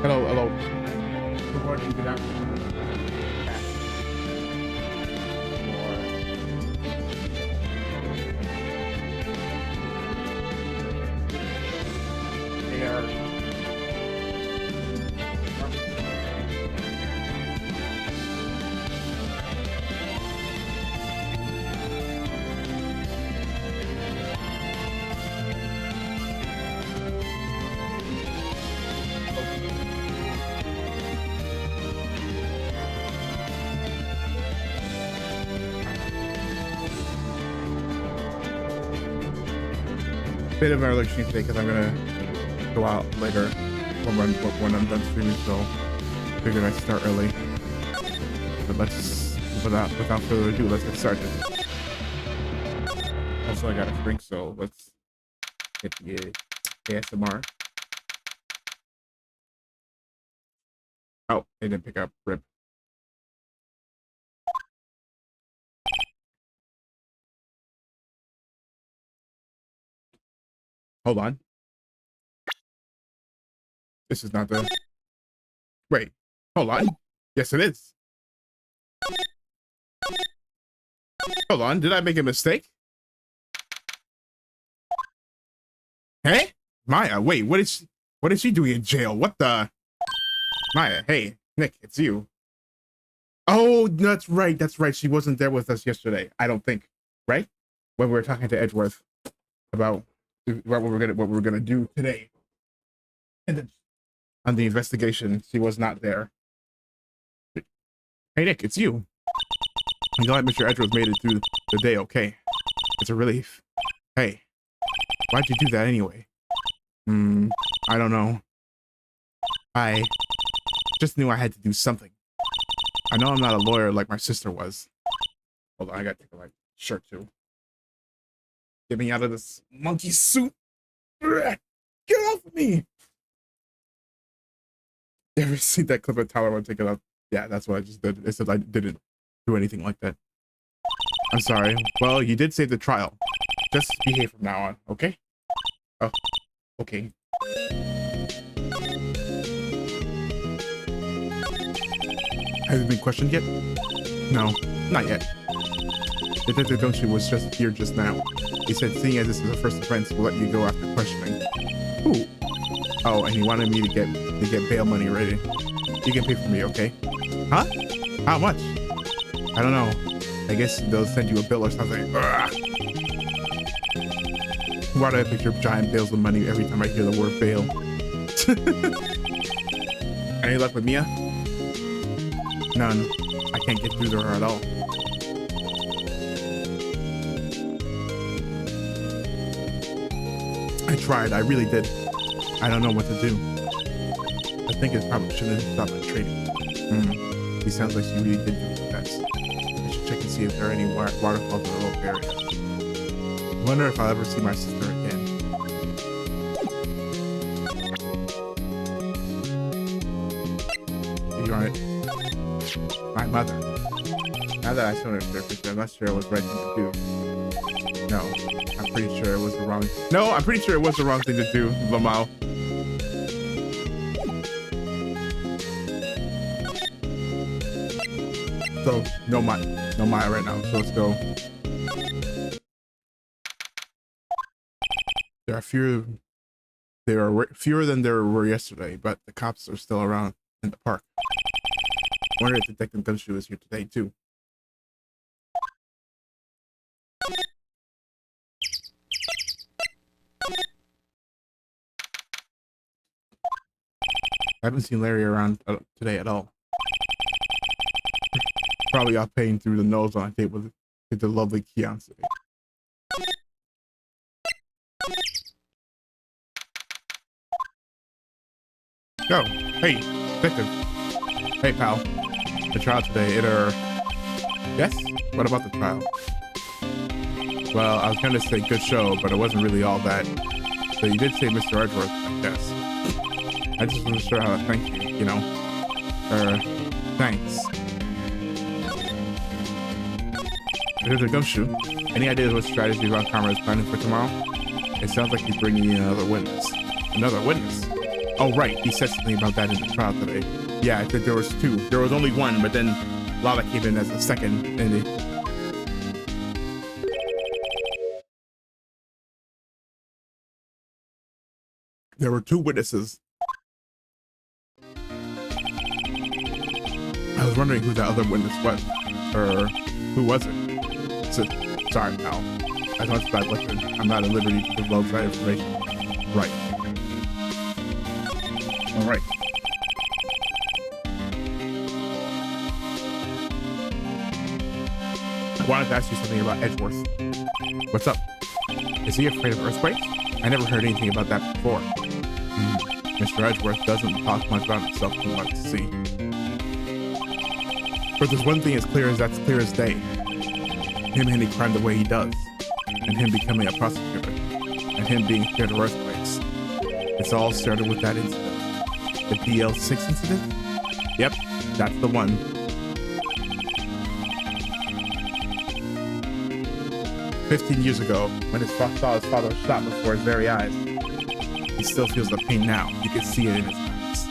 Hello, hello. Good morning, good afternoon. They are a bit of an early today because I'm gonna go out later. when I'm done streaming, so figured I'd start early. But without further ado, let's get started. Also, I got a drink, so let's get the ASMR. Oh, it didn't pick up. Rip. Hold on. This is not the... Wait. Hold on. Yes, it is. Hold on. Did I make a mistake? Hey? Maya, wait. What is she doing in jail? What the... Maya, hey. Nick, it's you. Oh, that's right. That's right. She wasn't there with us yesterday. I don't think. Right? When we were talking to Edgeworth about what we're gonna do today. And then on the investigation, she was not there. Hey Nick, it's you. I'm glad Mr. Edgeworth made it through the day okay. It's a relief. Hey, why'd you do that anyway? I don't know. I just knew I had to do something. I know I'm not a lawyer like my sister was. Hold on, I gotta take my shirt too. Get me out of this monkey suit. Get off of me. You ever see that clip of Tyler when take it off? Yeah, that's what I just did. It said I didn't do anything like that. I'm sorry. Well, you did save the trial. Just behave from now on, okay? Oh, okay. Have you been questioned yet? No, not yet. Detective Donchi was just here just now. He said, seeing as this is a first offense, we'll let you go after questioning. Ooh. Oh, and he wanted me to get bail money ready. You can pay for me, okay? Huh? How much? I don't know. I guess they'll send you a bill or something. Ugh. Why do I picture giant bales of money every time I hear the word bail? Any luck with Mia? None. I can't get through to her at all. I tried, I really did. I don't know what to do. I think it's probably shouldn't stop my trading. He sounds like she really did do her best. I should check and see if there are any waterfalls in the local area. I wonder if I'll ever see my sister again. You on it? My mother. Now that I saw her picture, I'm not sure it was the right thing to do. No, I'm pretty sure it was the wrong. No, I'm pretty sure it was the wrong thing to do, Lamau. So no Maya right now. So let's go. There are fewer than there were yesterday, but the cops are still around in the park. I wonder if Detective Gumshoe is here today too. I haven't seen Larry around today at all. Probably out paying through the nose on a date with the lovely Keonce. Go. Hey, detective. Hey, pal. The trial today, Yes? What about the trial? Well, I was gonna say good show, but it wasn't really all that. So you did say Mr. Edgeworth, I guess. I just wasn't sure how to thank you, you know? Thanks. Here's a gumshoe. Any ideas what strategy Ron Karma is planning for tomorrow? It sounds like he's bringing in another witness. Another witness? Oh, right. He said something about that in the trial today. Yeah, I think there was two. There was only one, but then Lala came in as a second. And there were two witnesses. I was wondering who that other witness was. Or who was it? Sorry, pal. As much as I'd like to, I'm not at liberty to divulge that information. Right. All right. I wanted to ask you something about Edgeworth. What's up? Is he afraid of earthquakes? I never heard anything about that before. Mr. Edgeworth doesn't talk much about himself too much to see. But there's one thing that's clear as day. Him handling crime the way he does, and him becoming a prosecutor, and him being scared of earthquakes. It's all started with that incident. The DL6 incident? Yep, that's the one. "15 years ago, when his saw his father shot before his very eyes. He still feels the pain now. You can see it in his eyes.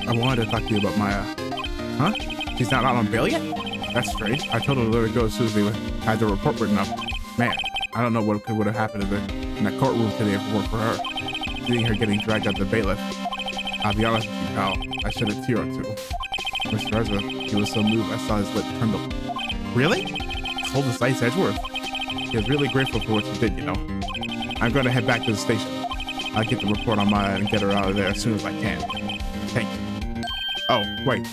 I wanted to talk to you about Maya." Huh? She's not out on bail yet? That's strange. I told her to let her go as soon as they had the report written up. Man, I don't know what would have happened in that courtroom today if it weren't for her. Seeing her getting dragged out the bailiff. I'll be honest with you, pal. I shed a tear or two. Mr. Ezra, he was so moved I saw his lip tremble. Really? Cold as ice, Edgeworth. He was really grateful for what you did, you know. I'm going to head back to the station. I'll get the report on Maya and get her out of there as soon as I can. Thank you. Oh, wait.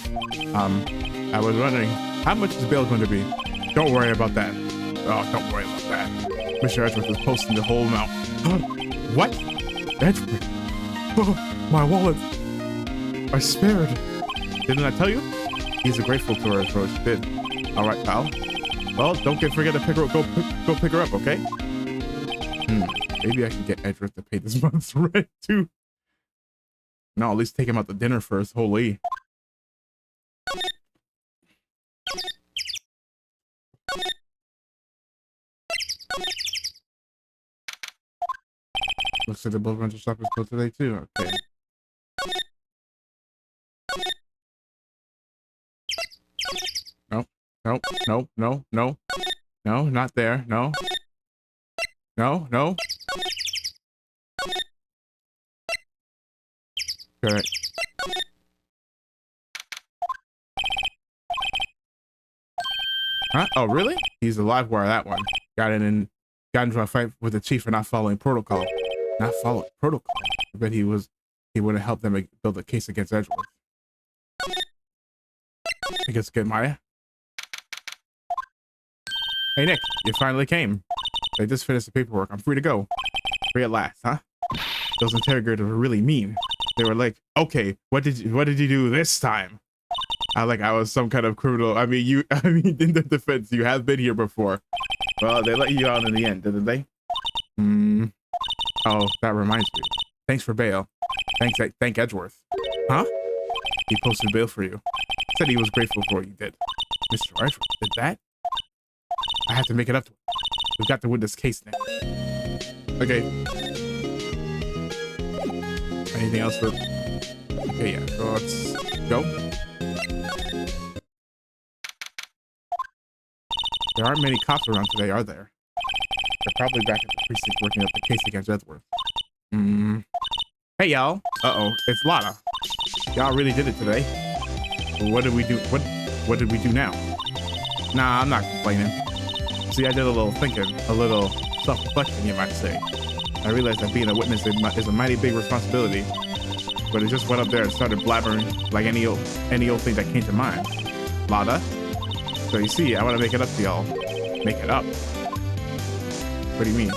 I was wondering, how much is bail going to be? Don't worry about that. Oh, don't worry about that. Mr. Edgeworth is posting the whole amount. What? Edgeworth? Oh, my wallet. I spared. Didn't I tell you? He's grateful to her for what she did. All right, pal. Well, don't forget to pick her up. Go pick her up, okay? Maybe I can get Edgeworth to pay this month's rent too. No, at least take him out to dinner first. Holy. Looks like the both rental shop is closed today too. Okay. No, not there. No. Okay. Huh? Oh, really? He's a live wire, that one. Got into a fight with the chief for not following protocol. Not following protocol? I bet he would have helped them build a case against Edgeworth. I guess get Maya. Hey, Nick, you finally came. I just finished the paperwork. I'm free to go. Free at last, huh? Those interrogators were really mean. They were like, okay, what did you do this time? I was some kind of criminal. I mean, in the defense, you have been here before. Well, they let you out in the end, didn't they? Oh, that reminds me. Thanks for bail. Thank Edgeworth. Huh? He posted bail for you. Said he was grateful for what you did. Mr. Edgeworth did that? I have to make it up to him. We've got to win this case now. Okay. Anything else for... Okay, yeah. So let's go. There aren't many cops around today, are there? They're probably back at the precinct working up the case against Edgeworth. Hey, y'all. Uh-oh. It's Lotta. Y'all really did it today. What did we do? What did we do now? Nah, I'm not complaining. See, I did a little thinking, a little self-reflection, you might say. I realized that being a witness is a mighty big responsibility, but it just went up there and started blabbering like any old thing that came to mind. Lotta? So you see, I want to make it up to y'all. Make it up? What do you mean?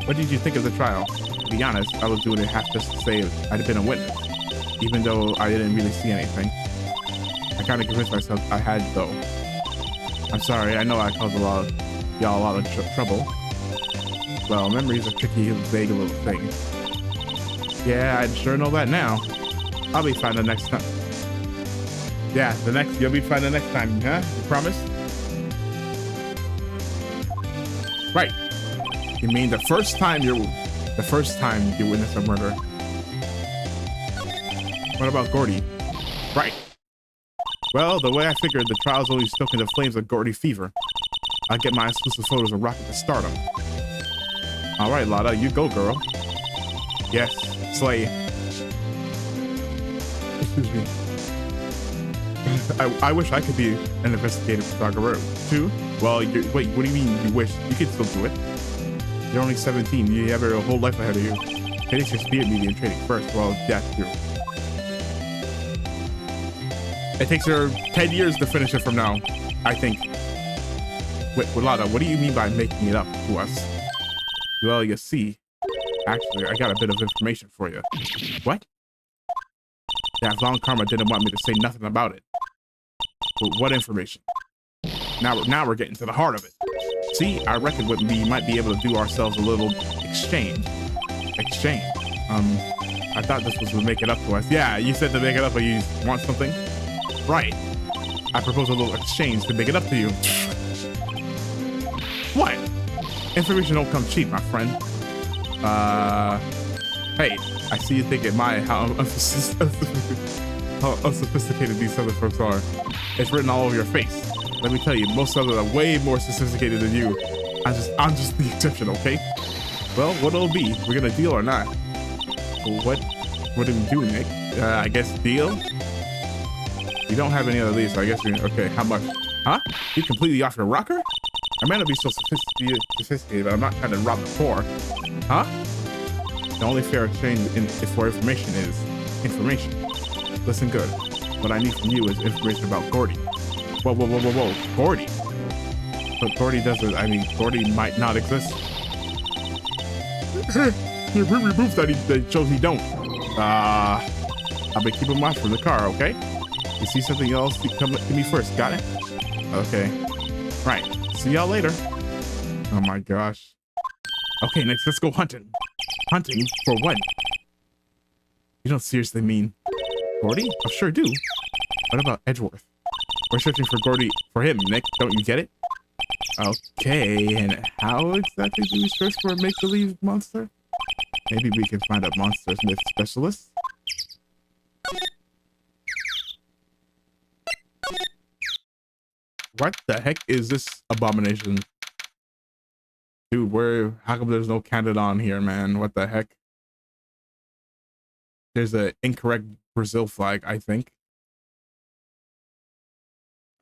What did you think of the trial? To be honest, I was doing it half just to say I'd been a witness, even though I didn't really see anything. I kind of convinced myself I had, though. I'm sorry, I know I caused y'all a lot of trouble. Well, memories are tricky, vague little things. Yeah, I sure know that now. I'll be fine the next time. Yeah, you'll be fine the next time, huh? You promise? Right. You mean the first time you witness a murder? What about Gordy? Right. Well, the way I figured, the trial's only stoking the flames of Gordy fever. I'll get my exclusive photos and rocket to stardom. All right, Lotta, you go, girl. Yes, slay. Excuse me. I wish I could be an investigative photographer too. Well, wait, what do you mean you wish? You can still do it. You're only 17. You have your whole life ahead of you. Finish your speed media training first. Well, yeah, true. It takes her 10 years to finish it from now, I think. Wait, Lotta, what do you mean by making it up to us? Well, you see, Actually, I got a bit of information for you. What? That Von Karma didn't want me to say nothing about it. But what information? Now we're getting to the heart of it. See, I reckon we might be able to do ourselves a little exchange. I thought this was to make it up to us. Yeah, you said to make it up, but you want something? Right. I propose a little exchange to make it up to you. What? Information don't come cheap, my friend. Hey, I see you think how unsophisticated these other folks are. It's written all over your face. Let me tell you, most others are way more sophisticated than you. I'm just the exception, okay? Well, what'll it be? We're gonna deal or not? What do we do, Nick? I guess deal? You don't have any other leads, so I guess okay, how much? Huh? You completely off your rocker? I may not be so sophisticated, but I'm not trying to rob the poor. Huh? The only fair exchange for information is information. Listen good. What I need from you is information about Gordy. Whoa. Gordy? But Gordy doesn't, Gordy might not exist. He removes that shows he don't. I'll be keeping watch from the car, okay? You see something else, come to me first, got it? Okay. Right. See y'all later. Oh my gosh. Okay, next, let's go hunting. Hunting for what? You don't seriously mean Gordy? I sure do. What about Edgeworth? We're searching for Gordy, for him, Nick. Don't you get it? Okay, and how exactly do we search for a make-believe monster? Maybe we can find a monster myth specialist. What the heck is this abomination? Dude, how come there's no Canada on here, man? What the heck? There's an incorrect Brazil flag, I think.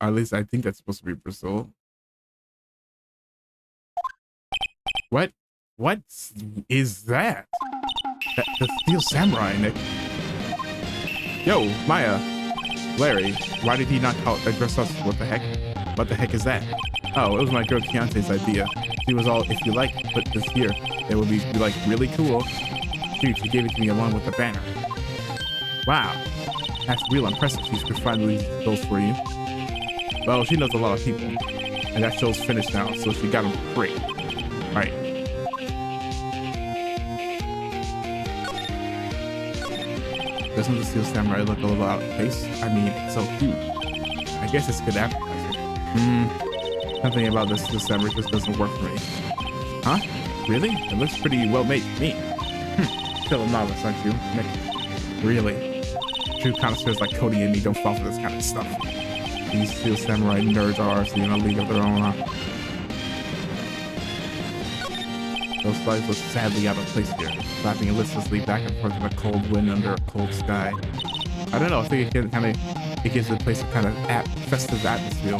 Or at least I think that's supposed to be Brazil. What is that? The Steel Samurai, Nick. Yo, Maya. Larry, why did he not address us? What the heck? What the heck is that? Oh, it was my girl Keontae's idea. She was all, if you like, put this here. It would be like really cool. Dude, she gave it to me along with the banner. Wow, that's real impressive. She could finally those for you. Well, she knows a lot of people, and that show's finished now, so she got them for free. Right. Doesn't the Steel Samurai look a little out of place? I mean, it's so cute. I guess it's good advertising. Something about this Steel Samurai just doesn't work for me. Huh? Really? It looks pretty well made to me. Still a novice, aren't you, Nick? Really? True connoisseurs like Cody and me don't fall for this kind of stuff. These Steel Samurai nerds are obviously in a league of their own, huh? Those flags look sadly out of place here, flapping listlessly back and forth in a cold wind under a cold sky. I don't know, I think it gives the place a kind of festive atmosphere.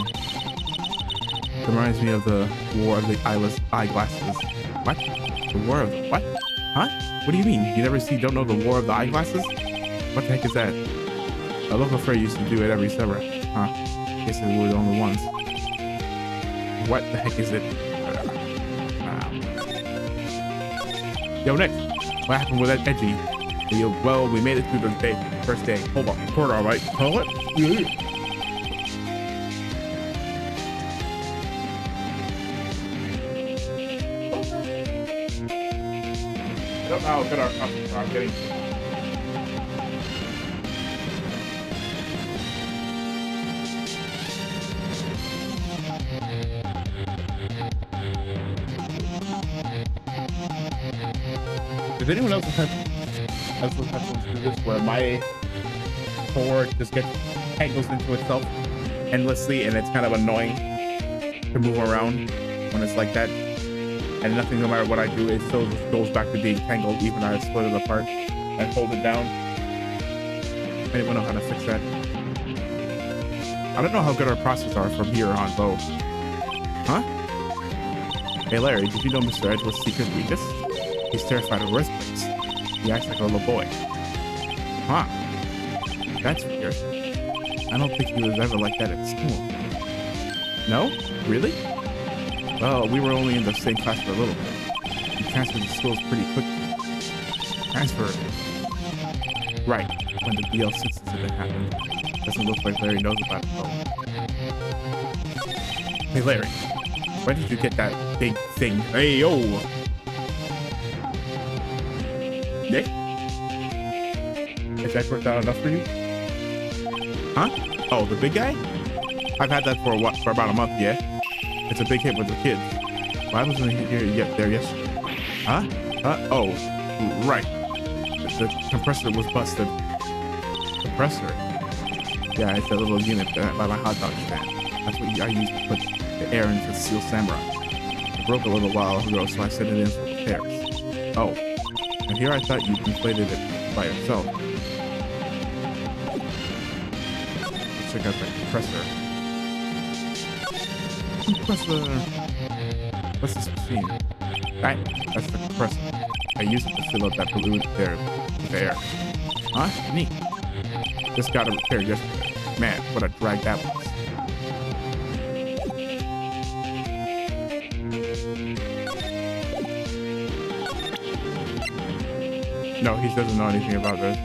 It reminds me of the War of the Eyeglasses. What? The War of the what? Huh? What do you mean? You don't know the War of the Eyeglasses? What the heck is that? A local fair used to do it every summer. Huh? Guess we were the only ones. What the heck is it? Yo, Nick, what happened with that edgy? Well, we made it through the first day. Hold on, record all right. What? I don't know how good our customers are. I'm getting. Does anyone else have to do this where my board just gets tangles into itself endlessly and it's kind of annoying to move around when it's like that? And nothing, no matter what I do, it still just goes back to being tangled even though I split it apart and hold it down. Anyone know how to fix that? I don't know how good our processes are from here on though. Huh? Hey Larry, did you know Mr. Edgeworth's secret weakness? He's terrified of earthquakes. He acts like a little boy. Huh. That's weird. I don't think he was ever like that at school. No? Really? Well, we were only in the same class for a little bit. He transferred to schools pretty quickly. Transfer. Right. When the BL6 incident happened. Doesn't look like Larry knows about it though. Hey Larry, where did you get that big thing? Hey yo! Nick? Has that worked out enough for you? Huh? Oh, the big guy? I've had that for what? For about a month, yeah. It's a big hit with the kids. Why wasn't he here there yesterday? Huh? Oh, right. The compressor was busted. Compressor? Yeah, it's a little unit by my hot dog stand. That's what I used to put the air into the Steel Samurai. It broke a little while ago, so I sent it in for repairs. Oh, and here I thought you inflated it by yourself. Let's check out the compressor. Compressor. What's this machine? That's the compressor. I use it to fill up that balloon there with air. Huh? Neat. Just got it repaired yesterday. Man, what a drag that was. No, he doesn't know anything about this.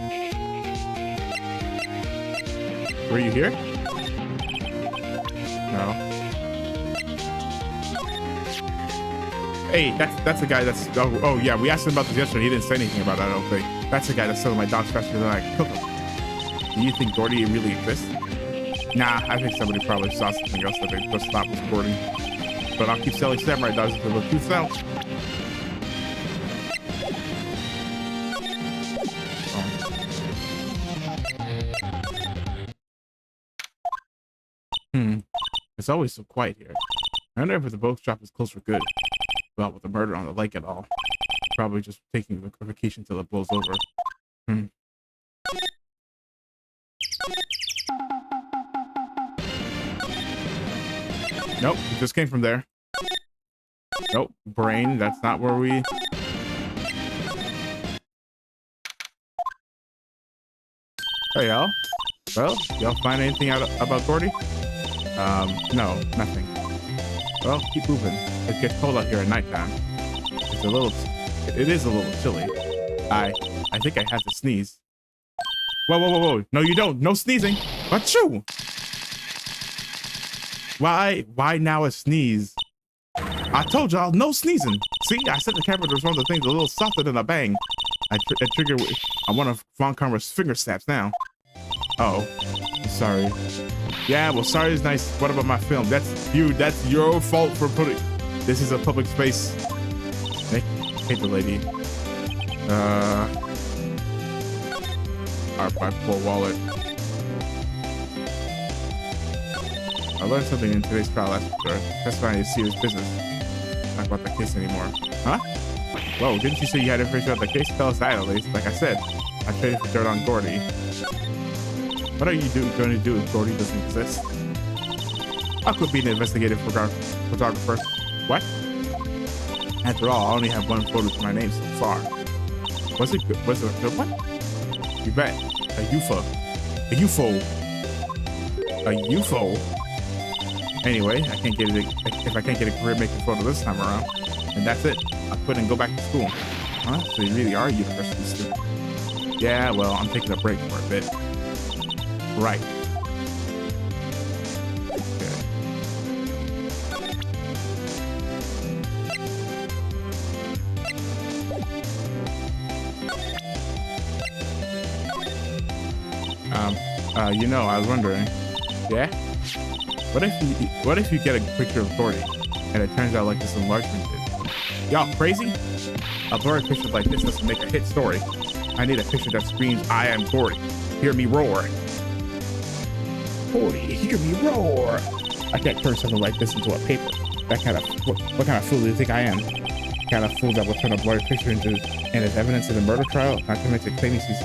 Were you here? No. Hey, that's the guy that's... Oh, yeah, we asked him about this yesterday. He didn't say anything about it, I don't think. That's the guy that's selling my dogs faster than I can cook them. Do you think Gordy really exists? Nah, I think somebody probably saw something else that they just thought was Gordy. But I'll keep selling samurai dogs until the tooth out. It's always so quiet here. I wonder if the boat shop is closed for good. Well, with the murder on the lake and all. Probably just taking the vacation till it blows over. Nope, it just came from there. Nope, brain, that's not where we... Hey, y'all. Well, y'all find anything out about Gordy? No, nothing. Well, keep moving. It gets cold out here at nighttime. It is a little chilly. I think I have to sneeze. Whoa. No, you don't. No sneezing. Achoo! Why now a sneeze? I told y'all, no sneezing. See, I set the camera to respond to things a little softer than a bang. I trigger one of Von Karma's finger snaps now. Oh, sorry. Yeah, well, sorry is nice. What about my film? That's your fault for putting... This is a public space. I hate the lady. My poor wallet. I learned something in today's trial last week. That's why it's serious business. Not about the case anymore. Huh? Whoa, didn't you say you had information about the case? Tell us that at least. Like I said, I traded for dirt on Gordy. What are you going to do if Gordy doesn't exist? I could be an investigative photographer. What? After all, I only have one photo to my name so far. Was it good? Was it a good one? You bet. A UFO. A UFO. A UFO. Anyway, if I can't get a career making photo this time around, then that's it. I quit and go back to school. Huh? So you really are a university student? Yeah, well, I'm taking a break for a bit. Right. You know, I was wondering. Yeah? What if you get a picture of Gordy and it turns out like this enlargement did? Y'all crazy? A blurry picture like this doesn't make a hit story. I need a picture that screams, I am Gordy. Hear me roar. Gordy, hear me roar. I can't turn something like this into a paper. What kind of fool do you think I am? The kind of fool that will turn a blurry picture into and as evidence in a murder trial, not to mention claiming she's...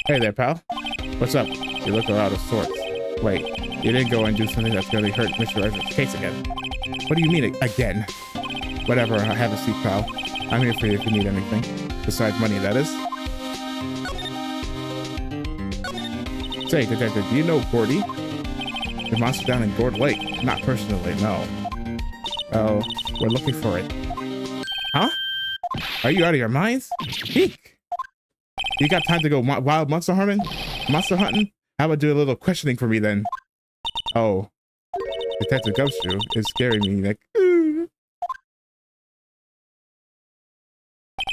Hey there, pal. What's up? You look out of sorts. Wait, you didn't go and do something that's gonna hurt Mr. Edwards' case again. What do you mean, again? Whatever, I have a seat, pal. I'm here for you if you need anything. Besides money, that is. Say, Detective, do you know Gordy? The monster down in Gord Lake. Not personally, no. Oh, we're looking for it. Huh? Are you out of your minds? Eek! You got time to go wild monster hunting? Monster hunting? How about do a little questioning for me then? Oh. Detective Gumshoe is scaring me, Nick.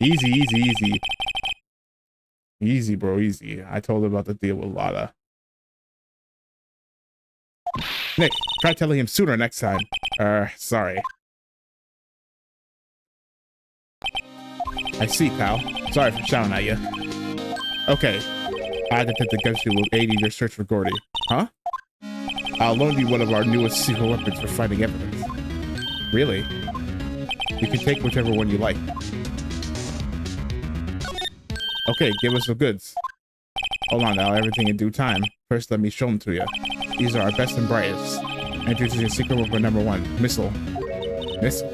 Easy, easy, easy. Easy, bro, easy. I told him about the deal with Lotta. Nick, try telling him sooner next time. Sorry. I see, pal. Sorry for shouting at you. Okay. I, Detective Gumshoe, will aid in your search for Gordy. Huh? I'll loan you one of our newest secret weapons for finding evidence. Really? You can take whichever one you like. Okay, give us the goods. Hold on now, everything in due time. First, let me show them to you. These are our best and brightest. Introducing secret weapon number 1, Missile. Missile?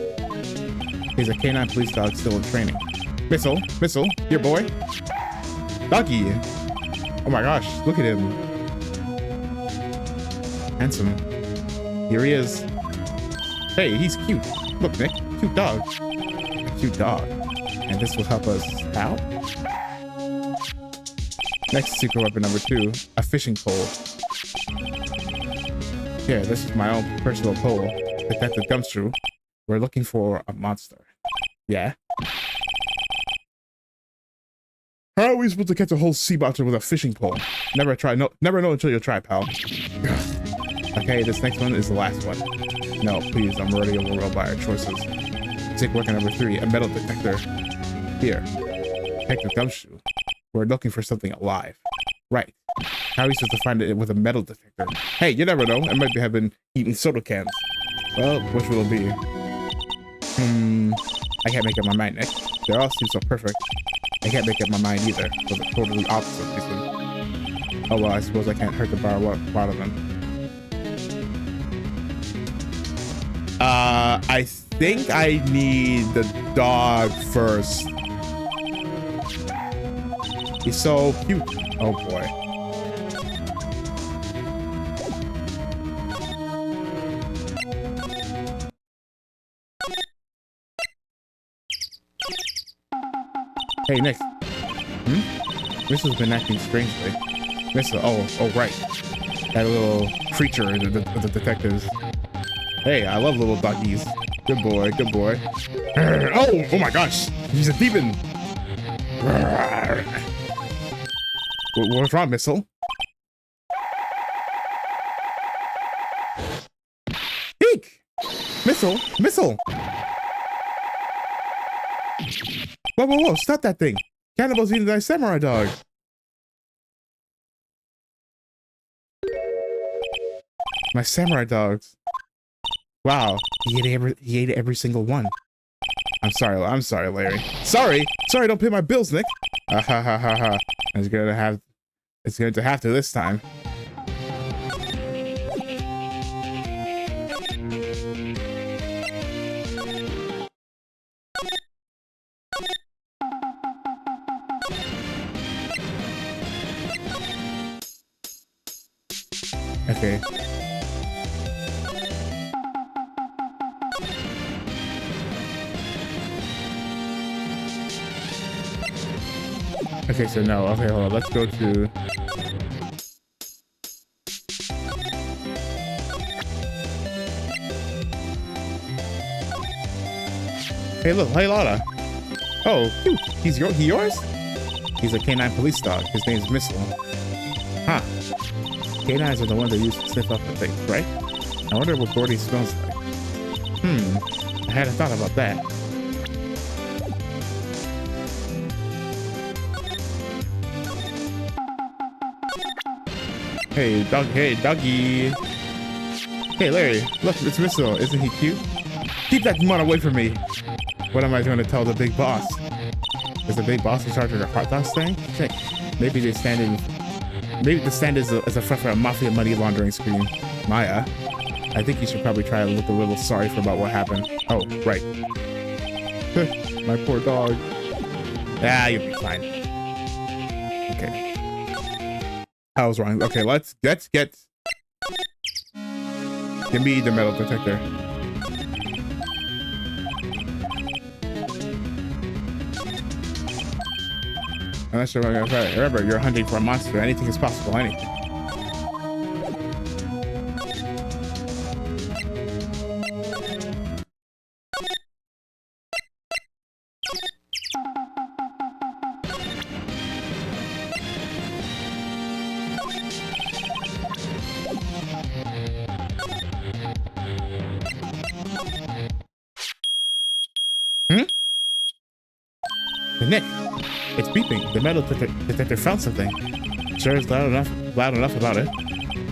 He's a canine police dog still in training. Missile, Missile, your boy. Doggy. Oh my gosh, look at him. Handsome. Here he is. Hey, he's cute. Look, Nick, cute dog. A cute dog. And this will help us out? Next secret weapon number 2, a fishing pole. Here, this is my own personal pole. Detective Gumshoe. We're looking for a monster. Yeah? How are we supposed to catch a whole sea monster with a fishing pole? Never know until you try, pal. Okay, this next one is the last one. No, please, I'm already overwhelmed by our choices. Secret weapon number 3, a metal detector. Here. Detective Gumshoe. We're looking for something alive. Right. How are we supposed to find it with a metal detector? Hey, you never know. I might have been eating soda cans. Well, which will it be? I can't make up my mind, Nick. They all seem so perfect. I can't make up my mind either. For the totally opposite reason. Oh well, I suppose I can't hurt to borrow one of them. I think I need the dog first. He's so cute. Oh boy. Hey, Nick. Missel's been acting strangely. Missel, oh, right. That little creature, the detectives. Hey, I love little doggies. Good boy, good boy. Oh my gosh, he's a demon. What's wrong, Missel? Eek! Missel! Whoa, stop that thing. Cannibals eating thy samurai dog. My samurai dogs. Wow, he ate every single one. I'm sorry, Larry. Sorry, don't pay my bills, Nick. Ha ha ha ha. It's going to have to this time. Okay. Okay, so no. Okay, hold on. Let's go to... Hey, look. Hey, Lotta. Oh, cute. He yours? He's a canine police dog. His name's Missile. Huh. Canines are the ones that use to sniff up the things, right? I wonder what Gordy smells like. I hadn't thought about that. Hey, doggy. Hey, Larry, look, it's Missile. Isn't he cute? Keep that demon away from me. What am I going to tell the big boss? Is the big boss in charge of the hot dog stand? Check. Maybe they stand in Maybe the stand is a front for a mafia money laundering scheme. Maya, I think you should probably try to look a little sorry for about what happened. Oh, right. My poor dog. Ah, you'll be fine. Okay. I was wrong. Okay, let's get... Give me the metal detector. I'm not sure what I'm gonna try. Remember, you're hunting for a monster. Anything is possible. Anything. Nick, it's beeping. The metal detector found something. Sure is loud enough about it.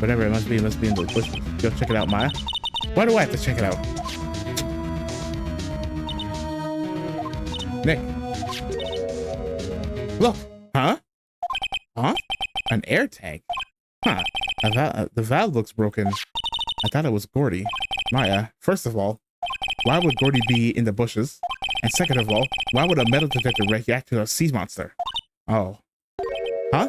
Whatever it must be in the bushes. Go check it out, Maya. Why do I have to check it out? Nick. Look. Huh? Huh? An air tank? Huh. The valve looks broken. I thought it was Gordy. Maya, first of all, why would Gordy be in the bushes? And second of all, why would a metal detector react to a sea monster? Oh. Huh?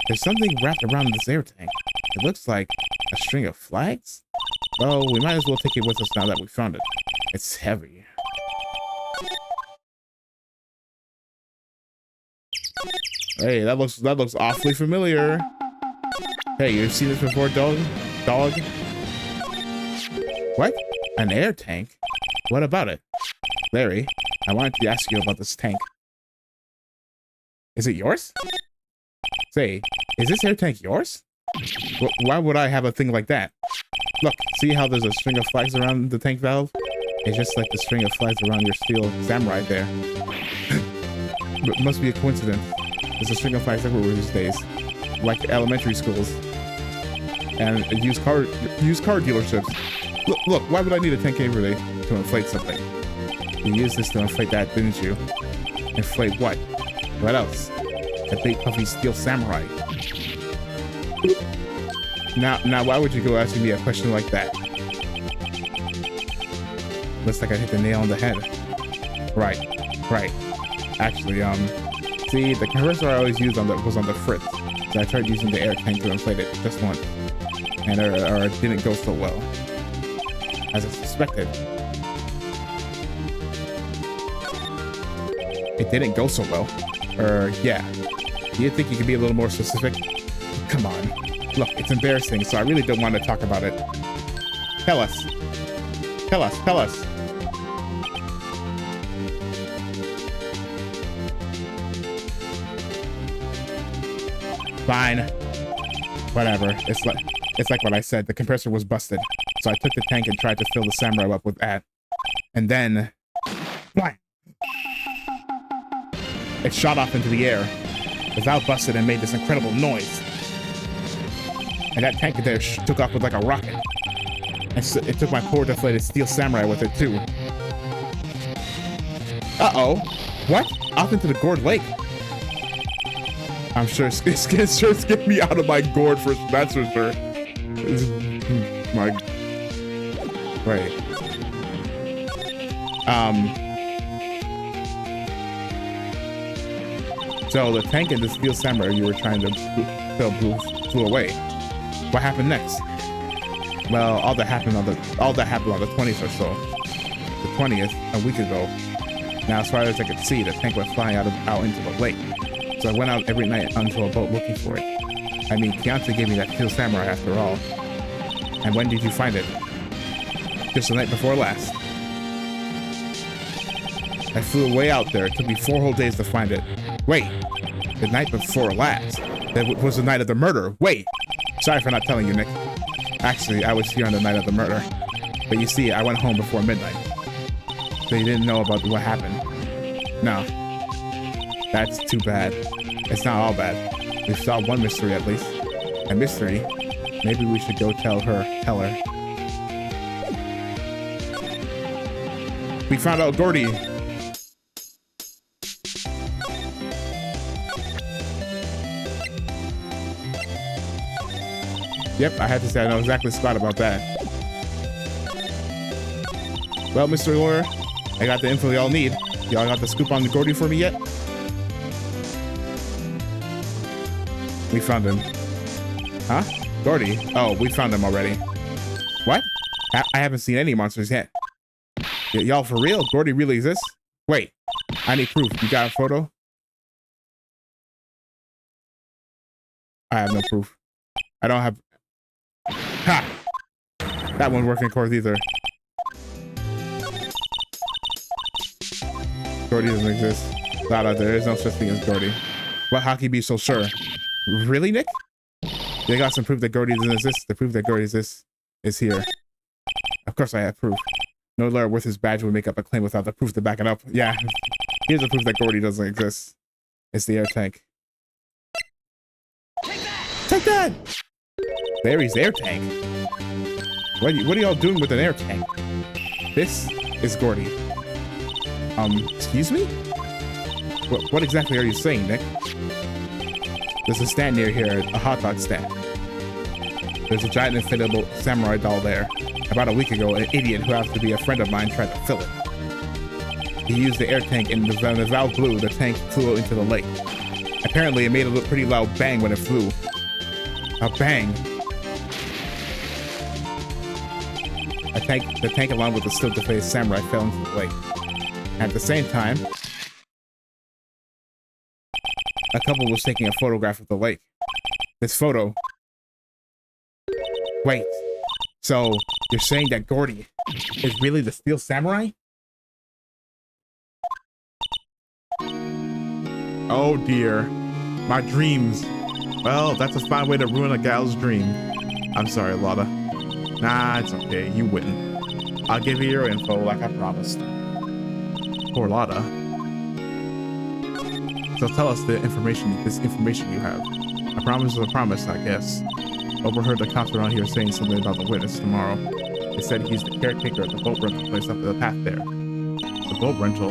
There's something wrapped around this air tank. It looks like a string of flags? Well, we might as well take it with us now that we found it. It's heavy. Hey, that looks awfully familiar. Hey, you've seen this before, dog? What? An air tank? What about it? Larry, I wanted to ask you about this tank. Is it yours? Say, is this air tank yours? Why would I have a thing like that? Look, see how there's a string of flags around the tank valve? It's just like the string of flags around your steel samurai there. It must be a coincidence. There's a string of flags everywhere these days. Like elementary schools. And used car dealerships. Look, why would I need a tank anyway to inflate something? You used this to inflate that, didn't you? Inflate what? What else? A big puffy steel samurai. Now, why would you go asking me a question like that? Looks like I hit the nail on the head. Right. Actually, see, the compressor I always used was on the fritz. So I tried using the air tank to inflate it just once, and it didn't go so well as I suspected. It didn't go so well. Yeah. Do you think you could be a little more specific? Come on. Look, it's embarrassing, so I really don't want to talk about it. Tell us. Fine. Whatever. It's like what I said. The compressor was busted. So I took the tank and tried to fill the samurai up with that. And then... Blah! It shot off into the air. The valve busted and made this incredible noise. And that tank there took off with like a rocket. And so it took my poor deflated steel samurai with it too. Uh-oh. What? Off into the gourd lake. I'm sure it's get me out of my gourd for that's for sure. Wait. So the tank and the steel samurai you were trying to fill flew away. What happened next? Well, all that happened on the 20th or so. The 20th, a week ago. Now, as far as I could see, the tank went flying out into the lake. So I went out every night onto a boat looking for it. I mean, Keontae gave me that steel samurai after all. And when did you find it? Just the night before last. I flew way out there. It took me 4 whole days to find it. Wait, the night before last? That was the night of the murder. Wait, sorry for not telling you, Nick. Actually, I was here on the night of the murder. But you see, I went home before midnight. So you didn't know about what happened. No. That's too bad. It's not all bad. We've solved one mystery at least. A mystery? Maybe we should go tell her. We found out Gordy. Yep, I had to say I know exactly Scott about that. Well, Mr. Lawyer, I got the info y'all need. Y'all got the scoop on the Gordy for me yet? We found him. Huh? Gordy? Oh, we found him already. What? I haven't seen any monsters yet. Y'all for real? Gordy really exists? Wait, I need proof. You got a photo? I have no proof. I don't have... Ha! That one working, of course, either. Gordy doesn't exist. Lada, there is no such thing as Gordy. What? How can you be so sure? Really, Nick? They got some proof that Gordy doesn't exist. The proof that Gordy exists is here. Of course I have proof. No lawyer worth his badge would make up a claim without the proof to back it up. Yeah, here's the proof that Gordy doesn't exist. It's the air tank. Take that! Larry's air tank? What are y'all doing with an air tank? This is Gordy. Excuse me? What exactly are you saying, Nick? There's a stand near here, a hot dog stand. There's a giant inflatable samurai doll there. About a week ago, an idiot who happens to be a friend of mine tried to fill it. He used the air tank, and when the valve blew, the tank flew into the lake. Apparently, it made a pretty loud bang when it flew. A bang. The tank along with the still-to-face samurai fell into the lake. At the same time, a couple was taking a photograph of the lake. This photo... Wait. So, you're saying that Gordy is really the Steel Samurai? Oh dear. My dreams. Well, that's a fine way to ruin a gal's dream. I'm sorry, Lada. Nah, it's okay. You wouldn't. I'll give you your info like I promised. Poor Lada. So tell us this information you have. A promise is a promise, I guess. Overheard the cops around here saying something about the witness tomorrow. They said he's the caretaker at the boat rental place up the path there. The boat rental?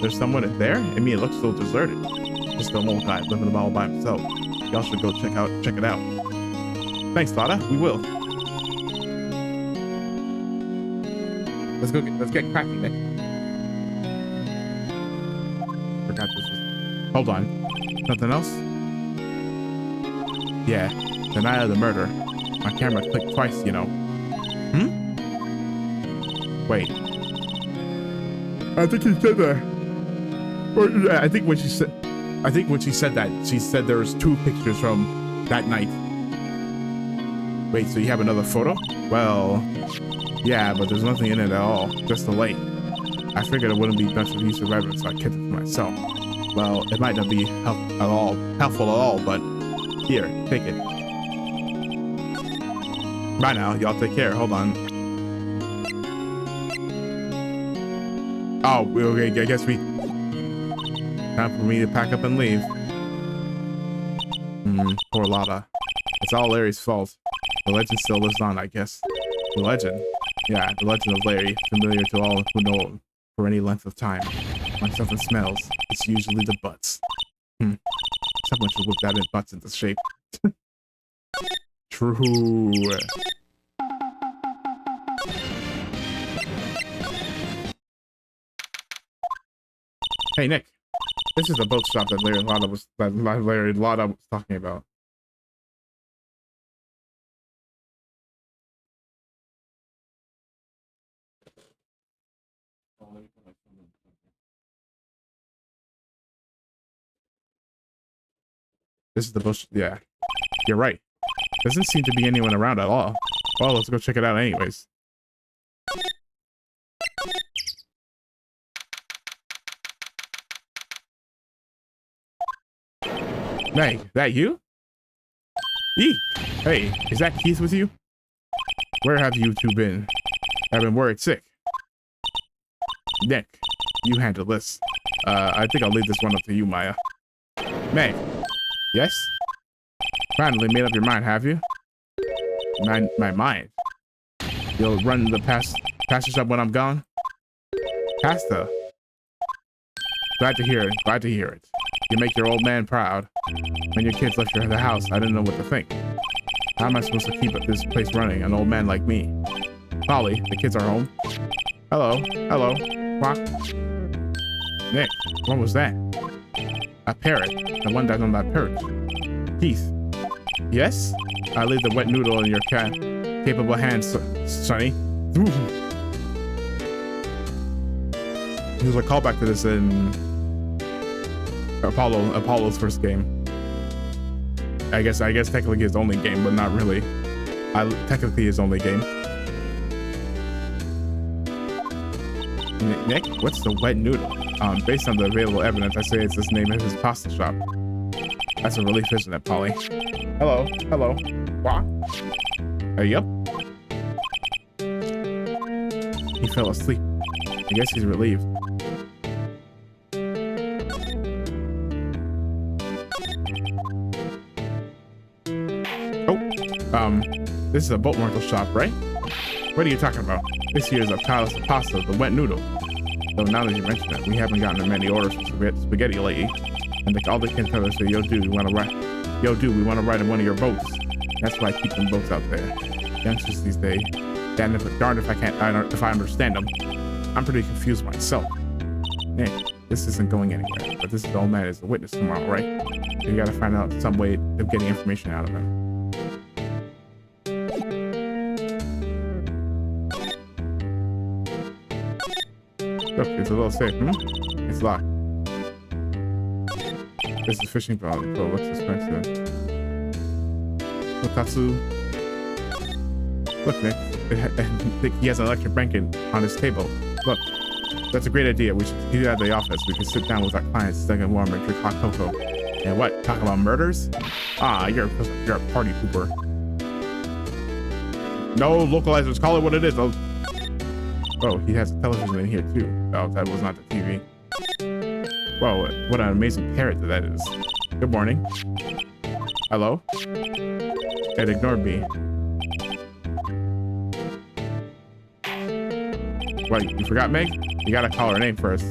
There's someone in there? I mean, it looks so deserted. Just an old guy living all by himself. Y'all should go check it out. Thanks, Lada. We will. Let's get cracking, Nick. Forgot this was... Hold on. Nothing else? Yeah. The night of the murder. My camera clicked twice, you know. Wait. I think he said that. Or, yeah, I think when she said that, she said there was 2 pictures from that night. Wait, so you have another photo? Well, yeah, but there's nothing in it at all. Just the lake. I figured it wouldn't be much of use of evidence, so I kept it to myself. Well, it might not be helpful at all, but here, take it. Bye now, y'all take care. Hold on. Oh, okay, I guess time for me to pack up and leave. Poor Lada. It's all Larry's fault. The legend still lives on, I guess. The legend? Yeah, the legend of Larry, familiar to all who know him for any length of time. When something smells, it's usually the butts. Someone should whip that in butts into shape. True. Hey, Nick. This is the boat shop that Larry Lada was talking about. This is the bush. Yeah, you're right. Doesn't seem to be anyone around at all. Well, let's go check it out anyways. Hey, that you? Eek! Hey, is that Keith with you? Where have you two been? I've been worried sick. Nick, you handle this. I think I'll leave this one up to you, Maya. Meg. Yes? Finally made up your mind, have you? My mind? You'll run the pasta shop when I'm gone? Pasta? Glad to hear it. Glad to hear it. You make your old man proud. When your kids left the house, I didn't know what to think. How am I supposed to keep this place running? An old man like me. Polly, the kids are home. Hello. Hello. Quack. Nick, what was that? A parrot. The one that's on that perch. Keith. Yes? I leave the wet noodle in your capable hands, Sonny. There's a callback to this in Apollo's first game. I guess technically his only game, but not really. Technically his only game. Nick, what's the wet noodle? Based on the available evidence, I say it's this name of his pasta shop. That's a relief, isn't it, Polly? Hello, hello. What? Yep. He fell asleep. I guess he's relieved. This is a boat rental shop, right? What are you talking about? This here is a palace of pasta, the wet noodle. So now that you mention it, we haven't gotten many orders for spaghetti lately. And all they can tell us is, yo, dude, we want to ride in one of your boats. That's why I keep them boats out there. Youngsters these days, darned if I understand them. I'm pretty confused myself. Nick, this isn't going anywhere, but this old man is a witness tomorrow, right? So you gotta find out some way of getting information out of him. Look, it's a little safe, It's locked. This is fishing boat, so it looks expensive. Lotatsu. Look, Nick. He has an electric blanket on his table. Look, that's a great idea. We should do that at the office. We can sit down with our clients, stay warm, and drink hot cocoa. And what? Talk about murders? Ah, you're a party pooper. No localizers. Call it what it is. Oh, he has a television in here too. Oh, that was not the TV. Whoa, what an amazing parrot that is. Good morning. Hello? It ignored me. Wait, you forgot Meg? You gotta call her name first.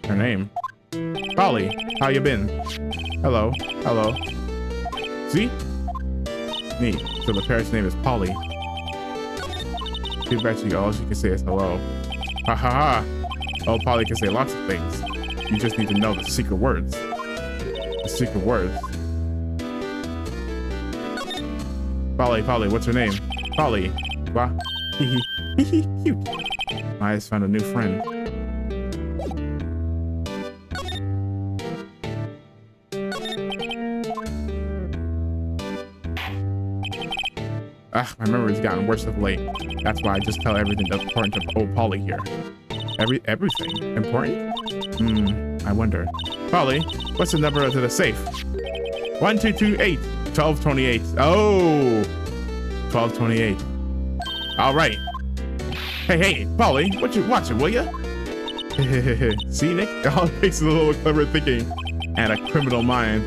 Her name? Polly, how you been? Hello, hello. See? Neat. So the parrot's name is Polly. Too bad all she can say is hello. Ha ha ha. Oh, Polly can say lots of things. You just need to know the secret words. The secret words. Polly, what's her name? Polly. What? Hee cute. I just found a new friend. My memory's gotten worse of late. That's why I just tell everything that's important to old Polly here. Everything? Important? I wonder. Polly, what's the number to the safe? 1228. 1228. Oh! 1228. All right. Hey, Polly, what you watching, will ya? See, Nick? All it takes is a little clever thinking and a criminal mind.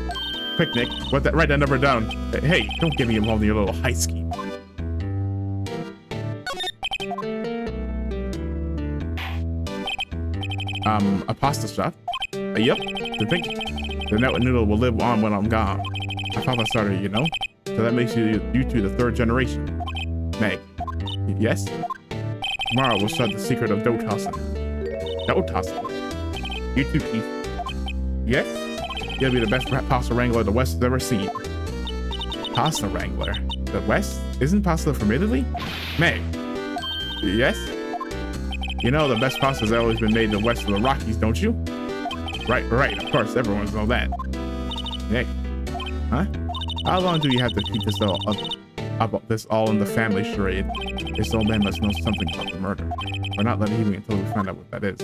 Quick, Nick, write that number down. Hey, don't get me involved in your little heist scheme. A pasta shop? Yep. The net noodle will live on when I'm gone. I father started, you know? So that makes you two the third generation. Meg. Yes? Tomorrow we'll start the secret of dough tossing. Dough tossing? You too, Keith. Yes? You'll be the best pasta wrangler the West has ever seen. Pasta wrangler? The West? Isn't pasta from Italy? Meg. Yes? You know the best pasta's always been made in the west of the Rockies, don't you? Right, of course, everyone's know that. Nick. Huh? How long do you have to keep this all in the family charade? This old man must know something about the murder. We're not letting him until we find out what that is.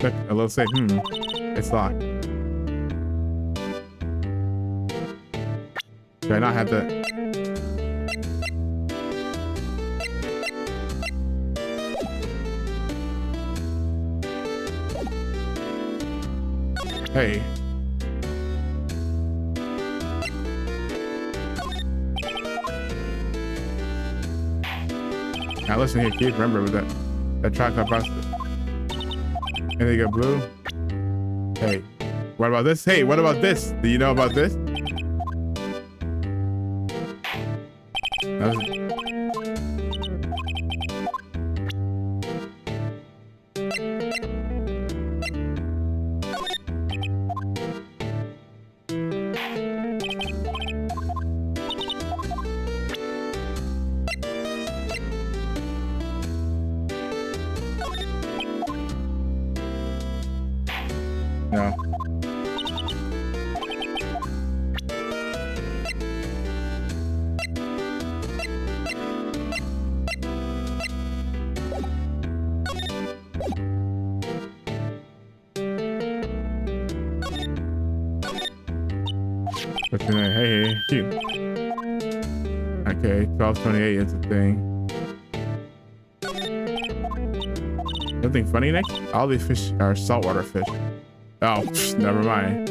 Look, a little say, it's locked. Do I not have the... Hey. Now listen here, kid. Remember with that tripod pasta. And they go blue. Hey, What about this? Hey, what about this? Do you know about this? No. But then, hey, cute. Okay, 1228 is a thing. Nothing funny next? All these fish are saltwater fish. Oh, never mind.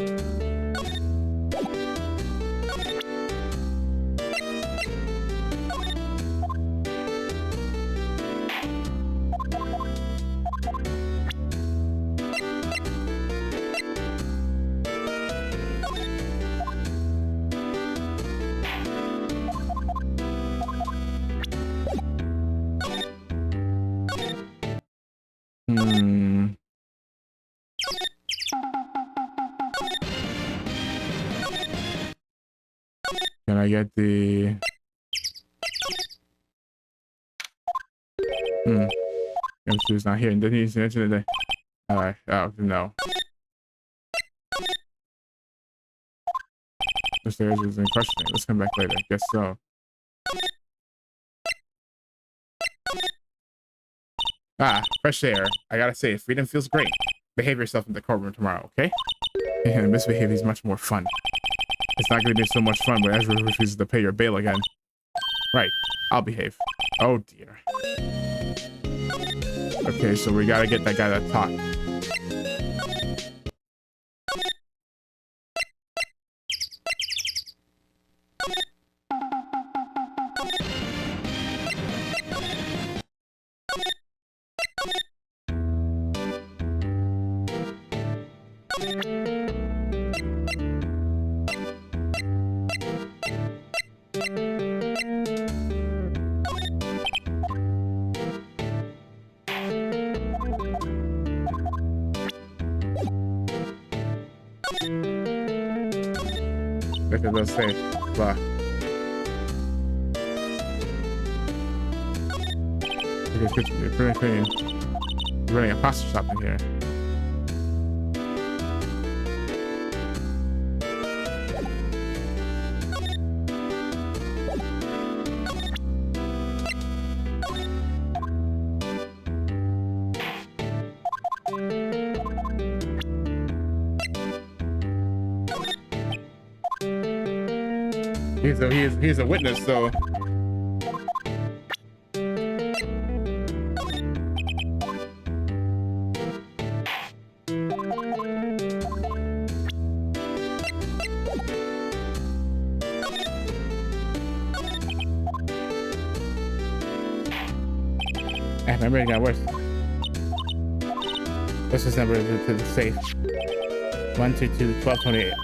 Can I get the... MC2's not here. Didn't he mention it? Alright. Oh, no. The stairs is in question. Let's come back later. Guess so. Ah, fresh air. I gotta say, freedom feels great. Behave yourself in the courtroom tomorrow, okay? Yeah, misbehaving is much more fun. It's not gonna be so much fun when Ezra refuses to pay your bail again. Right, I'll behave. Oh dear. Okay, so we gotta get that guy that talked. Let's say, blah. You're running a pasta shop in here. He's a witness, so remember it got worse. What's this number to the safe? 122 1228.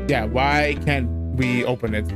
Yeah, why can't we open it?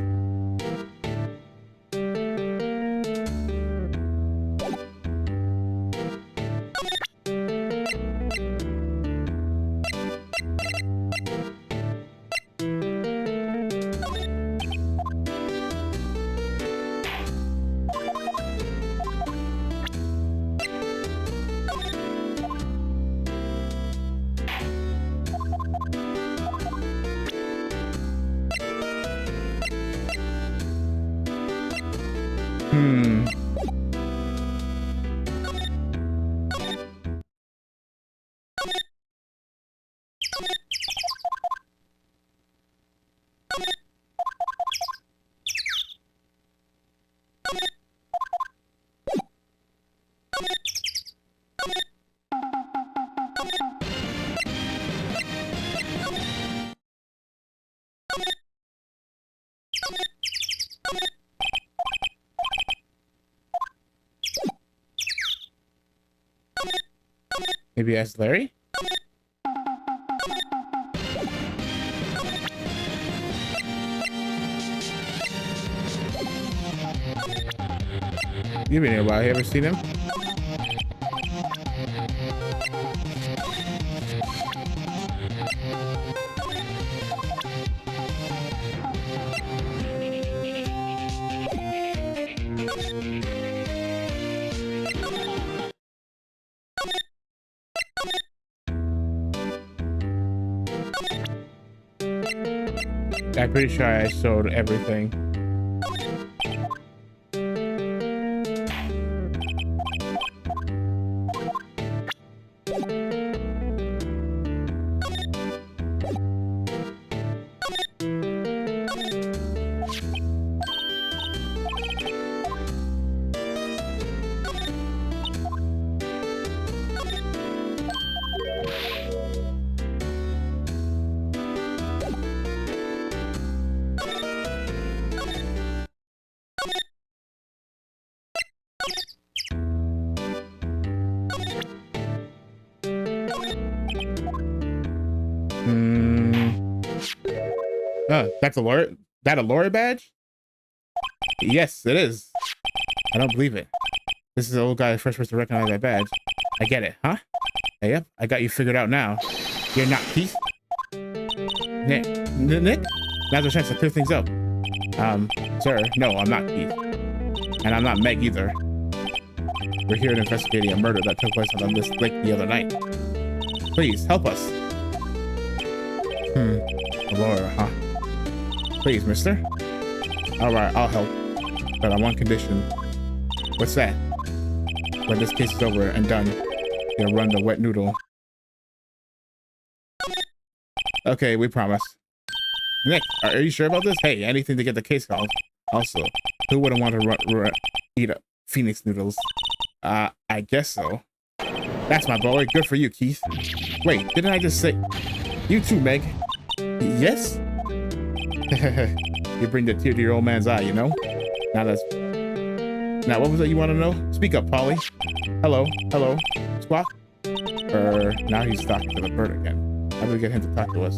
Maybe ask Larry? You've been here a while. You ever seen him? I'm pretty sure I showed everything. That's a lawyer. That a lawyer badge? Yes, it is. I don't believe it. This is the old guy, the first person to recognize that badge. I get it, huh? Hey, yep, I got you figured out now. You're not Keith? Nick? Now's a chance to clear things up. Sir, no, I'm not Keith. And I'm not Meg either. We're here investigating a murder that took place on this lake the other night. Please, help us. A lawyer, huh? Please, mister. Alright, I'll help. But on one condition. What's that? When this case is over and done, you'll run the wet noodle. Okay, we promise. Nick, are you sure about this? Hey, anything to get the case solved. Also, who wouldn't want to eat up Phoenix noodles? I guess so. That's my boy. Good for you, Keith. Wait, didn't I just say... You too, Meg. Yes? You bring the tear to your old man's eye, you know? Now, what was it you want to know? Speak up, Polly. Hello? Squawk? Now he's talking to the bird again. How do we get him to talk to us?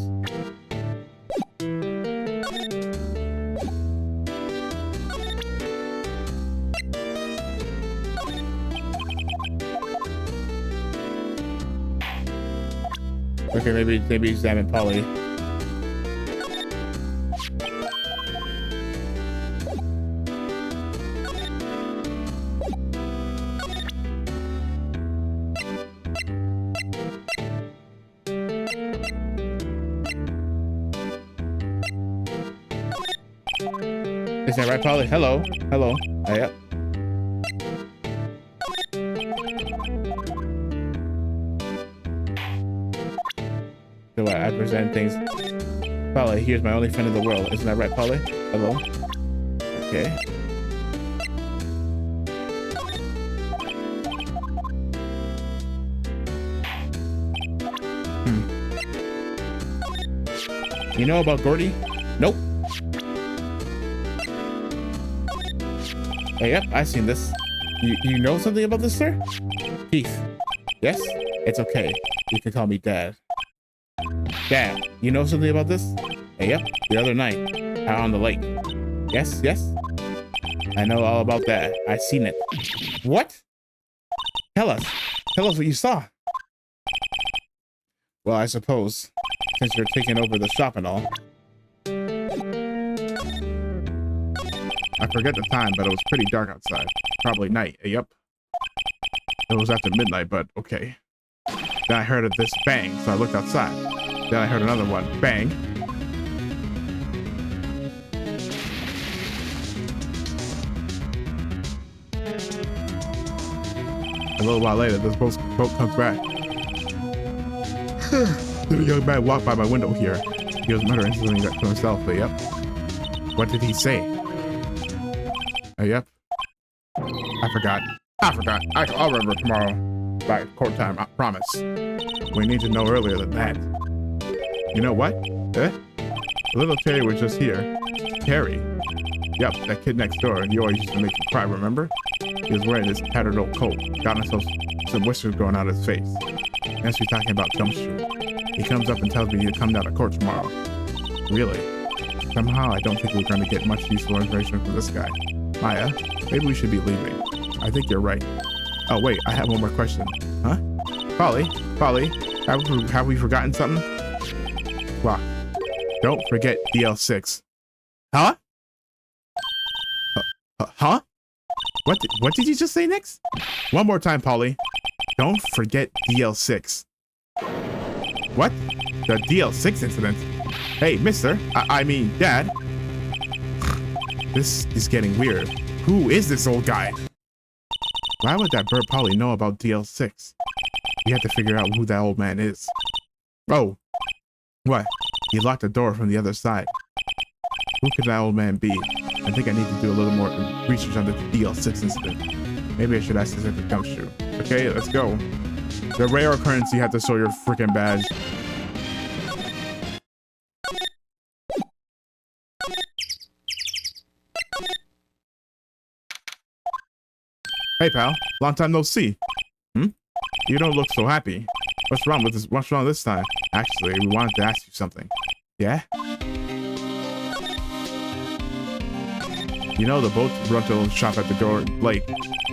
Okay, maybe examine Polly. Is that right, Polly? Hello. Yep. So I present things. Polly, here's my only friend in the world. Isn't that right, Polly? Hello. Okay. You know about Gordy? Nope. Hey, yep, I've seen this. You know something about this, sir? Keith. Yes? It's okay. You can call me Dad. Dad, you know something about this? Hey, yep, the other night, out on the lake. Yes? I know all about that. I seen it. What? Tell us what you saw. Well, I suppose, since you're taking over the shop and all. I forget the time, but it was pretty dark outside. Probably night. Yep. It was after midnight, but okay. Then I heard this bang, so I looked outside. Then I heard another one. Bang. A little while later, this boat comes back. Then a young man walked by my window here. He was muttering something to himself, but yep. What did he say? Yep. I forgot. I'll remember tomorrow by court time, I promise. We need to know earlier than that. You know what? Little Terry was just here. Terry? Yep, that kid next door. He always used to make me cry, remember? He was wearing this tattered old coat. Got himself some whiskers growing out of his face. Unless we're talking about Gumshoe. He comes up and tells me to come down to court tomorrow. Really? Somehow I don't think we're going to get much useful information from this guy. Maya, maybe we should be leaving. I think you're right. Oh wait, I have one more question. Huh? Polly, have we forgotten something? Wow. Don't forget DL6. Huh? Huh? What did you just say, Nix? One more time, Polly. Don't forget DL6. What? The DL6 incident? Hey, mister. I mean, Dad. This is getting weird. Who is this old guy? Why would that bird Polly know about DL6? We have to figure out who that old man is. Oh. What? He locked the door from the other side. Who could that old man be? I think I need to do a little more research on the DL6 incident. Maybe I should ask this at the Gumshoe. Okay, let's go. The rare occurrence you have to show your freaking badge. Hey pal, long time no see. You don't look so happy. What's wrong with this? What's wrong this time? Actually, we wanted to ask you something. Yeah? You know the boat rental shop at the door lake?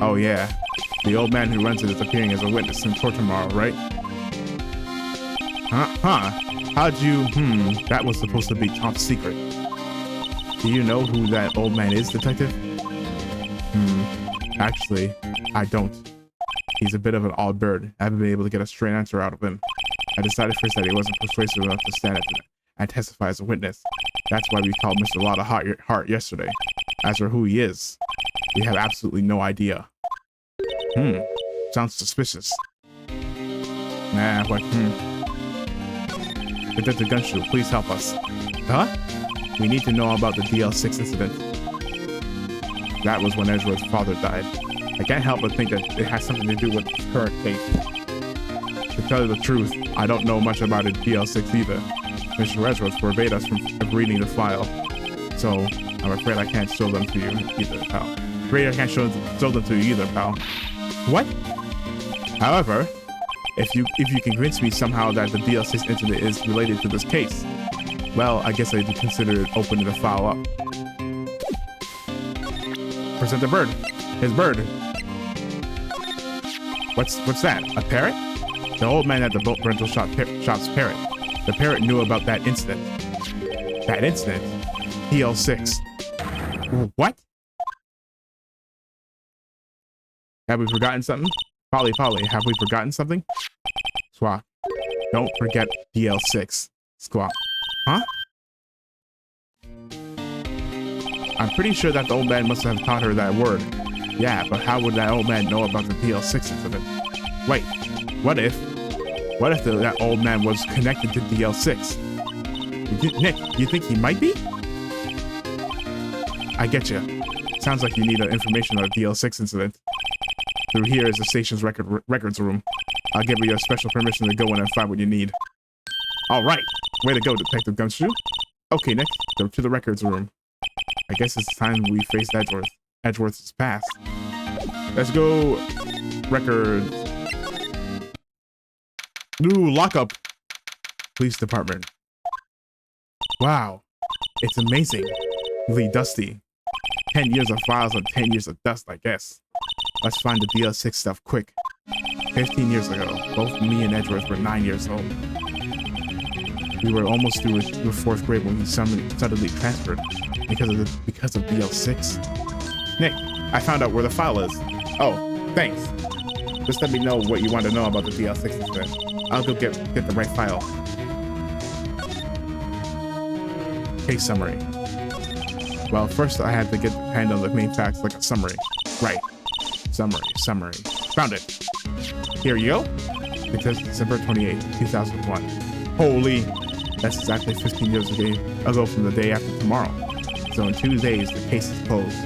Oh yeah. The old man who runs it is appearing as a witness in court tomorrow, right? Huh? How'd you, that was supposed to be top secret. Do you know who that old man is, detective? Actually, I don't. He's a bit of an odd bird. I haven't been able to get a straight answer out of him. I decided first that he wasn't persuasive enough to stand and testify as a witness. That's why we called Mr. Lotta Heart yesterday. As for who he is, we have absolutely no idea. Sounds suspicious. Nah, what, Detective Gumshoe, please help us. Huh? We need to know about the DL6 incident. That was when Ezra's father died. I can't help but think that it has something to do with the current case. To tell you the truth, I don't know much about it DL6 either. Mr. Ezra forbade us from reading the file, so I'm afraid I can't show them to you either, pal. Pal. What? However, if you can convince me somehow that the DL6 incident is related to this case, well, I guess I'd consider opening the file up. Present the bird. His bird. What's that? A parrot? The old man at the boat rental shop's parrot. The parrot knew about that incident. That incident? DL6. What? Have we forgotten something? Polly, have we forgotten something? Squawk. Don't forget DL6. Squawk. Huh? I'm pretty sure that the old man must have taught her that word. Yeah, but how would that old man know about the DL6 incident? Wait, what if that old man was connected to DL6? Nick, you think he might be? I get you. Sounds like you need information on the DL6 incident. Through here is the station's records room. I'll give you a special permission to go in and find what you need. All right, way to go, Detective Gumshoe. Okay, Nick, go to the records room. I guess it's time we face Edgeworth's past. Let's go. Records. New lockup. Police department. Wow, it's amazingly dusty. 10 years of files and 10 years of dust, I guess. Let's find the DL6 stuff quick. 15 years ago, both me and Edgeworth were 9 years old. We were almost through the 4th grade when we suddenly transferred because of DL6. Nick, I found out where the file is. Oh, thanks. Just let me know what you want to know about the DL6 incident. I'll go get the right file. Case summary. Well, first I had to get the hand on the main facts like a summary. Right. Summary. Found it. Here you go. It says December 28th, 2001. Holy, that's exactly 15 years ago from the day after tomorrow. So in 2 days, the case is closed.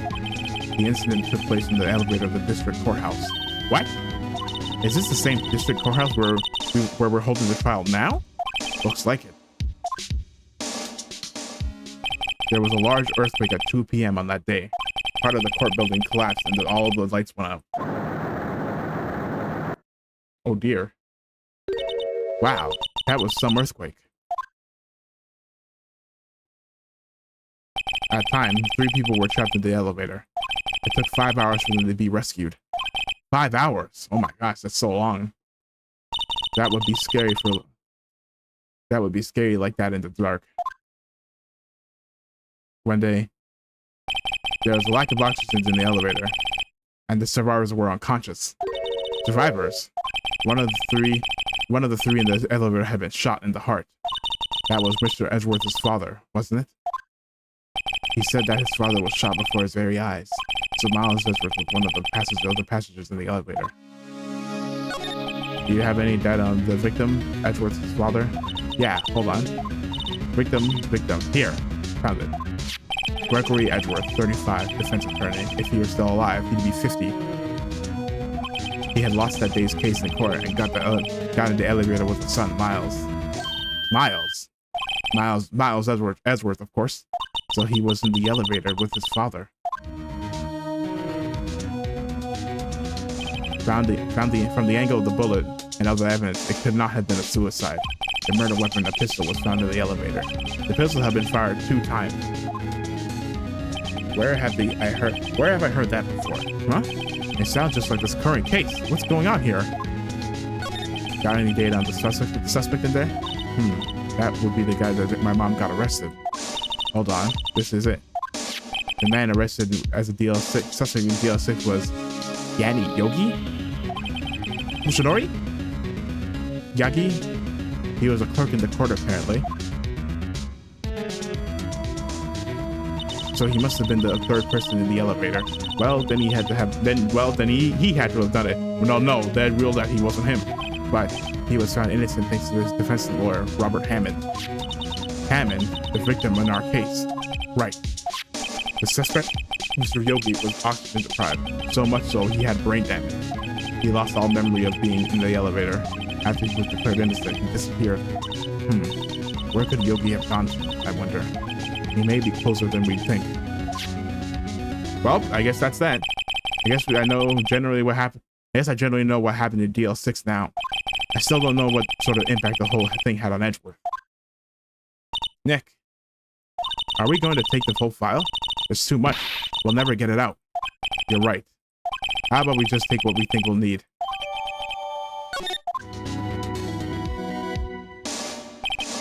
The incident took place in the elevator of the district courthouse. What? Is this the same district courthouse where we're holding the trial now? Looks like it. There was a large earthquake at 2 p.m. on that day. Part of the court building collapsed and all of the lights went out. Oh dear. Wow, that was some earthquake. At the time, 3 people were trapped in the elevator. It took 5 hours for them to be rescued. 5 hours? Oh my gosh, that's so long. That would be scary for... That would be scary like that in the dark. One day, there was a lack of oxygen in the elevator, and the survivors were unconscious. Survivors? One of the three in the elevator had been shot in the heart. That was Mr. Edgeworth's father, wasn't it? He said that his father was shot before his very eyes. So Miles Edgeworth was one of the other passengers in the elevator. Do you have any data on the victim, Edgeworth's father? Yeah, hold on. Victim. Here, found it. Gregory Edgeworth, 35, defense attorney. If he were still alive, he'd be 50. He had lost that day's case in court and got in the elevator with his son, Miles. Miles Edgeworth, of course. So he was in the elevator with his father. From the angle of the bullet and other evidence, it could not have been a suicide. The murder weapon, a pistol, was found in the elevator. The pistol had been fired 2 times. Where have I heard that before? Huh? It sounds just like this current case. What's going on here? Got any data on the suspect in there? That would be the guy that my mom got arrested. Hold on, this is it. The man arrested as a DL6 suspect in DL6 was Yanni Yogi? Mushinori? Yagi? He was a clerk in the court apparently. So he must have been the 3rd person in the elevator. Well, then he had to have he had to have done it. No, they ruled that he wasn't him. But he was found innocent thanks to his defense lawyer, Robert Hammond. Hammond, the victim in our case. Right. The suspect, Mr. Yogi, was oxygen deprived, so much so he had brain damage. He lost all memory of being in the elevator. After he was declared innocent, he disappeared. Where could Yogi have gone to, I wonder? He may be closer than we think. Well, I guess that's that. I know generally what happened. I guess I generally know what happened in DL6 now. I still don't know what sort of impact the whole thing had on Edgeworth. Nick, are we going to take the whole file? There's too much. We'll never get it out. You're right. How about we just take what we think we'll need?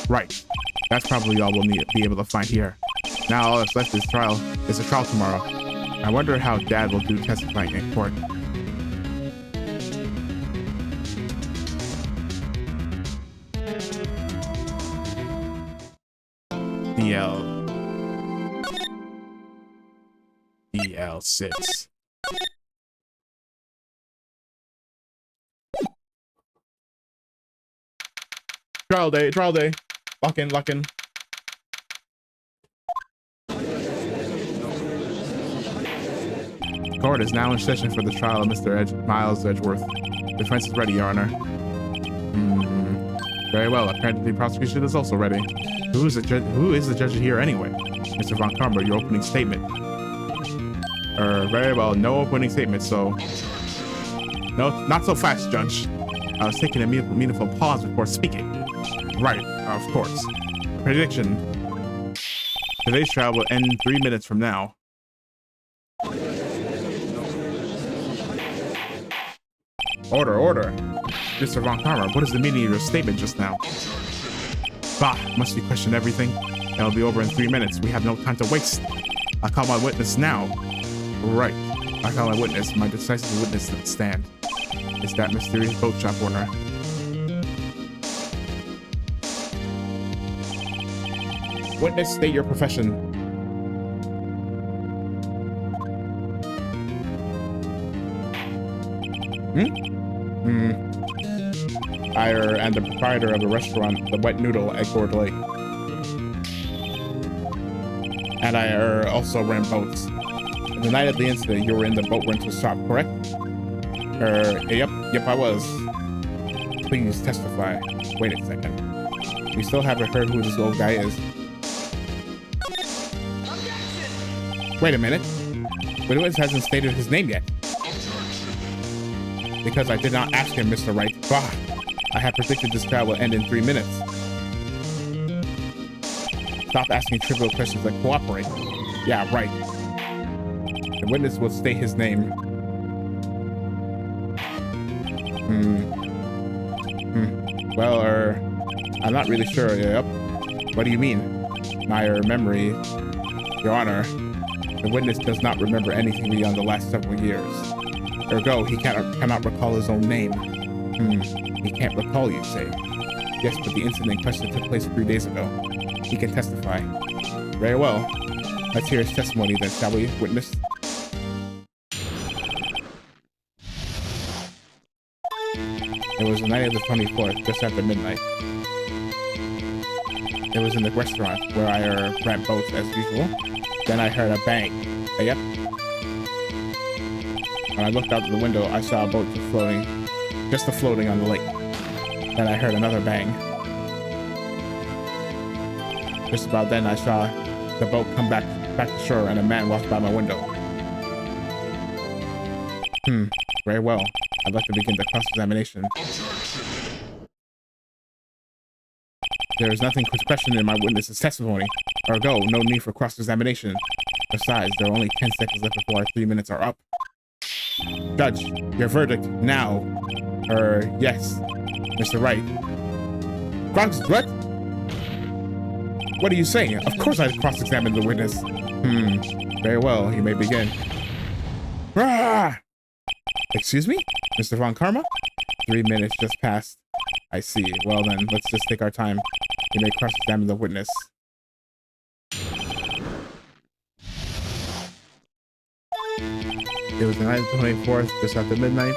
Right. That's probably all we'll be able to find here. Now all that's left is trial. It's a trial tomorrow. I wonder how Dad will do testifying in court. DL6. Trial day. Lock in. Court is now in session for the trial of Mr. Miles Edgeworth. Defense is ready, Your Honor. Very well. Apparently the prosecution is also ready. Who is the judge here anyway? Mr. Von Karma, your opening statement. Very well. No opening statement, so... No, not so fast, Judge. I was taking a meaningful pause before speaking. Right, of course. Prediction. Today's trial will end 3 minutes from now. Order. Mr. Von Karma, what is the meaning of your statement just now? Bah, must we question everything? It'll be over in 3 minutes. We have no time to waste. I call my witness now. Right. I call my witness, my decisive witness to the stand. It's that mysterious boat shop owner. Witness, state your profession. I am the proprietor of the restaurant, The Wet Noodle at Gourd Lake. And I also ran boats. The night of the incident, you were in the boat rental shop, correct? Yep, I was. Please testify. Wait a second. We still haven't heard who this little guy is. Wait a minute. The witness hasn't stated his name yet. Because I did not ask him, Mr. Wright. Bah, I had predicted this trial will end in 3 minutes. Stop asking trivial questions and cooperate. Yeah, right. The witness will state his name. Well, I'm not really sure. Yep. What do you mean? My memory, Your Honor. The witness does not remember anything beyond the last several years. Ergo, he cannot recall his own name. He can't recall, you say? Yes, but the incident in question took place 3 days ago. He can testify. Very well. Let's hear his testimony then, shall we, witness? It was the night of the 24th, just after midnight. It was in the restaurant where I rent boats as usual. Then I heard a bang. Yep. When I looked out the window, I saw a boat just floating on the lake. Then I heard another bang. Just about then, I saw the boat come back to shore and a man walked by my window. Very well. I'd like to begin the cross-examination. There is nothing to question in my witness's testimony. Ergo, no need for cross-examination. Besides, there are only 10 seconds left before our 3 minutes are up. Judge, your verdict now. Yes, Mr. Wright. What? What are you saying? Of course I cross-examined the witness. Very well, you may begin. Rah! Excuse me? Mr. Von Karma? 3 minutes just passed. I see. Well then, let's just take our time. You may cross-examine the witness. It was the night of the 24th, just after midnight.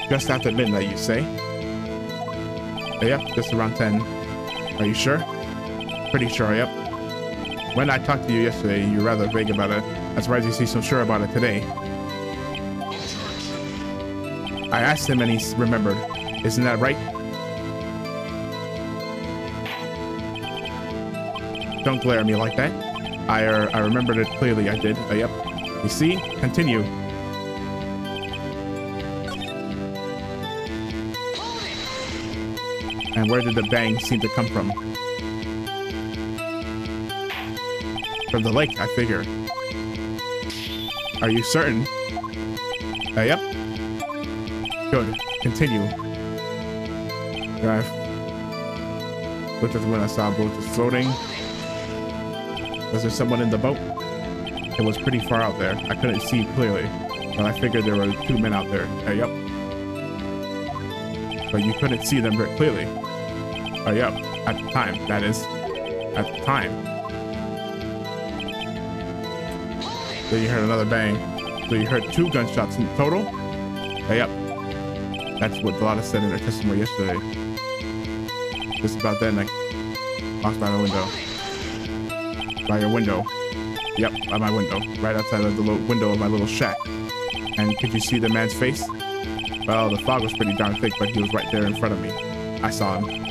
Just after midnight, you say? Yep, just around 10. Are you sure? Pretty sure, yep. When I talked to you yesterday, you were rather vague about it. I'm surprised you seem so sure about it today. I asked him and he remembered. Isn't that right? Don't glare at me like that. I remembered it clearly, I did. Yep. You see? Continue. And where did the bang seem to come from? From the lake, I figure. Are you certain? Yep. Good. Continue. Drive. Looked at the window, I saw a boat just floating. Was there someone in the boat? It was pretty far out there. I couldn't see clearly, but I figured there were 2 men out there. Yep. But you couldn't see them very clearly. Yep. At the time, that is. At the time. Then you heard another bang. So you heard 2 gunshots in total? Yep. That's what Delata said in her testimony yesterday. Just about then, I walked by the window. By your window. Yep, by my window. Right outside of the window of my little shack. And could you see the man's face? Well, the fog was pretty darn thick, but he was right there in front of me. I saw him.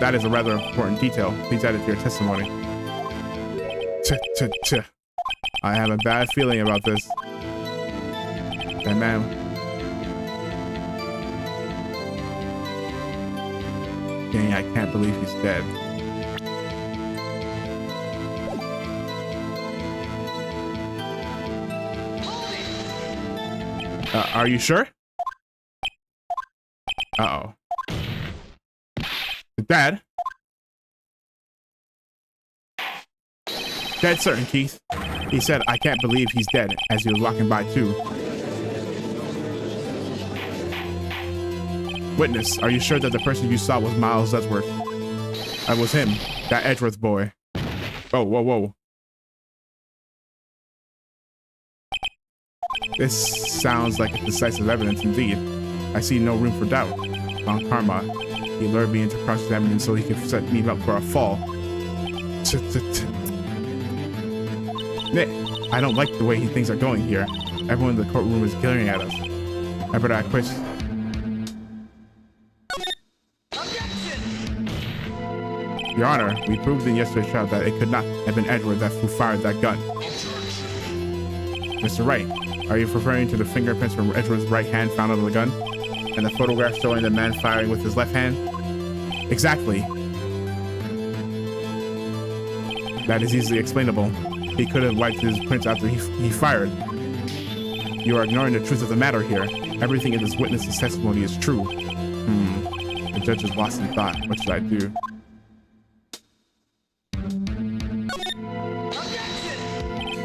That is a rather important detail. Please add it to your testimony. I have a bad feeling about this. That man... Dang, I can't believe he's dead. Are you sure? Uh-oh. Dad? Dead certain, Keith. He said, I can't believe he's dead, as he was walking by too. Witness, are you sure that the person you saw was Miles Edgeworth? That was him, that Edgeworth boy. Oh, whoa, whoa. This sounds like decisive evidence indeed. I see no room for doubt. Von Karma, he lured me into cross-examining so he could set me up for a fall. Nick, I don't like the way things are going here. Everyone in the courtroom is glaring at us. I better act quick. Your Honor, we proved in yesterday's trial that it could not have been Edward who fired that gun. Mr. Wright, are you referring to the fingerprints from Edward's right hand found on the gun? And the photograph showing the man firing with his left hand? Exactly. That is easily explainable. He could have wiped his prints after he fired. You are ignoring the truth of the matter here. Everything in this witness's testimony is true. The judge is lost in thought. What should I do?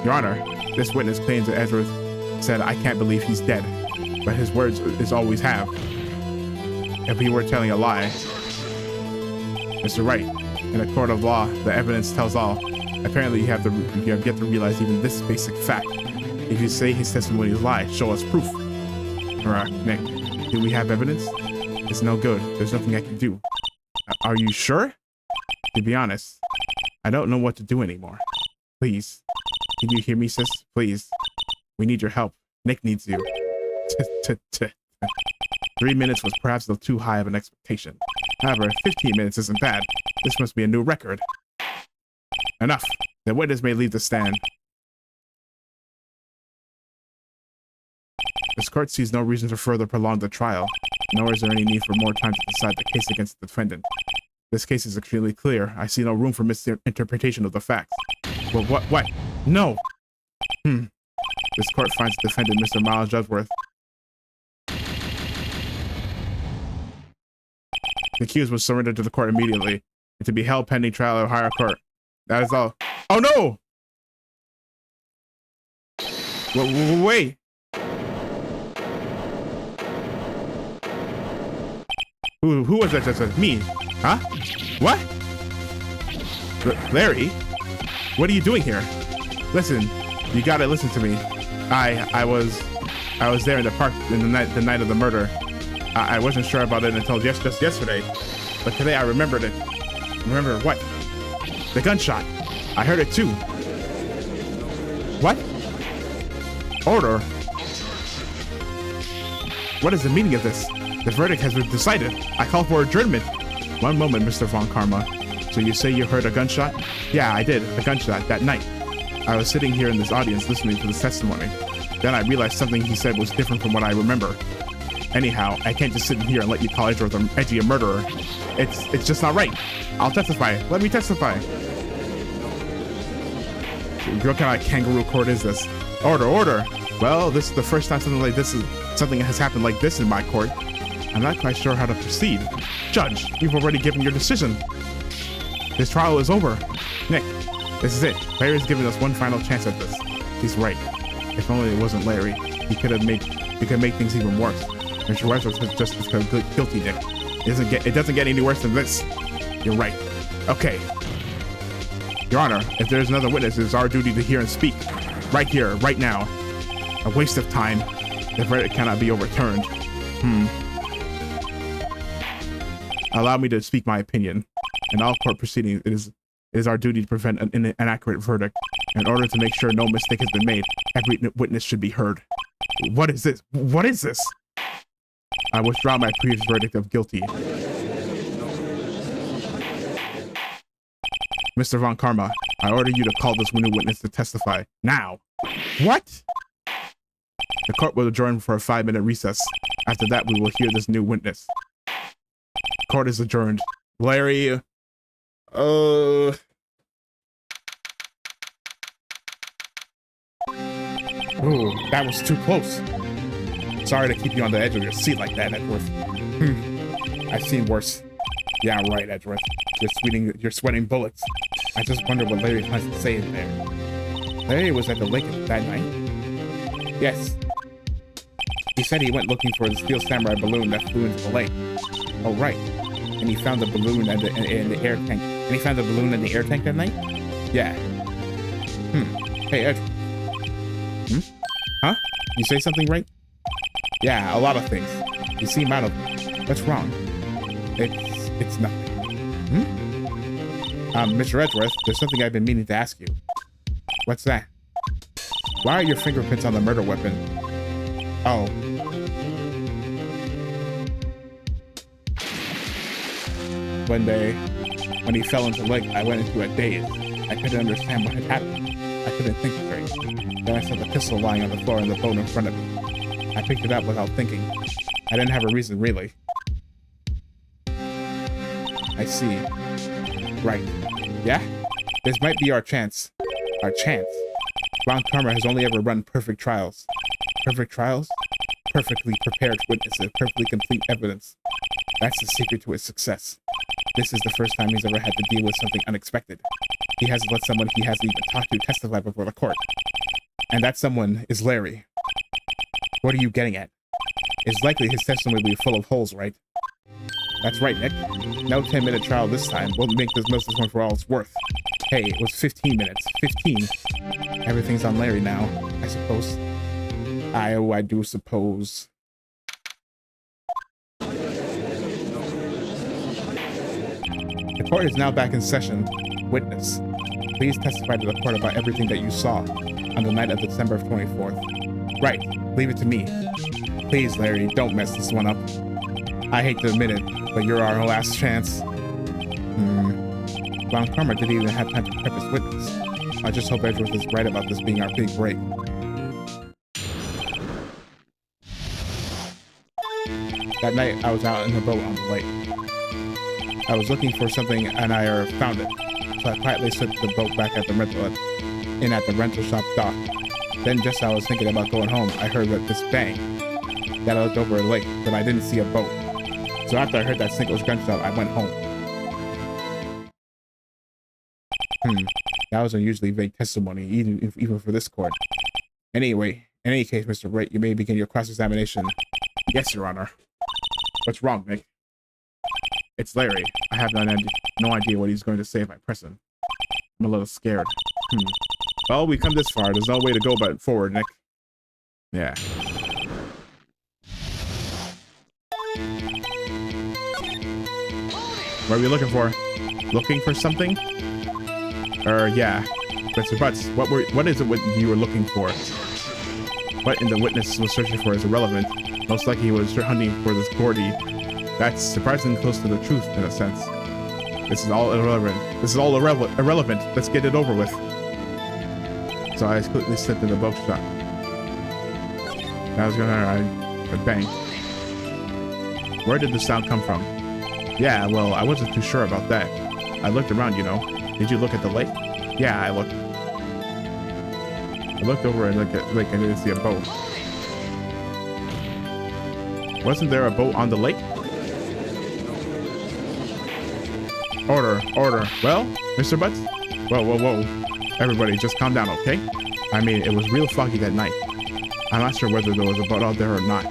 Your Honor, this witness claims that Edward said, "I can't believe he's dead," but his words is always have. If he were telling a lie, Mr. Wright, in a court of law, the evidence tells all. Apparently, you have yet to realize even this basic fact. If you say his testimony is a lie, show us proof. Alright, Nick, do we have evidence? It's no good. There's nothing I can do. Are you sure? To be honest, I don't know what to do anymore. Please. Can you hear me, sis? Please. We need your help. Nick needs you. 3 minutes was perhaps a little too high of an expectation. However, 15 minutes isn't bad. This must be a new record. Enough. The witness may leave the stand. This court sees no reason to further prolong the trial, nor is there any need for more time to decide the case against the defendant. This case is extremely clear. I see no room for misinterpretation of the facts. Well, what? No! This court finds the defendant, Mr. Miles Judgeworth. The accused was surrendered to the court immediately, and to be held pending trial at a higher court. That is all. Oh no! Wait! Who was that? Me? Huh? What? Larry? What are you doing here? Listen, you gotta listen to me. I was there in the park in the night of the murder. I wasn't sure about it until just yesterday, but today I remembered it. Remember what? The gunshot. I heard it too. What? Order? What is the meaning of this? The verdict has been decided. I call for adjournment. One moment, Mr. Von Karma. So you say you heard a gunshot? Yeah, I did. A gunshot that night. I was sitting here in this audience listening to this testimony. Then I realized something he said was different from what I remember. Anyhow, I can't just sit in here and let you call Edgy a murderer. It's just not right. I'll testify. Let me testify. What kind of kangaroo court is this? Order. Well, this is the first time something has happened like this in my court. I'm not quite sure how to proceed. Judge, you've already given your decision. This trial is over. Nick, this is it. Larry's given us one final chance at this. He's right. If only it wasn't Larry, he could make things even worse. Mr. Westbrook was just as guilty, Nick. It doesn't get any worse than this. You're right. Okay. Your Honor, if there's another witness, it's our duty to hear and speak. Right here, right now. A waste of time. The verdict cannot be overturned. Allow me to speak my opinion. In all court proceedings, it is our duty to prevent an inaccurate verdict. In order to make sure no mistake has been made, every witness should be heard. What is this? What is this? I withdraw my previous verdict of guilty. Mr. Von Karma, I order you to call this new witness to testify. Now! What? The court will adjourn for a 5-minute recess. After that, we will hear this new witness. Court is adjourned. Larry... Ooh, that was too close. Sorry to keep you on the edge of your seat like that, Edgeworth. I've seen worse. Yeah, right, Edgeworth. You're sweating bullets. I just wonder what Larry has to say in there. Larry was at the lake that night? Yes. He said he went looking for the steel samurai balloon that flew into the lake. Oh, right. And he found the balloon in the air tank. And he found the balloon in the air tank that night? Yeah. Hey, Edgeworth. Huh? You say something right? Yeah, a lot of things. You seem out of it. What's wrong? It's nothing. Mr. Edgeworth, there's something I've been meaning to ask you. What's that? Why are your fingerprints on the murder weapon? Oh. When they When he fell into the lake, I went into a daze. I couldn't understand what had happened. I couldn't think straight. Then I saw the pistol lying on the floor and the boat in front of me. I picked it up without thinking. I didn't have a reason, really. I see. Right. Yeah? This might be our chance. Our chance. Ron Karma has only ever run perfect trials. Perfect trials? Perfectly prepared witnesses, perfectly complete evidence. That's the secret to his success. This is the first time he's ever had to deal with something unexpected. He hasn't let someone he hasn't even talked to testify before the court. And that someone is Larry. What are you getting at? It's likely his testimony will be full of holes, right? That's right, Nick. No 10-minute trial this time. We'll make this most of this one for all it's worth. Hey, it was 15 minutes. 15. Everything's on Larry now, I suppose. I do suppose. The court is now back in session. Witness, please testify to the court about everything that you saw on the night of December 24th. Right, leave it to me. Please, Larry, don't mess this one up. I hate to admit it, but you're our last chance. Ron Karma didn't even have time to prep his witness. I just hope Edgeworth is right about this being our big break. That night, I was out in the boat on the lake. I was looking for something and I found it. So I quietly slipped the boat back at the rental shop dock. Then just as I was thinking about going home, I heard this bang. Then I looked over a lake, but I didn't see a boat. So after I heard that single gunshot, I went home. That was unusually vague testimony, even for this court. Anyway, in any case, Mr. Wright, you may begin your cross-examination. Yes, Your Honor. What's wrong, Nick? It's Larry. I have no idea what he's going to say if I press him. I'm a little scared. Well, we've come this far. There's no way to go but forward, Nick. Yeah. What are we looking for? Looking for something? Yeah. Mr. Butts, what is it you were looking for? What in the witness was searching for is irrelevant. Most likely he was hunting for this Gordy. That's surprisingly close to the truth, in a sense. This is all irrelevant. Irrelevant. Let's get it over with. So I quickly slipped in the boat shop. I was gonna bang. Where did the sound come from? Yeah, well, I wasn't too sure about that. I looked around, you know. Did you look at the lake? Yeah, I looked over and looked at the lake and didn't see a boat. Wasn't there a boat on the lake? Order. Well, Mr. Butts? Whoa. Everybody, just calm down, okay? I mean, it was real foggy that night. I'm not sure whether there was a boat out there or not.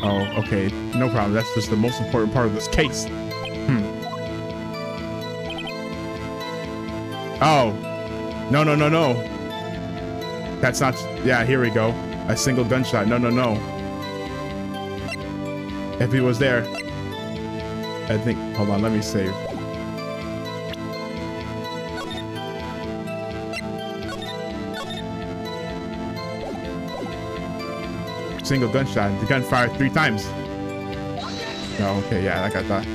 Oh, okay. No problem. That's just the most important part of this case. Oh. No. That's not... Yeah, here we go. A single gunshot. No. If he was there... I think... Hold on, let me save. Single gunshot. The gun fired 3 times. Oh, okay, yeah, like I thought.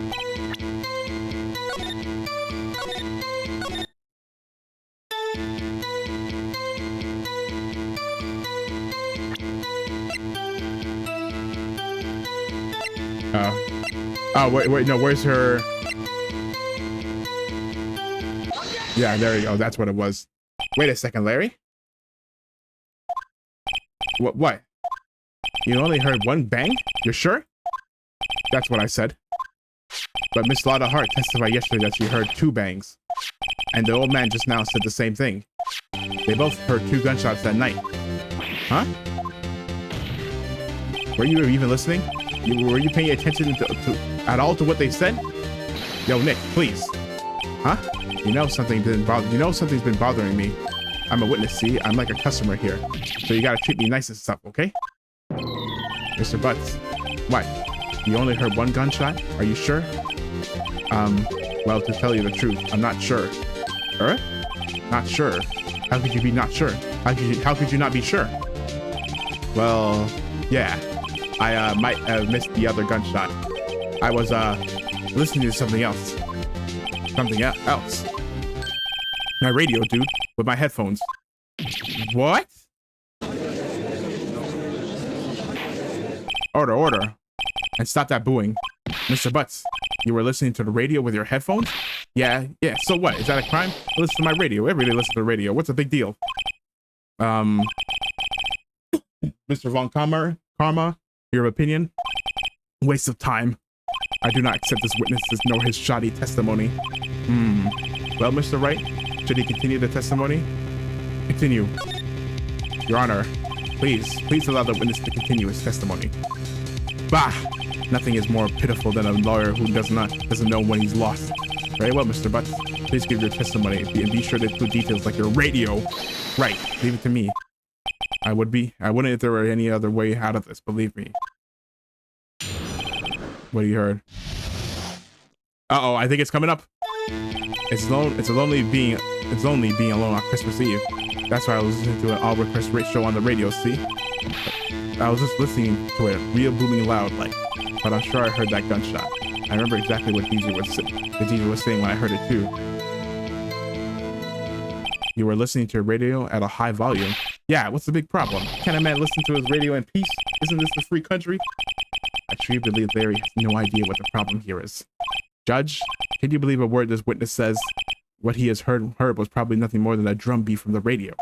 Oh, wait, no, where's her? Yeah, there you go. That's what it was. Wait a second, Larry. What? You only heard one bang? You're sure? That's what I said. But Miss Lotta Hart testified yesterday that she heard 2 bangs. And the old man just now said the same thing. They both heard 2 gunshots that night. Huh? Were you even listening? Were you paying attention at all to what they said? Yo, Nick, please. Huh? You know something's been bothering me. I'm a witness, see? I'm like a customer here. So you gotta treat me nice and stuff, okay? Mr. Butts. What? You only heard 1 gunshot? Are you sure? Well, to tell you the truth, I'm not sure. Not sure? How could you be not sure? How could you not be sure? Well, yeah. I might have missed the other gunshot. I was listening to something else. something else. My radio, dude, with my headphones. What? Order. And stop that booing. Mr. Butts, you were listening to the radio with your headphones? Yeah, so what? Is that a crime? Listen to my radio. Everybody listen to the radio. What's the big deal? Mr. Von Karma, your opinion? Waste of time. I do not accept this witness nor his shoddy testimony. Well, Mr. Wright, should he continue the testimony? Continue. Your Honor, please allow the witness to continue his testimony. Bah! Nothing is more pitiful than a lawyer who doesn't know when he's lost. Very well, Mr. Butts. Please give your testimony and be sure to include details like your radio. Right, leave it to me. I wouldn't if there were any other way out of this, believe me. What you heard? Uh-oh, I think it's coming up. It's lonely being alone on Christmas Eve. That's why I was listening to an all request rate show on the radio, see? I was just listening to it real booming loud, like, but I'm sure I heard that gunshot. I remember exactly what the DJ was saying when I heard it too. You were listening to your radio at a high volume. Yeah, what's the big problem? Can't a man listen to his radio in peace? Isn't this a free country? I truly believe Larry has no idea what the problem here is. Judge, can you believe a word this witness says? What he has heard was probably nothing more than a drum beat from the radio.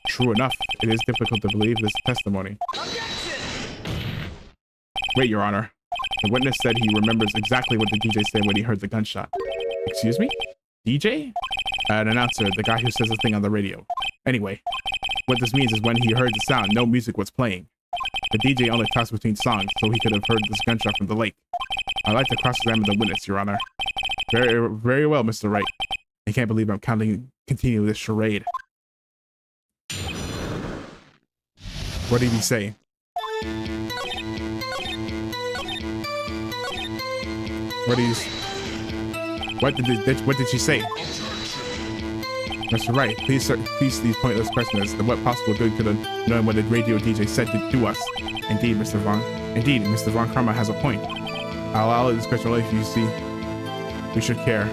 True enough, it is difficult to believe this testimony. Wait, Your Honor. The witness said he remembers exactly what the DJ said when he heard the gunshot. Excuse me? DJ? An announcer, the guy who says the thing on the radio. Anyway, what this means is when he heard the sound, no music was playing. The DJ only talks between songs, so he could have heard this gunshot from the lake. I'd like to cross-examine the witness, Your Honor. Very, very well, Mr. Wright. I can't believe I'm continue this charade. What did he say? What did she say? Mr. Wright, please these pointless questions. What possible good could have known what the radio DJ said to us? Indeed, Mr. Von Karma has a point. I'll allow this question only if you see. We should care.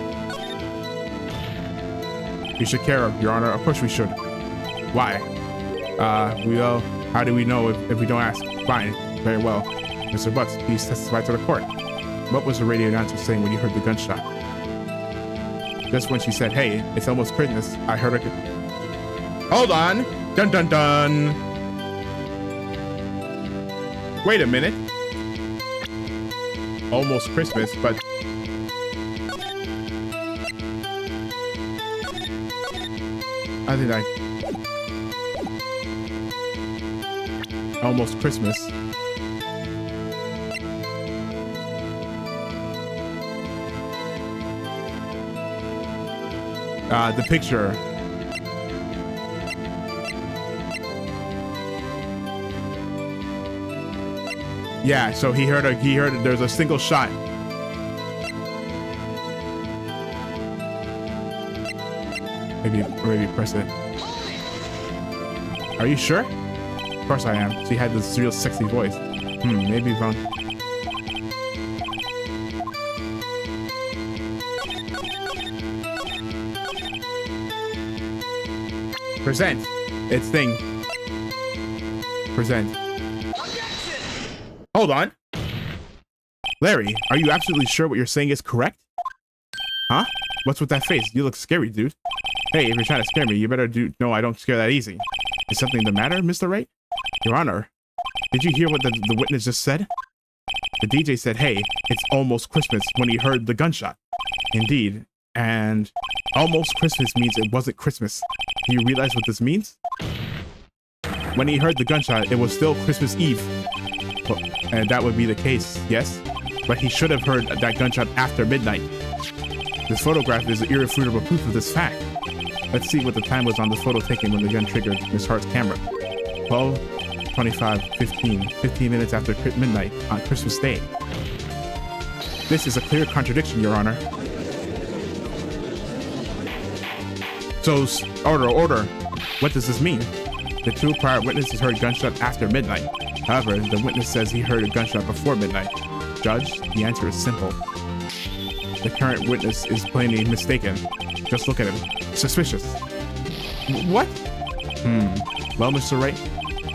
We should care, Your Honor. Of course we should. Why? How do we know if we don't ask? Fine. Very well. Mr. Butts, please testify to the court. What was the radio announcer saying when you heard the gunshot? Just when she said, hey, it's almost Christmas, I heard a... Hold on! Dun dun dun! Wait a minute. Almost Christmas, but... I think almost Christmas. The picture. Yeah, so he heard there's a single shot. Maybe press it. Are you sure? Of course I am. She had this real sexy voice. Maybe Von. Present. It's thing. Present. Hold on. Larry, are you absolutely sure what you're saying is correct? Huh? What's with that face? You look scary, dude. Hey, if you're trying to scare me, you better know I don't scare that easy. Is something the matter, Mr. Wright? Your Honor, did you hear what the witness just said? The DJ said, hey, it's almost Christmas when he heard the gunshot. Indeed. And almost Christmas means it wasn't Christmas. Do you realize what this means? When he heard the gunshot, it was still Christmas Eve. And that would be the case, yes? But he should have heard that gunshot after midnight. This photograph is irrefutable proof of this fact. Let's see what the time was on the photo taken when the gun triggered Miss Hart's camera. 15 minutes after midnight on Christmas Day. This is a clear contradiction, Your Honor. So, order. What does this mean? The two prior witnesses heard gunshot after midnight. However, the witness says he heard a gunshot before midnight. Judge, the answer is simple. The current witness is plainly mistaken. Just look at him. Suspicious. What? Well, Mr. Wright,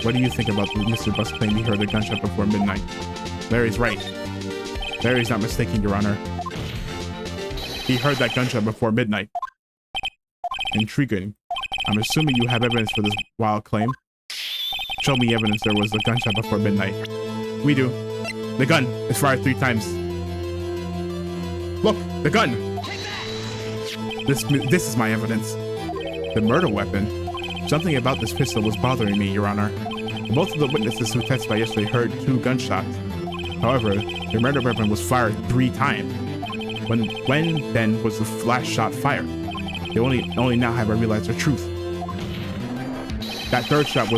what do you think about Mr. Bus claim he heard a gunshot before midnight? Larry's right. Larry's not mistaken, Your Honor. He heard that gunshot before midnight. Intriguing. I'm assuming you have evidence for this wild claim. Show me evidence there was a gunshot before midnight. We do. The gun is fired 3 times. Look, the gun! This is my evidence. The murder weapon. Something about this pistol was bothering me, Your Honor. Both of the witnesses who testified yesterday heard 2 gunshots. However, the murder weapon was fired 3 times. When then was the last shot fired? They only now have I realized the truth. That 3rd shot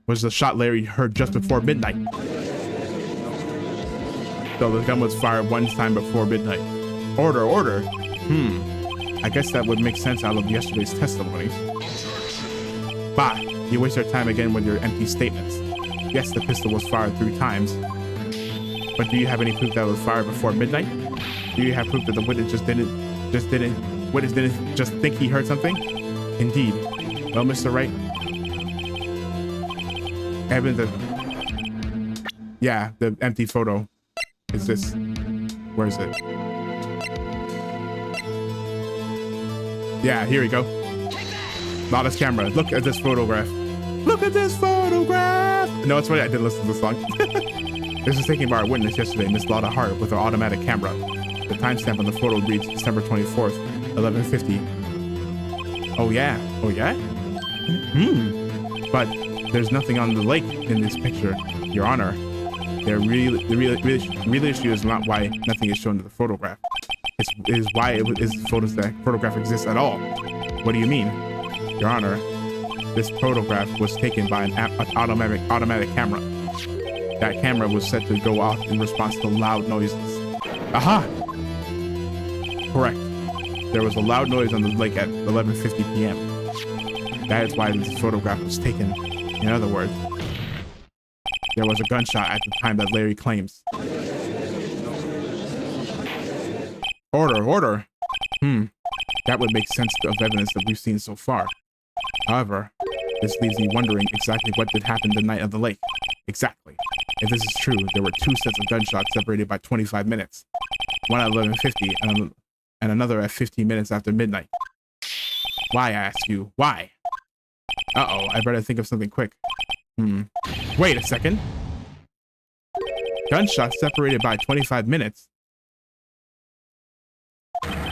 was the shot Larry heard just before midnight. So the gun was fired 1 time before midnight. Order. I guess that would make sense out of yesterday's testimonies. Bah, you waste your time again with your empty statements. Yes, the pistol was fired 3 times. But do you have any proof that it was fired before midnight? Do you have proof that the witness didn't just think he heard something? Indeed. Well, Mr. Wright, evidence that... Yeah, the empty photo is this. Where is it? Yeah, here we go. Not this camera. Look at this photograph. Look at this photograph! No, it's funny, I didn't listen to the song. This was taken by our witness yesterday, Miss Lotta Hart, with her automatic camera. The timestamp on the photo reads December 24th, 11:50. Oh yeah? But there's nothing on the lake in this picture, Your Honor. The real issue is not why nothing is shown in the photograph. It is why that photograph exists at all. What do you mean? Your Honor, this photograph was taken by an automatic camera. That camera was set to go off in response to loud noises. Aha! Correct. There was a loud noise on the lake at 11:50 p.m. That is why this photograph was taken. In other words, there was a gunshot at the time that Larry claims. Order. That would make sense of evidence that we've seen so far. However, this leaves me wondering exactly what did happen the night of the lake. Exactly. If this is true, there were 2 sets of gunshots separated by 25 minutes. One at 11:50 and another at 15 minutes after midnight. Why, I ask you? Why? Uh-oh, I better think of something quick. Wait a second. Gunshots separated by 25 minutes?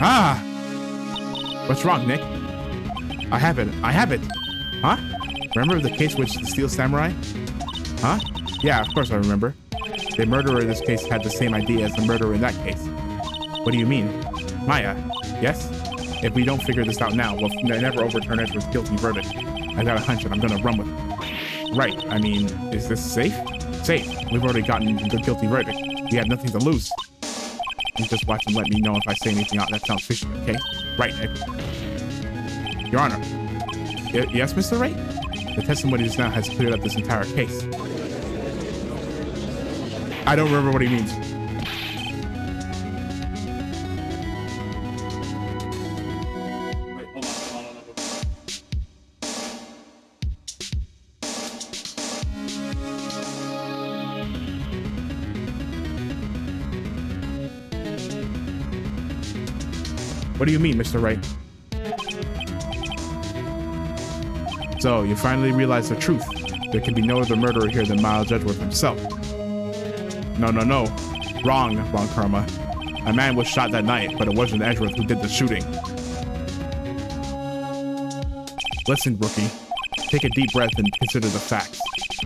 Ah! What's wrong, Nick? I have it. Huh? Remember the case with the Steel Samurai? Huh? Yeah, of course I remember. The murderer in this case had the same idea as the murderer in that case. What do you mean? Maya, yes? If we don't figure this out now, we'll never overturn Edward's guilty verdict. I got a hunch and I'm gonna run with it. Right, I mean, is this safe? Safe. We've already gotten the guilty verdict. We have nothing to lose. You just watch and let me know if I say anything out that sounds fishy, okay? Right, Edward. Your Honor. Yes, Mr. Wright? The testimony just now has cleared up this entire case. I don't remember what he means. What do you mean, Mr. Wright? So, you finally realize the truth. There can be no other murderer here than Miles Edgeworth himself. No. Wrong, Von Karma. A man was shot that night, but it wasn't Edgeworth who did the shooting. Listen, rookie. Take a deep breath and consider the facts.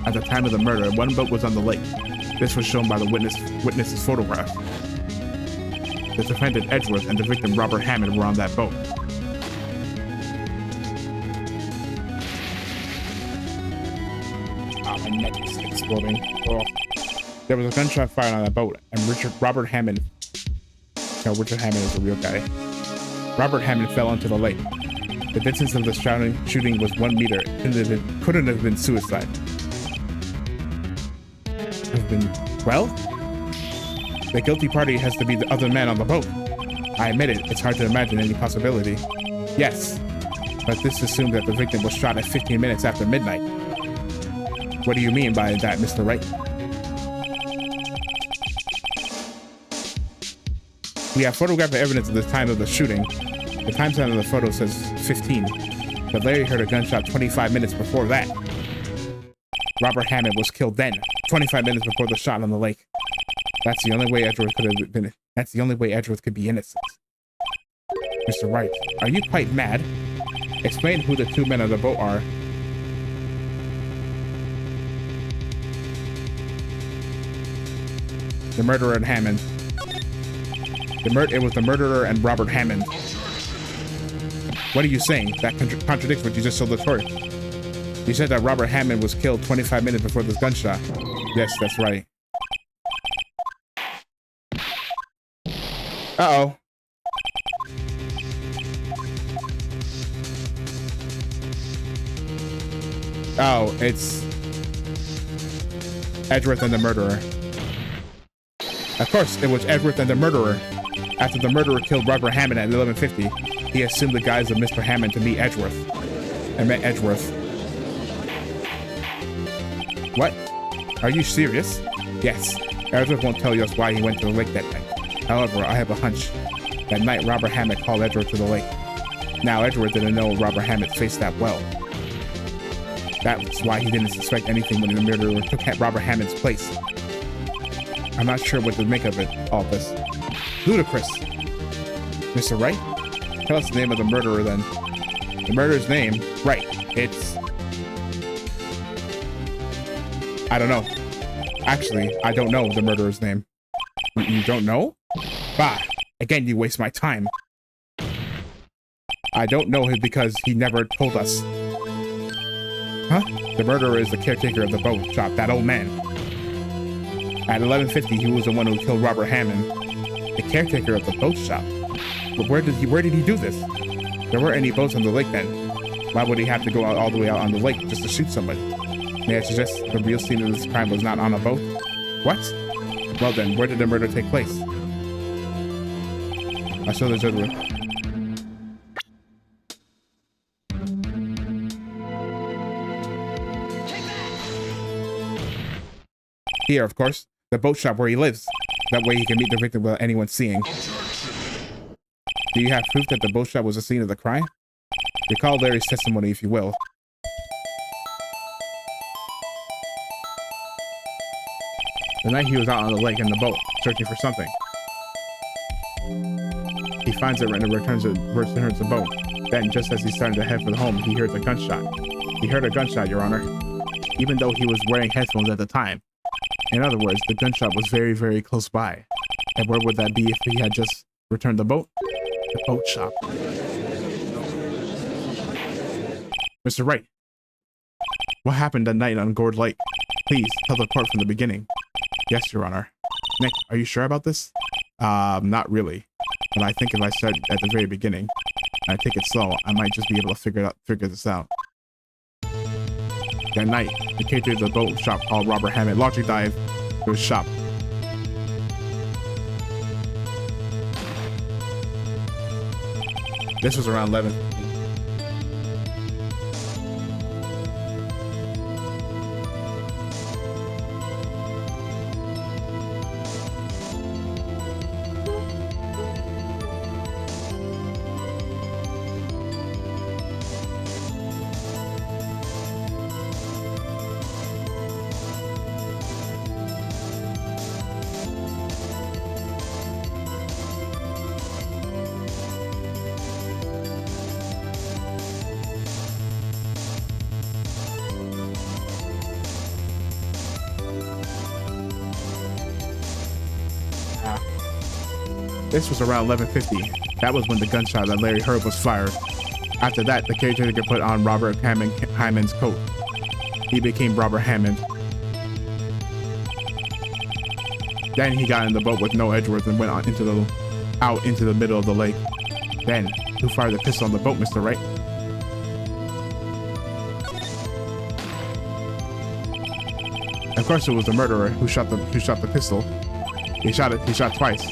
At the time of the murder, 1 boat was on the lake. This was shown by the witness's photograph. The defendant Edgeworth and the victim Robert Hammond were on that boat. My neck is exploding. Oh. There was a gunshot fired on that boat, and Robert Hammond is a real guy. Robert Hammond fell into the lake. The distance of the shooting was 1 meter. Couldn't have been suicide. Well? The guilty party has to be the other man on the boat. I admit it, it's hard to imagine any possibility. Yes, but this assumed that the victim was shot at 15 minutes after midnight. What do you mean by that, Mr. Wright? We have photographic evidence of the time of the shooting. The timestamp of the photo says 15, but Larry heard a gunshot 25 minutes before that. Robert Hammond was killed then, 25 minutes before the shot on the lake. That's the only way Edgeworth could have been. That's the only way Edgeworth could be innocent. Mr. Wright, are you quite mad? Explain who the two men on the boat are. The murderer and Hammond. It was the murderer and Robert Hammond. What are you saying? That contradicts what you just told the court. You said that Robert Hammond was killed 25 minutes before this gunshot. Yes, that's right. Uh-oh. Oh, it's Edgeworth and the murderer. Of course, it was Edgeworth and the murderer. After the murderer killed Robert Hammond at 11:50, he assumed the guise of Mr. Hammond to meet Edgeworth. And met Edgeworth. What? Are you serious? Yes. Edgeworth won't tell us why he went to the lake that night. However, I have a hunch. That night, Robert Hammond called Edgeworth to the lake. Now, Edgeworth didn't know Robert Hammond's face that well. That's why he didn't suspect anything when the murderer took Robert Hammond's place. I'm not sure what to make of it, all this. Ludicrous. Mr. Wright? Tell us the name of the murderer, then. The murderer's name? Right. It's... I don't know. Actually, I don't know the murderer's name. You don't know? Bah! Again, you waste my time. I don't know him because he never told us. Huh? The murderer is the caretaker of the boat shop, that old man. At 11:50, he was the one who killed Robert Hammond. The caretaker of the boat shop? But where did he do this? There weren't any boats on the lake then. Why would he have to go out all the way out on the lake just to shoot somebody? May I suggest the real scene of this crime was not on a boat? What? Well then, where did the murder take place? I saw the gentleman. Here, of course, the boat shop where he lives. That way he can meet the victim without anyone seeing. Do you have proof that the boat shop was the scene of the crime? Recall Larry's testimony, if you will. The night he was out on the lake in the boat, searching for something. He finds it and returns the boat. Then, just as he's starting to head for the home, he hears a gunshot. He heard a gunshot, Your Honor, even though he was wearing headphones at the time. In other words, the gunshot was very, very close by. And where would that be if he had just returned the boat? The boat shop. Mr. Wright, what happened that night on Gourd Lake? Please, tell the court from the beginning. Yes, Your Honor. Nick, are you sure about this? Not really. But I think if I start at the very beginning, and I take it slow, I might just be able to figure this out. That night, the caretaker of the boat shop called Robert Hammond logic dive to his shop. This was around 11. This was around 11:50. That was when the gunshot that Larry heard was fired. After that, the caretaker put on Robert Hammond's coat. He became Robert Hammond. Then he got in the boat with no Edgeworth and went out into the middle of the lake. Then, who fired the pistol on the boat, Mr. Wright? Of course, it was the murderer who shot the pistol. He shot twice.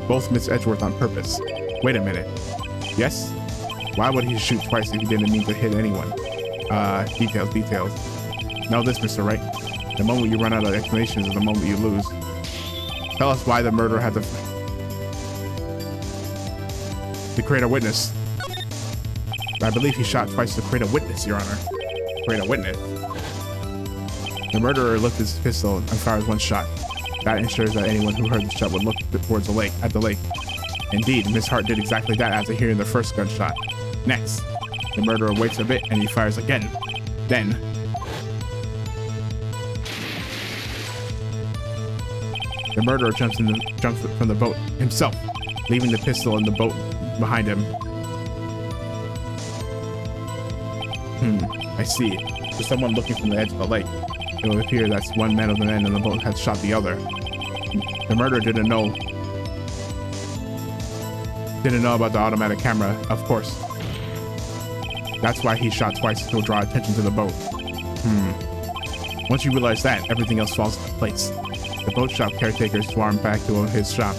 Both Miss Edgeworth on purpose. Wait a minute. Yes? Why would he shoot twice if he didn't mean to hit anyone? Details. Know this, Mr. Wright. The moment you run out of explanations is the moment you lose. Tell us why the murderer had to create a witness. I believe he shot twice to create a witness, Your Honor. Create a witness. The murderer lifted his pistol and fires one shot. That ensures that anyone who heard the shot would look towards the lake, at the lake. Indeed, Miss Hart did exactly that after hearing the first gunshot. Next, the murderer waits a bit and he fires again. Then, the murderer jumps from the boat himself, leaving the pistol in the boat behind him. I see. To someone looking from the edge of the lake, it would appear that one man of the men in the boat had shot the other. The murderer didn't know about the automatic camera, of course. That's why he shot twice, to draw attention to the boat. Once you realize that, everything else falls into place. The boat shop caretaker swarmed back to his shop.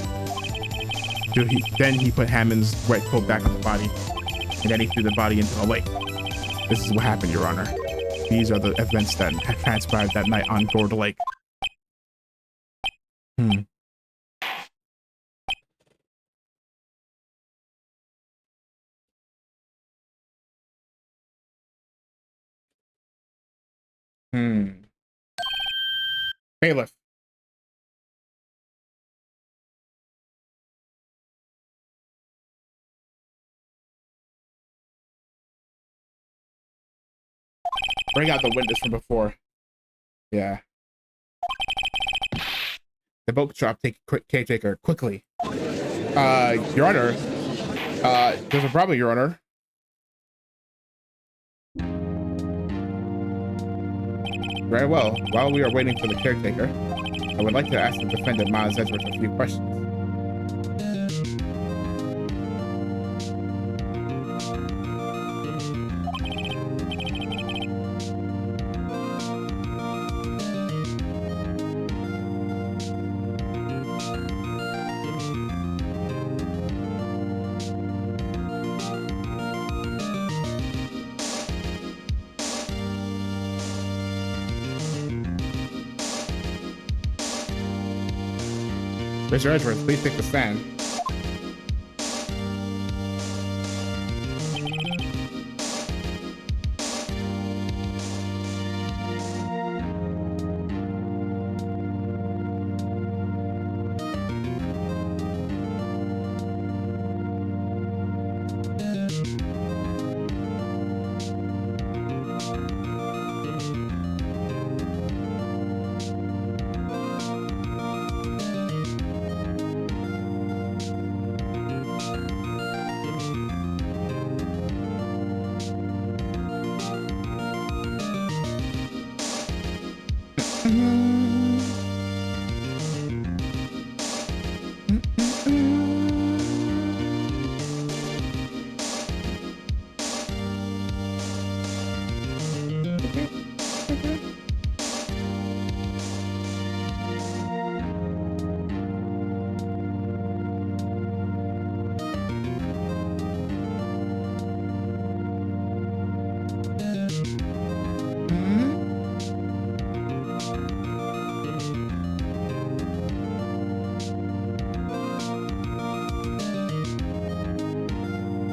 Then he put Hammond's wet coat back on the body, and then he threw the body into the lake. This is what happened, Your Honor. These are the events that transpired that night on Gourd Lake. Bailiff. Bring out the witness from before. Yeah. The boat shop caretaker, quickly. Your Honor. There's a problem, Your Honor. Very well. While we are waiting for the caretaker, I would like to ask the defendant, Miles Edgeworth, a few questions. Mr. Edgeworth, please take the stand.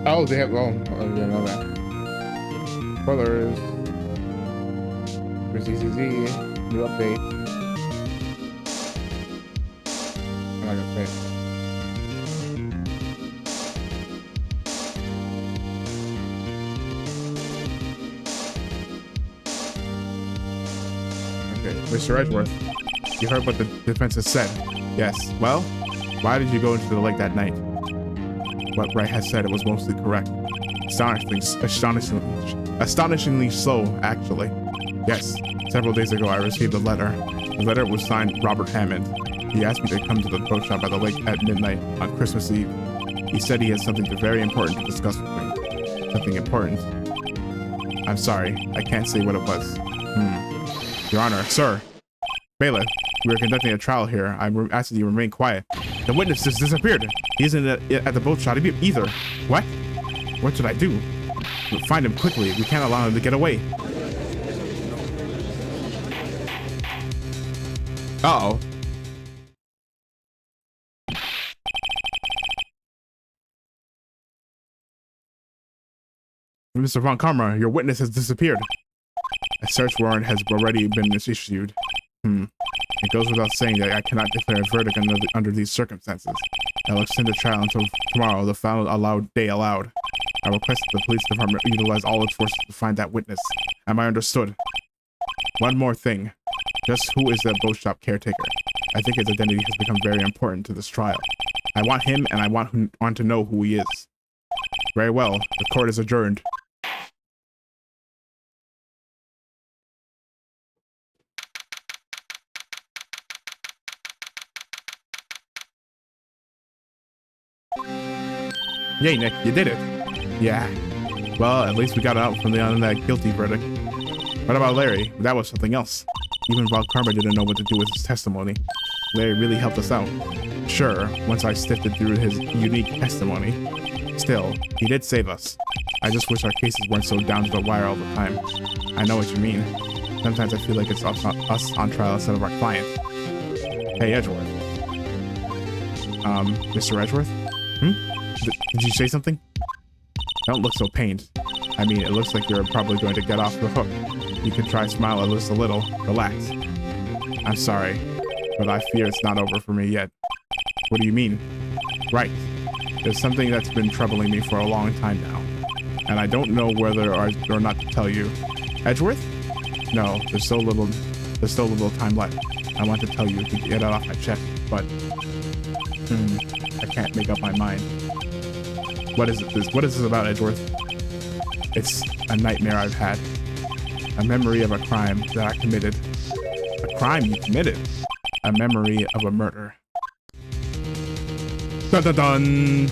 Oh, they have, oh, yeah, know that. Spoilers. There's ZZZ, new update. I'm not gonna say it. Okay, Mr. Edgeworth, you heard what the defense has said. Yes, well, why did you go into the lake that night? What Wright has said, it was mostly correct. Astonishingly so, actually. Yes, several days ago I received a letter. The letter was signed Robert Hammond. He asked me to come to the boat shop at the lake at midnight on Christmas Eve. He said he had something very important to discuss with me. Something important. I'm sorry, I can't say what it was. Your Honor, sir. Bailiff, we are conducting a trial here. I'm asking you to remain quiet. The witness just disappeared. He isn't at the boat shop either. What? What should I do? We'll find him quickly. We can't allow him to get away. Uh-oh. Mr. Von Karma, your witness has disappeared. A search warrant has already been issued. It goes without saying that I cannot declare a verdict under these circumstances. I'll extend the trial until tomorrow, the final day allowed. I request that the police department utilize all its forces to find that witness. Am I understood? One more thing. Just who is the boat shop caretaker? I think his identity has become very important to this trial. I want him, and I want to know who he is. Very well. The court is adjourned. Yay, Nick, you did it. Yeah. Well, at least we got out from that guilty verdict. What about Larry? That was something else. Even Von Karma didn't know what to do with his testimony. Larry really helped us out. Sure, once I sifted through his unique testimony. Still, he did save us. I just wish our cases weren't so down to the wire all the time. I know what you mean. Sometimes I feel like it's us on trial instead of our client. Hey, Edgeworth. Mr. Edgeworth? Did you say something? Don't look so pained. I mean, it looks like you're probably going to get off the hook. You can try smile at least a little. Relax. I'm sorry, but I fear it's not over for me yet. What do you mean? Right. There's something that's been troubling me for a long time now, and I don't know whether or not to tell you. Edgeworth? No, there's still a little time left. I want to tell you to get it off my chest, but I can't make up my mind. What is this about, Edgeworth? It's a nightmare I've had. A memory of a crime that I committed. A crime you committed? A memory of a murder. Dun dun dun!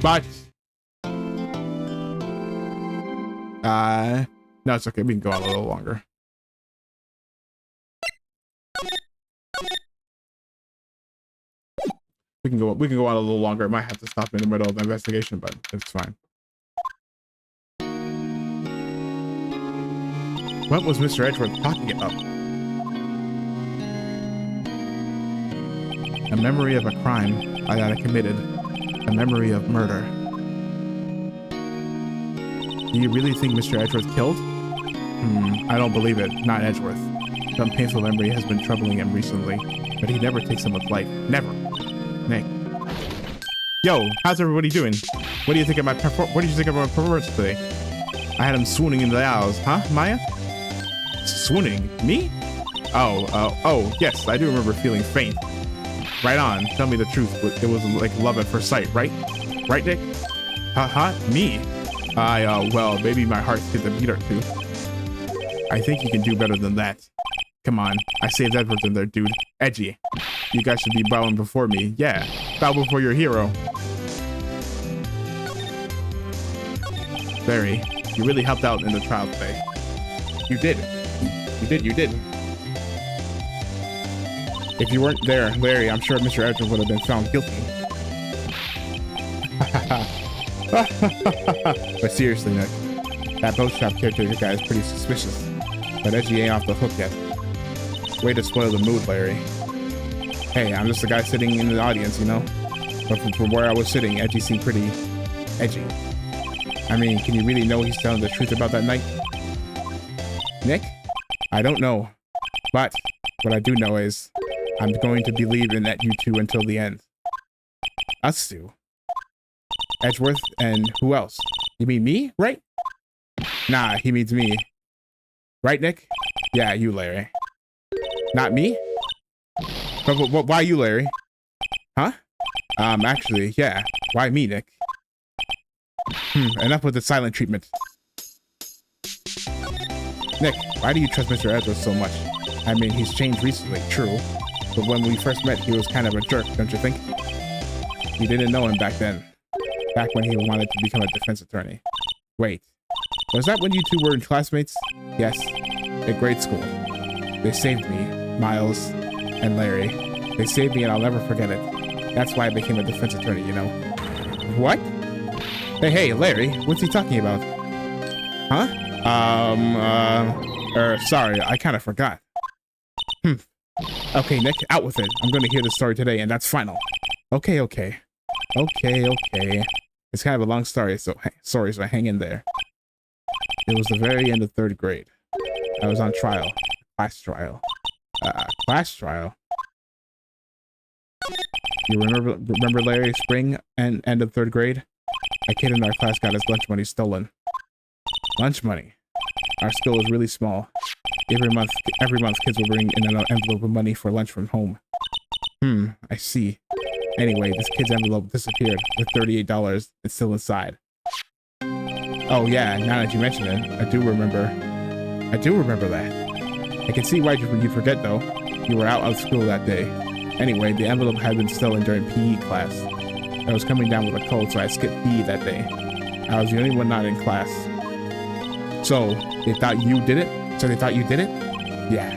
But no, it's okay. We can go on a little longer. We can go on a little longer. I might have to stop in the middle of the investigation, but it's fine. What was Mr. Edgeworth talking about? A memory of a crime that I committed. A memory of murder. Do you really think Mr. Edgeworth killed? I don't believe it. Not Edgeworth. Some painful memory has been troubling him recently, but he never takes someone's life. Never. Nick. Yo, how's everybody doing? What do you think of my performance today? I had him swooning in the aisles, huh, Maya? Swooning? Me? Oh, yes, I do remember feeling faint. Right on, tell me the truth. It was like love at first sight, right? Right, Nick? Me? Well, maybe my heart skipped a beat or two. I think you can do better than that. Come on, I saved Edward in there, dude. Edgy. You guys should be bowing before me. Yeah, bow before your hero. Larry, you really helped out in the trial today. You did. You did. If you weren't there, Larry, I'm sure Mr. Edward would have been found guilty. But seriously, Nick, that boat shop caretaker guy is pretty suspicious. But Edgy ain't off the hook yet. Way to spoil the mood, Larry. Hey, I'm just a guy sitting in the audience, you know? But from where I was sitting, Edgy seemed pretty edgy. I mean, can you really know he's telling the truth about that night? Nick? I don't know. But what I do know is I'm going to believe in that you two until the end. Us two? Edgeworth and who else? You mean me, right? Nah, he means me. Right, Nick? Yeah, you, Larry. Not me? But why you, Larry? Huh? Actually, yeah. Why me, Nick? Enough with the silent treatment. Nick, why do you trust Mr. Edgeworth so much? I mean, he's changed recently, true. But when we first met, he was kind of a jerk, don't you think? You didn't know him back then. Back when he wanted to become a defense attorney. Wait, was that when you two were classmates? Yes, at grade school. They saved me, Miles and Larry. They saved me and I'll never forget it. That's why I became a defense attorney, you know. What? Hey, Larry, what's he talking about? Huh? Sorry, I kind of forgot. Okay, Nick, out with it. I'm going to hear the story today, and that's final. Okay. It's kind of a long story, so hang in there. It was the very end of 3rd grade. I was on trial. Class trial. Class trial? You remember Larry, spring and end of 3rd grade? A kid in our class got his lunch money stolen. Lunch money? Our school was really small. Every month kids will bring in an envelope of money for lunch from home. I see. Anyway, this kid's envelope disappeared with $38. It's still inside. Oh yeah, now that you mention it, I do remember that. I can see why you forget though. You were out of school that day. Anyway, the envelope had been stolen during PE class. I was coming down with a cold, so I skipped PE that day. I was the only one not in class. So, they thought you did it? Yeah.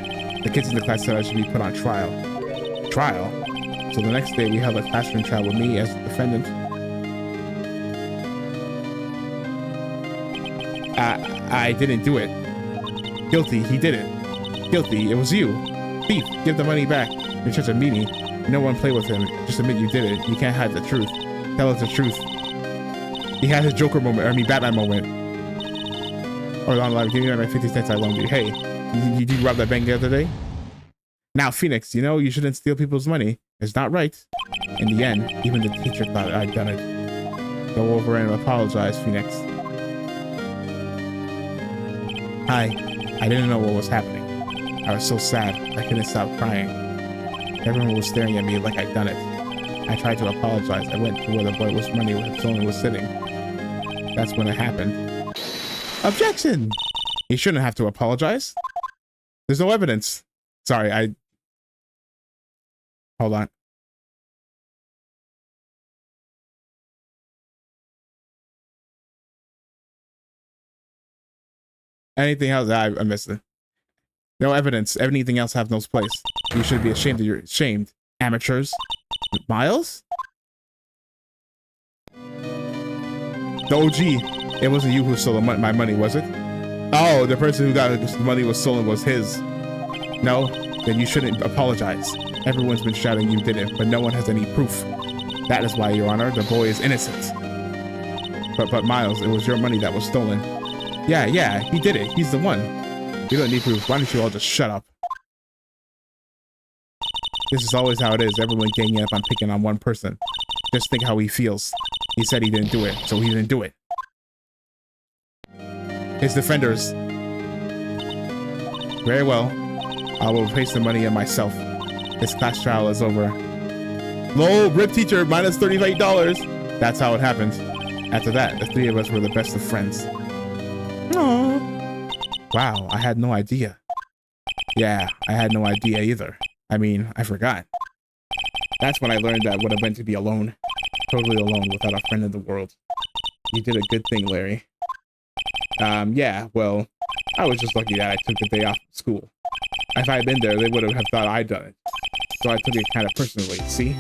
The kids in the class said I should be put on trial. Trial? So the next day we held a classroom trial with me as the defendant. I didn't do it. Guilty, he did it. Guilty, it was you. Thief, give the money back. You're such a meanie. No one play with him. Just admit you did it. You can't hide the truth. Tell us the truth. He had his Joker moment, Batman moment. Or on live, give me my 50 cents I loaned you. Hey, did you rob that bank the other day? Now, Phoenix, you know you shouldn't steal people's money. It's not right. In the end, even the teacher thought I'd done it. Go over and apologize, Phoenix. Hi. I didn't know what was happening. I was so sad, I couldn't stop crying. Everyone was staring at me like I'd done it. I tried to apologize. I went to where the boy was money where his owner was sitting. That's when it happened. Objection! He shouldn't have to apologize. There's no evidence. Sorry, hold on. Anything else? I missed it. No evidence. Anything else have no place. You should be ashamed of your shamed. Amateurs. Miles? The OG. It wasn't you who stole my money, was it? Oh, the person who got the money was stolen was his. No, then you shouldn't apologize. Everyone's been shouting you did it, but no one has any proof. That is why, Your Honor, the boy is innocent. But Miles, it was your money that was stolen. Yeah, he did it. He's the one. You don't need proof. Why don't you all just shut up? This is always how it is. Everyone ganging up on picking on one person. Just think how he feels. He said he didn't do it, so he didn't do it. His defenders. Very well. I will replace the money in myself. This class trial is over. Lol, rip teacher, minus $38. That's how it happened. After that, the three of us were the best of friends. Aww. Wow, I had no idea. Yeah, I had no idea either. I mean, I forgot. That's when I learned that what it meant to be alone. Totally alone without a friend in the world. You did a good thing, Larry. Yeah, well, I was just lucky that I took the day off of school. If I had been there, they would have thought I'd done it. So I took it kind of personally, see?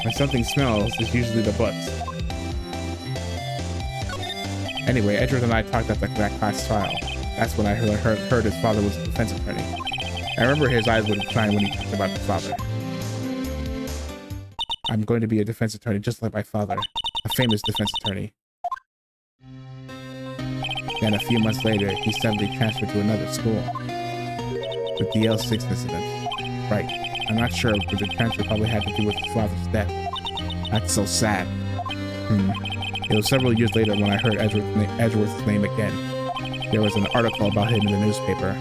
When something smells, it's usually the butts. Anyway, Edward and I talked at that class trial. That's when I heard his father was a defense attorney. I remember his eyes would shine when he talked about his father. I'm going to be a defense attorney just like my father, a famous defense attorney. Then a few months later, he suddenly transferred to another school. The DL6 incident. Right. I'm not sure, but the transfer probably had to do with his father's death. That's so sad. It was several years later when I heard Edgeworth's name again. There was an article about him in the newspaper.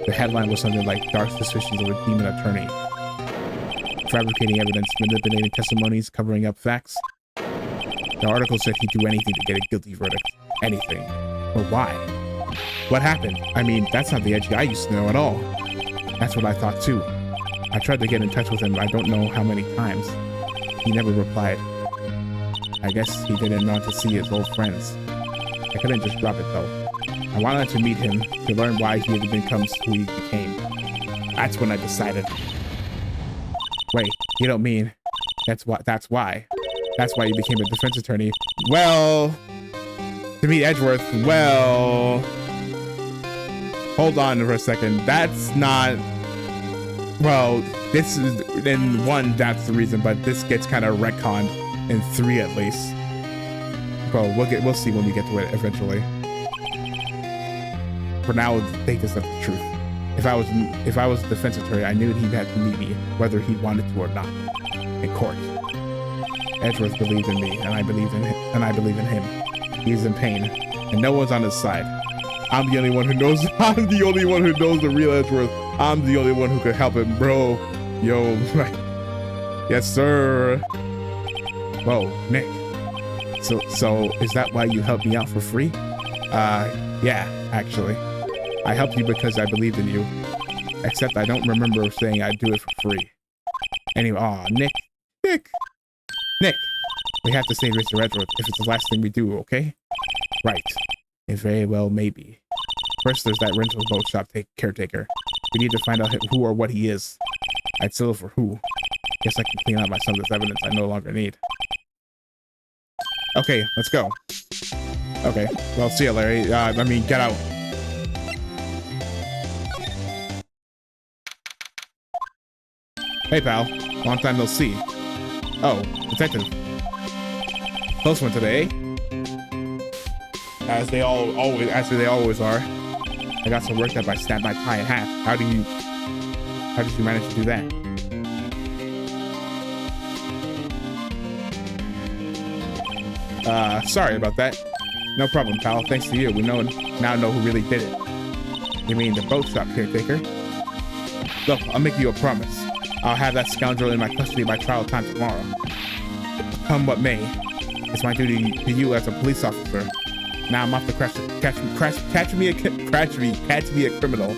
The headline was something like Dark Suspicions of a Demon Attorney. Fabricating evidence, manipulating testimonies, covering up facts. The article said he'd do anything to get a guilty verdict. Anything. But why? What happened? I mean, that's not the Edgy I used to know at all. That's what I thought too. I tried to get in touch with him I don't know how many times. He never replied. I guess he didn't want to see his old friends. I couldn't just drop it though. I wanted to meet him to learn why he had become who he became. That's when I decided. Wait, you don't mean that's why you became a defense attorney? Well, to meet Edgeworth, well, hold on for a second. That's not, well, this is, in 1, that's the reason, but this gets kind of retconned in 3 at least. Well, we'll see when we get to it eventually. For now, take this as the truth. If I was a defense attorney, I knew he'd have to meet me, whether he wanted to or not, in court. Edgeworth believed in me, and I believe in him. He's in pain, and no one's on his side. I'm the only one who knows. I'm the only one who knows the real Edgeworth. I'm the only one who could help him, bro. Yo, yes, sir. Whoa, Nick. So is that why you helped me out for free? Yeah, actually. I helped you because I believed in you. Except I don't remember saying I'd do it for free. Anyway, aw, Nick. We have to save Mr. Edgeworth if it's the last thing we do, okay? Right. It very well may be. First, there's that rental boat shop caretaker. We need to find out who or what he is. I'd settle for who. Guess I can clean out my son's evidence I no longer need. Okay, let's go. Okay, well, see you, Larry. Get out. Hey, pal. Long time no see. Oh, detective. Close one today, eh? As they always are. I got so worked up I snapped my tie in half. How did you manage to do that? Sorry about that. No problem, pal. Thanks to you, we now know who really did it. You mean the boat shop caretaker? Look, I'll make you a promise. I'll have that scoundrel in my custody by trial time tomorrow. Come what may, it's my duty to you as a police officer. Now I'm off to catch me a criminal.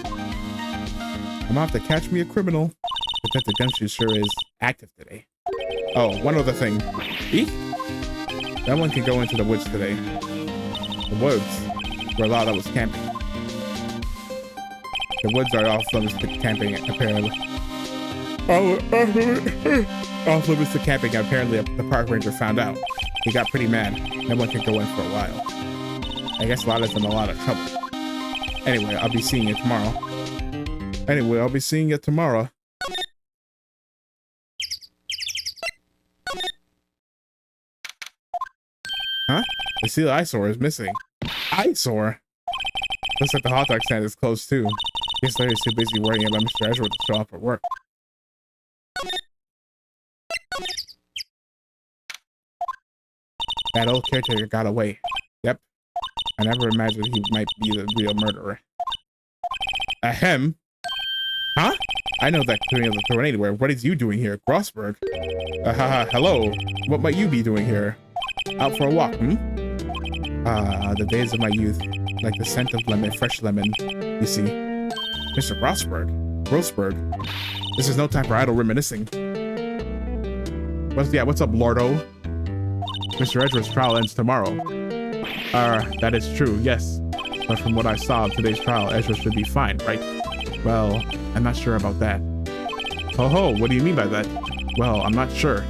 I'm off to catch me a criminal. Detective Gumshoe sure is active today. Oh, one other thing. Eek? That one can go into the woods today. The woods where Lala was camping. The woods are off limits to camping, apparently. Off limits to camping, apparently the park ranger found out. He got pretty mad. No one can go in for a while. I guess Lala's in a lot of trouble. Anyway, I'll be seeing you tomorrow. Huh? The seal eyesore is missing. Eyesore? Looks like the hot dog stand is closed too. Guess Larry's too busy worrying about Mr. Edgeworth to show up at work. That old caretaker got away. Yep. I never imagined he might be the real murderer. Ahem. Huh? I know that criminal can throw anywhere. What is you doing here, Grossberg? Hello. What might you be doing here? Out for a walk, the days of my youth, like the scent of lemon, fresh lemon. You see, Mr. Grossberg. This is no time for idle reminiscing. What's up, Lordo? Mr. Edgeworth's trial ends tomorrow. That is true, yes. But from what I saw of today's trial, Edgeworth should be fine, right? Well, I'm not sure about that. Ho, what do you mean by that? Well, I'm not sure.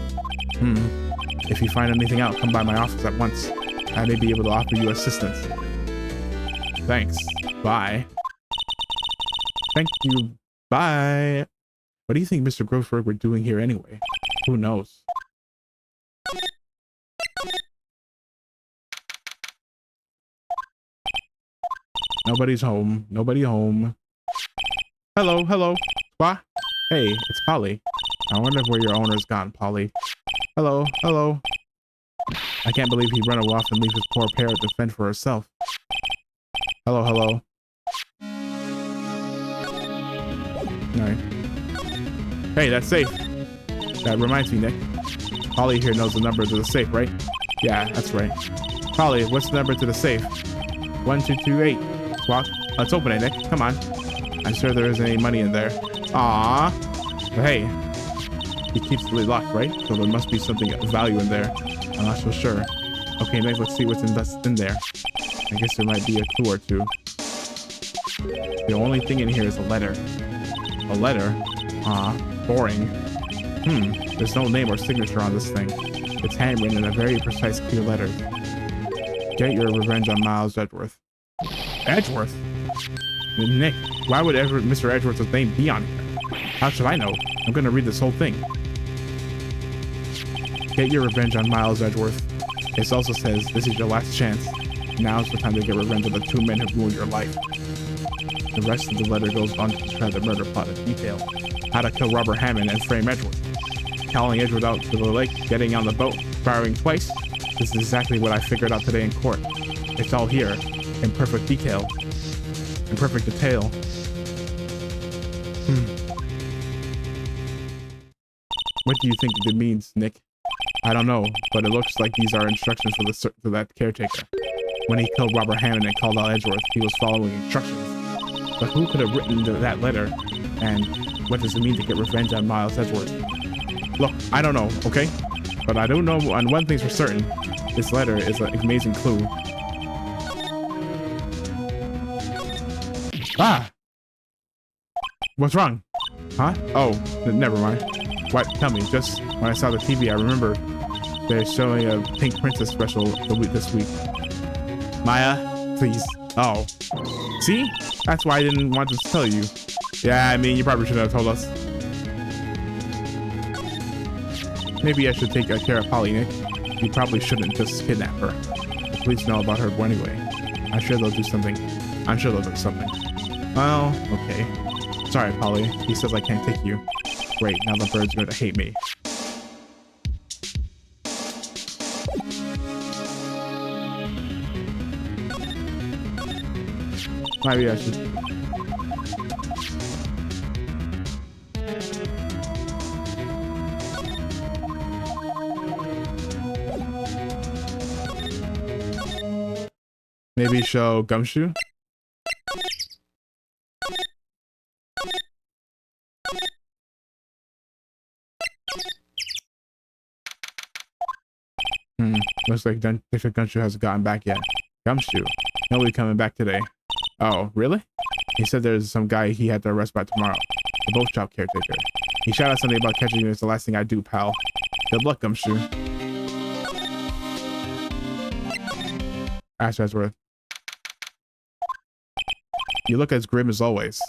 If you find anything out, come by my office at once. I may be able to offer you assistance. Thanks. Bye. Thank you. Bye. What do you think Mr. Grossberg were doing here anyway? Who knows? Nobody's home. Nobody home. Hello. What? Hey, it's Polly. I wonder where your owner's gone, Polly. Hello. I can't believe he'd run off and leave his poor parrot to fend for herself. Hello. Alright. Hey, that's safe. That reminds me, Nick. Polly here knows the number to the safe, right? Yeah, that's right. Polly, what's the number to the safe? 1228. Squawk. Let's open it, Nick. Come on. I'm sure there isn't any money in there. Aww. But hey, he keeps the lid locked, right? So there must be something of value in there. I'm not so sure. Okay, next let's see what's in there. I guess there might be a clue or two. The only thing in here is a letter. A A letter? Boring. There's no name or signature on this thing. It's handwritten in a very precise, clear letter. Get your revenge on Miles Edgeworth. Edgeworth? Nick, why would Mr. Edgeworth's name be on here? How should I know? I'm gonna read this whole thing. Get your revenge on Miles Edgeworth. It also says, this is your last chance. Now's the time to get revenge on the two men who ruined your life. The rest of the letter goes on to describe the murder plot in detail. How to kill Robert Hammond and frame Edgeworth. Calling Edgeworth out to the lake, getting on the boat, firing twice. This is exactly what I figured out today in court. It's all here, in perfect detail. In perfect detail. What do you think it means, Nick? I don't know, but it looks like these are instructions for that caretaker. When he killed Robert Hammond and called out Edgeworth, he was following instructions. But who could have written that letter? And what does it mean to get revenge on Miles Edgeworth? Look, I don't know, okay? But I don't know, and one thing's for certain. This letter is an amazing clue. Ah! What's wrong? Huh? Oh, never mind. What? Tell me. Just when I saw the TV, I remember they're showing a Pink Princess special this week. Maya, please. Oh. See? That's why I didn't want to tell you. Yeah, I mean, you probably should have told us. Maybe I should take care of Polly, Nick. You probably shouldn't just kidnap her. The police know about her anyway. I'm sure they'll do something. Well, okay. Sorry, Polly. He says I can't take you. Great, now the bird's going to hate me. Maybe I should... Maybe show Gumshoe? Looks like Detective Gumshoe hasn't gotten back yet. Gumshoe? He'll be coming back today. Oh, really? He said there's some guy he had to arrest by tomorrow. The boat shop caretaker. He shouted something about catching you. It's the last thing I do, pal. Good luck, Gumshoe. Ash Edgeworth. You look as grim as always.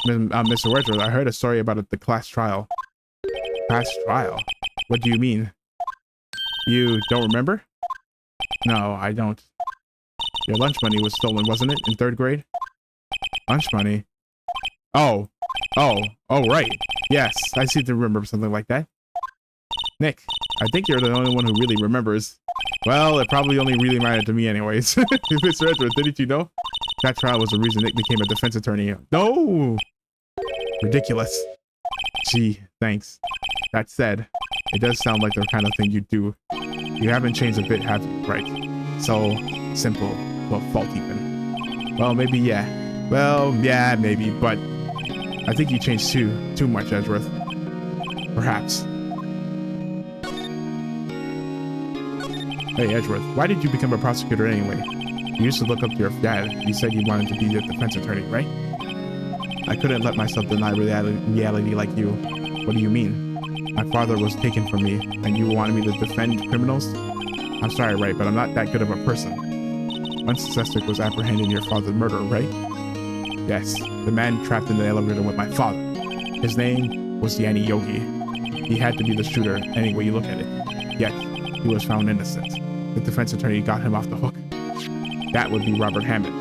Mr. Edgeworth, I heard a story about the class trial. Class trial? What do you mean? You don't remember? No, I don't. Your lunch money was stolen, wasn't it, in 3rd grade? Lunch money? Oh, right. Yes, I seem to remember something like that. Nick, I think you're the only one who really remembers. Well, it probably only really mattered to me anyways. Mr. Edgeworth, didn't you know? That trial was the reason Nick became a defense attorney. No! Ridiculous. Gee, thanks. That said, it does sound like the kind of thing you do. You haven't changed a bit, have you? Right. So, simple. Well, fault even. Well, maybe, yeah. Well, yeah, maybe, but I think you changed too much, Edgeworth. Perhaps. Hey, Edgeworth, why did you become a prosecutor anyway? You used to look up to your dad. You said you wanted to be a defense attorney, right? I couldn't let myself deny reality like you. What do you mean? My father was taken from me, and you wanted me to defend criminals? I'm sorry, Wright, but I'm not that good of a person. One suspect was apprehended in your father's murder, right? Yes, the man trapped in the elevator with my father. His name was Danny Yogi. He had to be the shooter, any way you look at it. Yet, he was found innocent. The defense attorney got him off the hook. That would be Robert Hammond.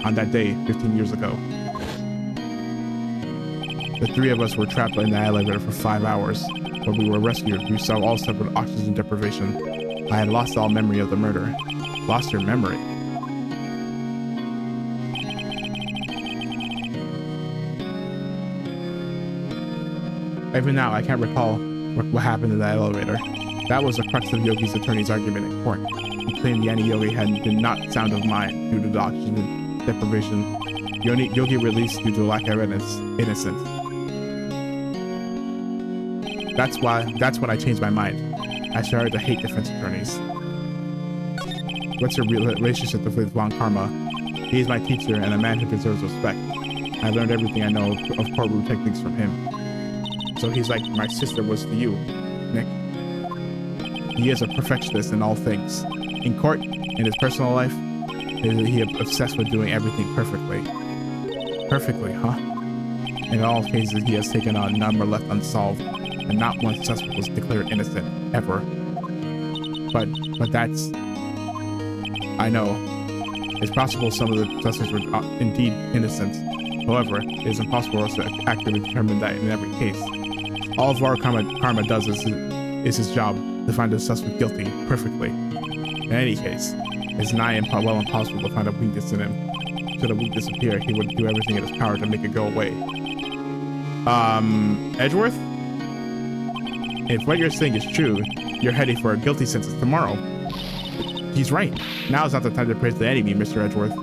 On that day, 15 years ago. The 3 of us were trapped in the elevator for 5 hours, but we were rescued. We all suffered oxygen deprivation. I had lost all memory of the murder. Lost your memory? Even now, I can't recall what happened in the elevator. That was the crux of Yogi's attorney's argument in court. He claimed Yanni Yogi did not sound of mind due to the oxygen deprivation. Yogi released due to lack of innocence. That's when I changed my mind. I started to hate defense attorneys. What's your relationship with Von Karma? He is my teacher and a man who deserves respect. I learned everything I know of courtroom techniques from him. So he's like my sister was to you, Nick. He is a perfectionist in all things. In court, in his personal life, he is obsessed with doing everything perfectly. Perfectly, huh? In all cases, he has taken on none were left unsolved, and not one suspect was declared innocent, ever. But that's... I know. It's possible some of the suspects were indeed innocent. However, it is impossible for us to accurately determine that in every case. All of our karma does is his job to find the suspect guilty perfectly. In any case, it's nigh impossible to find a weakness in him. Should a weakness appear, he would do everything in his power to make it go away. Edgeworth? If what you're saying is true, you're heading for a guilty sentence tomorrow. He's right. Now is not the time to praise the enemy, Mr. Edgeworth.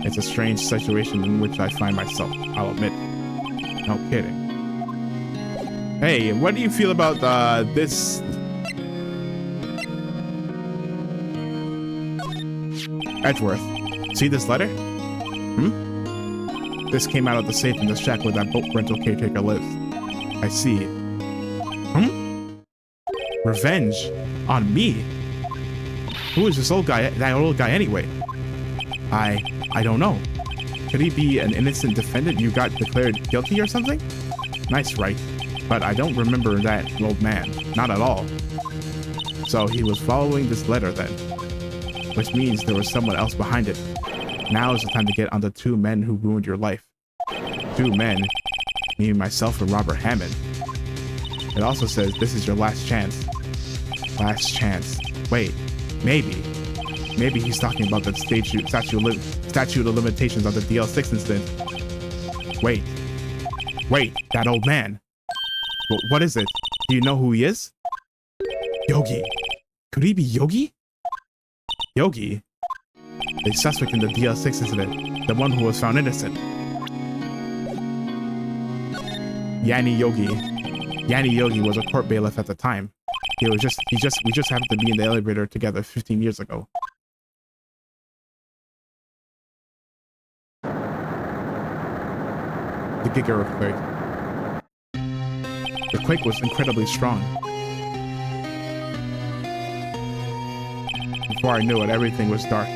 It's a strange situation in which I find myself, I'll admit. No kidding. Hey, what do you feel about, this? Edgeworth, see this letter? This came out of the safe in the shack where that boat rental caretaker lives. I see. Revenge? On me? Who is this that old guy anyway? I don't know. Could he be an innocent defendant you got declared guilty or something? Nice, right? But I don't remember that old man. Not at all. So he was following this letter then. Which means there was someone else behind it. Now is the time to get on the two men who ruined your life. Two men? Me, myself, and Robert Hammond. It also says this is your last chance. Last chance. Wait, maybe he's talking about the statute of limitations on the DL6 incident. Wait, that old man. What is it? Do you know who he is? Yogi. Could he be Yogi? Yogi? The suspect in the DL6 incident, the one who was found innocent. Yanni Yogi was a court bailiff at the time. We just happened to be in the elevator together 15 years ago. The Giga earthquake. The quake was incredibly strong. Before I knew it, everything was dark.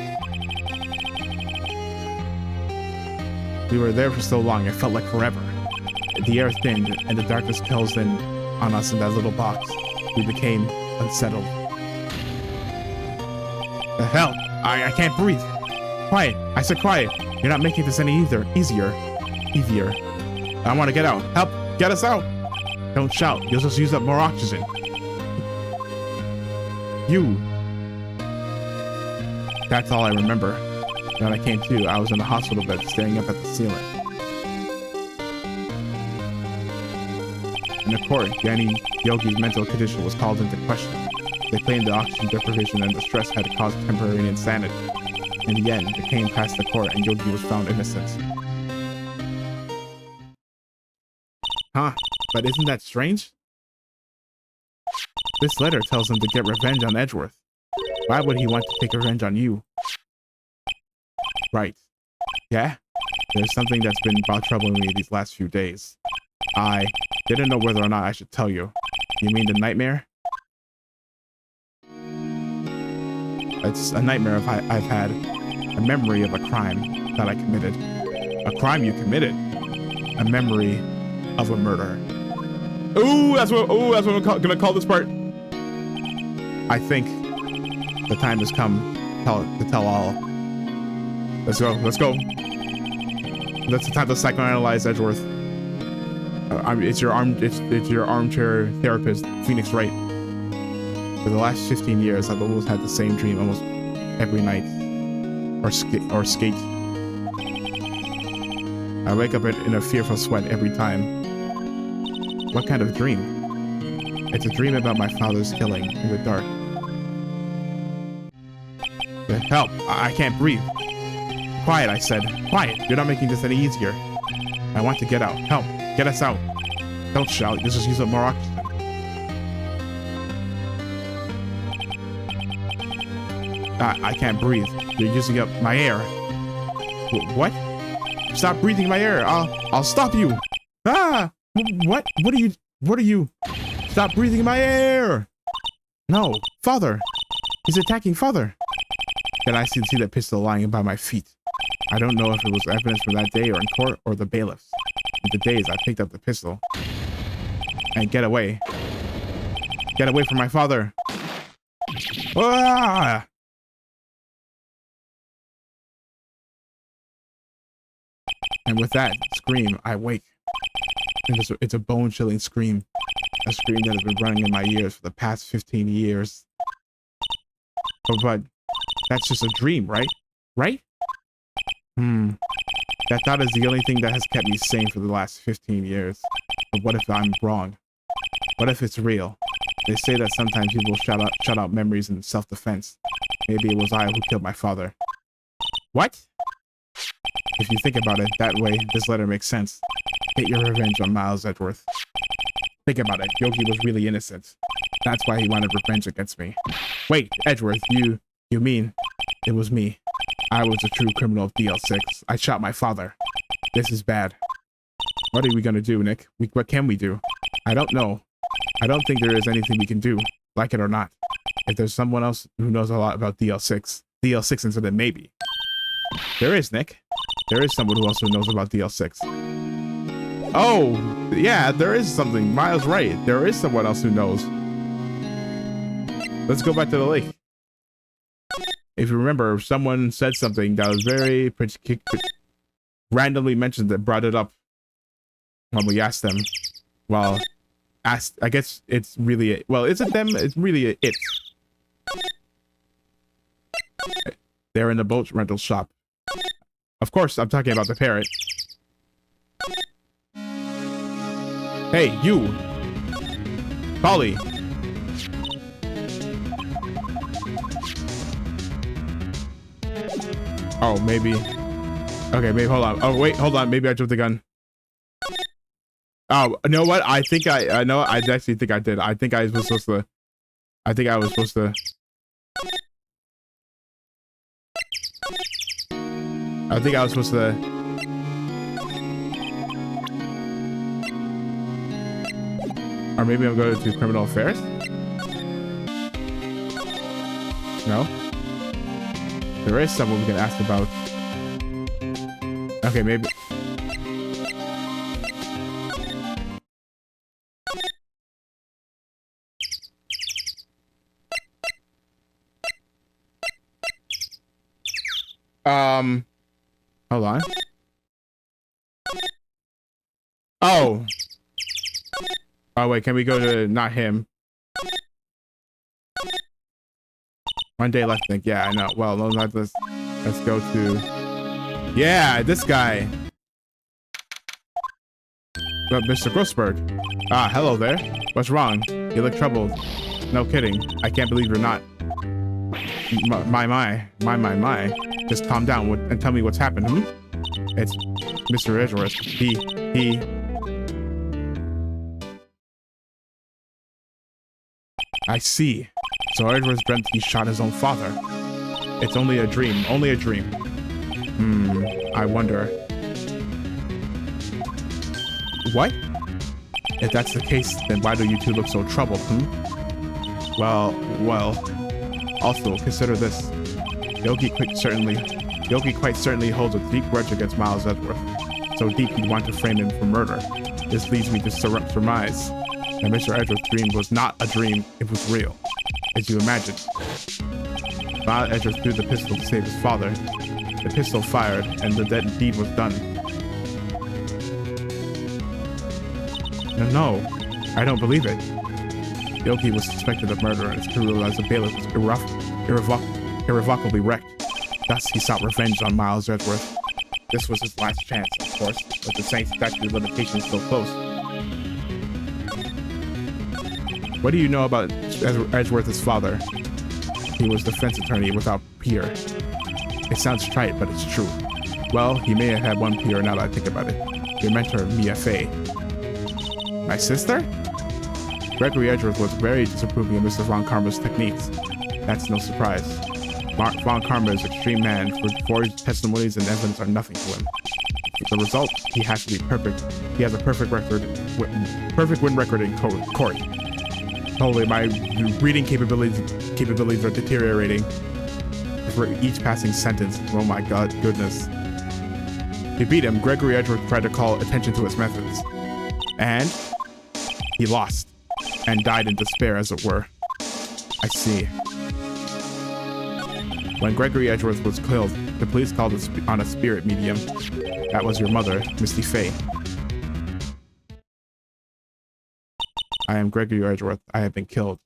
We were there for so long, it felt like forever. The air thinned, and the darkness closed in on us in that little box. We became unsettled. The hell? I can't breathe. Quiet. I said quiet. You're not making this any easier. I want to get out. Help! Get us out! Don't shout. You'll just use up more oxygen. You. That's all I remember. When I came to, I was in a hospital bed staring up at the ceiling. In the court, Yanni Yogi's mental condition was called into question. They claimed the oxygen deprivation and the stress had caused temporary insanity. In the end, it came past the court and Yogi was found innocent. Huh, but isn't that strange? This letter tells him to get revenge on Edgeworth. Why would he want to take revenge on you? Right. Yeah? There's something that's been troubling me these last few days. I didn't know whether or not I should tell you. You mean the nightmare? It's a nightmare I've had. A memory of a crime that I committed. A crime you committed? A memory of a murder. Ooh, that's what I'm gonna call this part. I think the time has come to tell all. Let's go. That's the time to psychoanalyze Edgeworth. It's your armchair therapist, Phoenix Wright. For the last 15 years, I've always had the same dream almost every night, or skate. I wake up in a fearful sweat every time. What kind of dream? It's a dream about my father's killing in the dark. Help! I can't breathe. Quiet, I said. Quiet! You're not making this any easier. I want to get out. Help! Get us out. Don't shout. You'll just use up more oxygen. I can't breathe. You're using up my air. What? Stop breathing my air. I'll stop you. Ah! What? What are you? Stop breathing my air. No, father. He's attacking father. Then I see the pistol lying by my feet. I don't know if it was evidence from that day or in court or the bailiffs. In the days I picked up the pistol. And get away. Get away from my father. Ah! And with that scream, I wake. And it's a bone-chilling scream. A scream that has been running in my ears for the past 15 years. But that's just a dream, right? Right? That thought is the only thing that has kept me sane for the last 15 years. But what if I'm wrong? What if it's real? They say that sometimes people shut out memories in self-defense. Maybe it was I who killed my father. What? If you think about it that way, this letter makes sense. Get your revenge on Miles Edgeworth. Think about it. Yogi was really innocent. That's why he wanted revenge against me. Wait, Edgeworth, you mean it was me? I was a true criminal of DL6. I shot my father. This is bad. What are we gonna do, Nick? What can we do? I don't know. I don't think there is anything we can do, like it or not. If there's someone else who knows a lot about DL6 instead of maybe. There is, Nick. There is someone who also knows about DL6. Oh, yeah, there is something. Miles right. There is someone else who knows. Let's go back to the lake. If you remember, someone said something that was very randomly mentioned that brought it up when we asked them. Well, I guess it's really, well, isn't them? It's really it. They're in the boat rental shop. Of course, I'm talking about the parrot. Hey, you! Polly! Oh, maybe. Okay, maybe, hold on. Oh, wait, hold on. Maybe I jumped the gun. Oh, you know what? I think I know. I actually think I did. I think I was supposed to. I think I was supposed to. I think I was supposed to. Or maybe I'm going to criminal affairs? No? There is someone we can ask about. Okay, maybe. Hold on. Oh. Oh, wait, can we go to not him? One day left, Nick. Yeah, I know. Well, no, not this. Let's go to... Yeah, this guy. But Mr. Grossberg. Ah, hello there. What's wrong? You look troubled. No kidding. I can't believe you're not. My. Just calm down and tell me what's happened, hmm? It's Mr. Edgeworth. He... I see. So Edgeworth dreamt he shot his own father. It's only a dream. Only a dream. I wonder. What? If that's the case, then why do you two look so troubled, Well... Also, consider this. Yogi quite certainly holds a deep grudge against Miles Edgeworth. So deep he'd want to frame him for murder. This leads me to surmise that Mr. Edgeworth's dream was not a dream, it was real. As you imagined. Miles Edgeworth threw the pistol to save his father. The pistol fired, and the deed was done. No, I don't believe it. Yogi was suspected of murder, and his career as a bailiff was irrevocably wrecked. Thus, he sought revenge on Miles Edgeworth. This was his last chance, of course, but the same statute of limitations still close. What do you know about Edgeworth's father? He was defense attorney without peer. It sounds trite, but it's true. Well, he may have had one peer now that I think about it. Your mentor, Mia Fey. My sister? Gregory Edgeworth was very disapproving of Mr. Von Karma's techniques. That's no surprise. Von Karma is an extreme man, for his testimonies and evidence are nothing to him. The result, he has to be perfect. He has a perfect win record in court. Holy, my reading capabilities are deteriorating for each passing sentence. Oh my god, goodness. To beat him, Gregory Edgeworth tried to call attention to his methods. And he lost and died in despair, as it were. I see. When Gregory Edgeworth was killed, the police called on a spirit medium. That was your mother, Misty Faye. I am Gregory Edgeworth. I have been killed.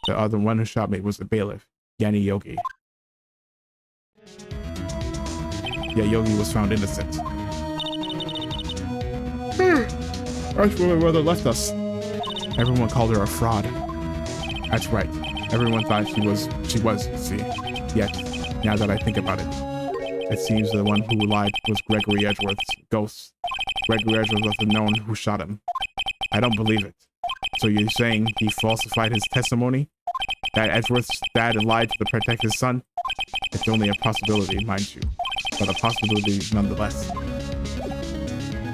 The other one who shot me was the bailiff, Yanni Yogi. Yeah, Yogi was found innocent. That's where my mother left us. Everyone called her a fraud. That's right. Everyone thought she was, you see. Yet, now that I think about it, it seems the one who lied was Gregory Edgeworth's ghost. Gregory Edgeworth was the known who shot him. I don't believe it. So you're saying he falsified his testimony? That Edgeworth's dad lied to protect his son? It's only a possibility, mind you. But a possibility nonetheless.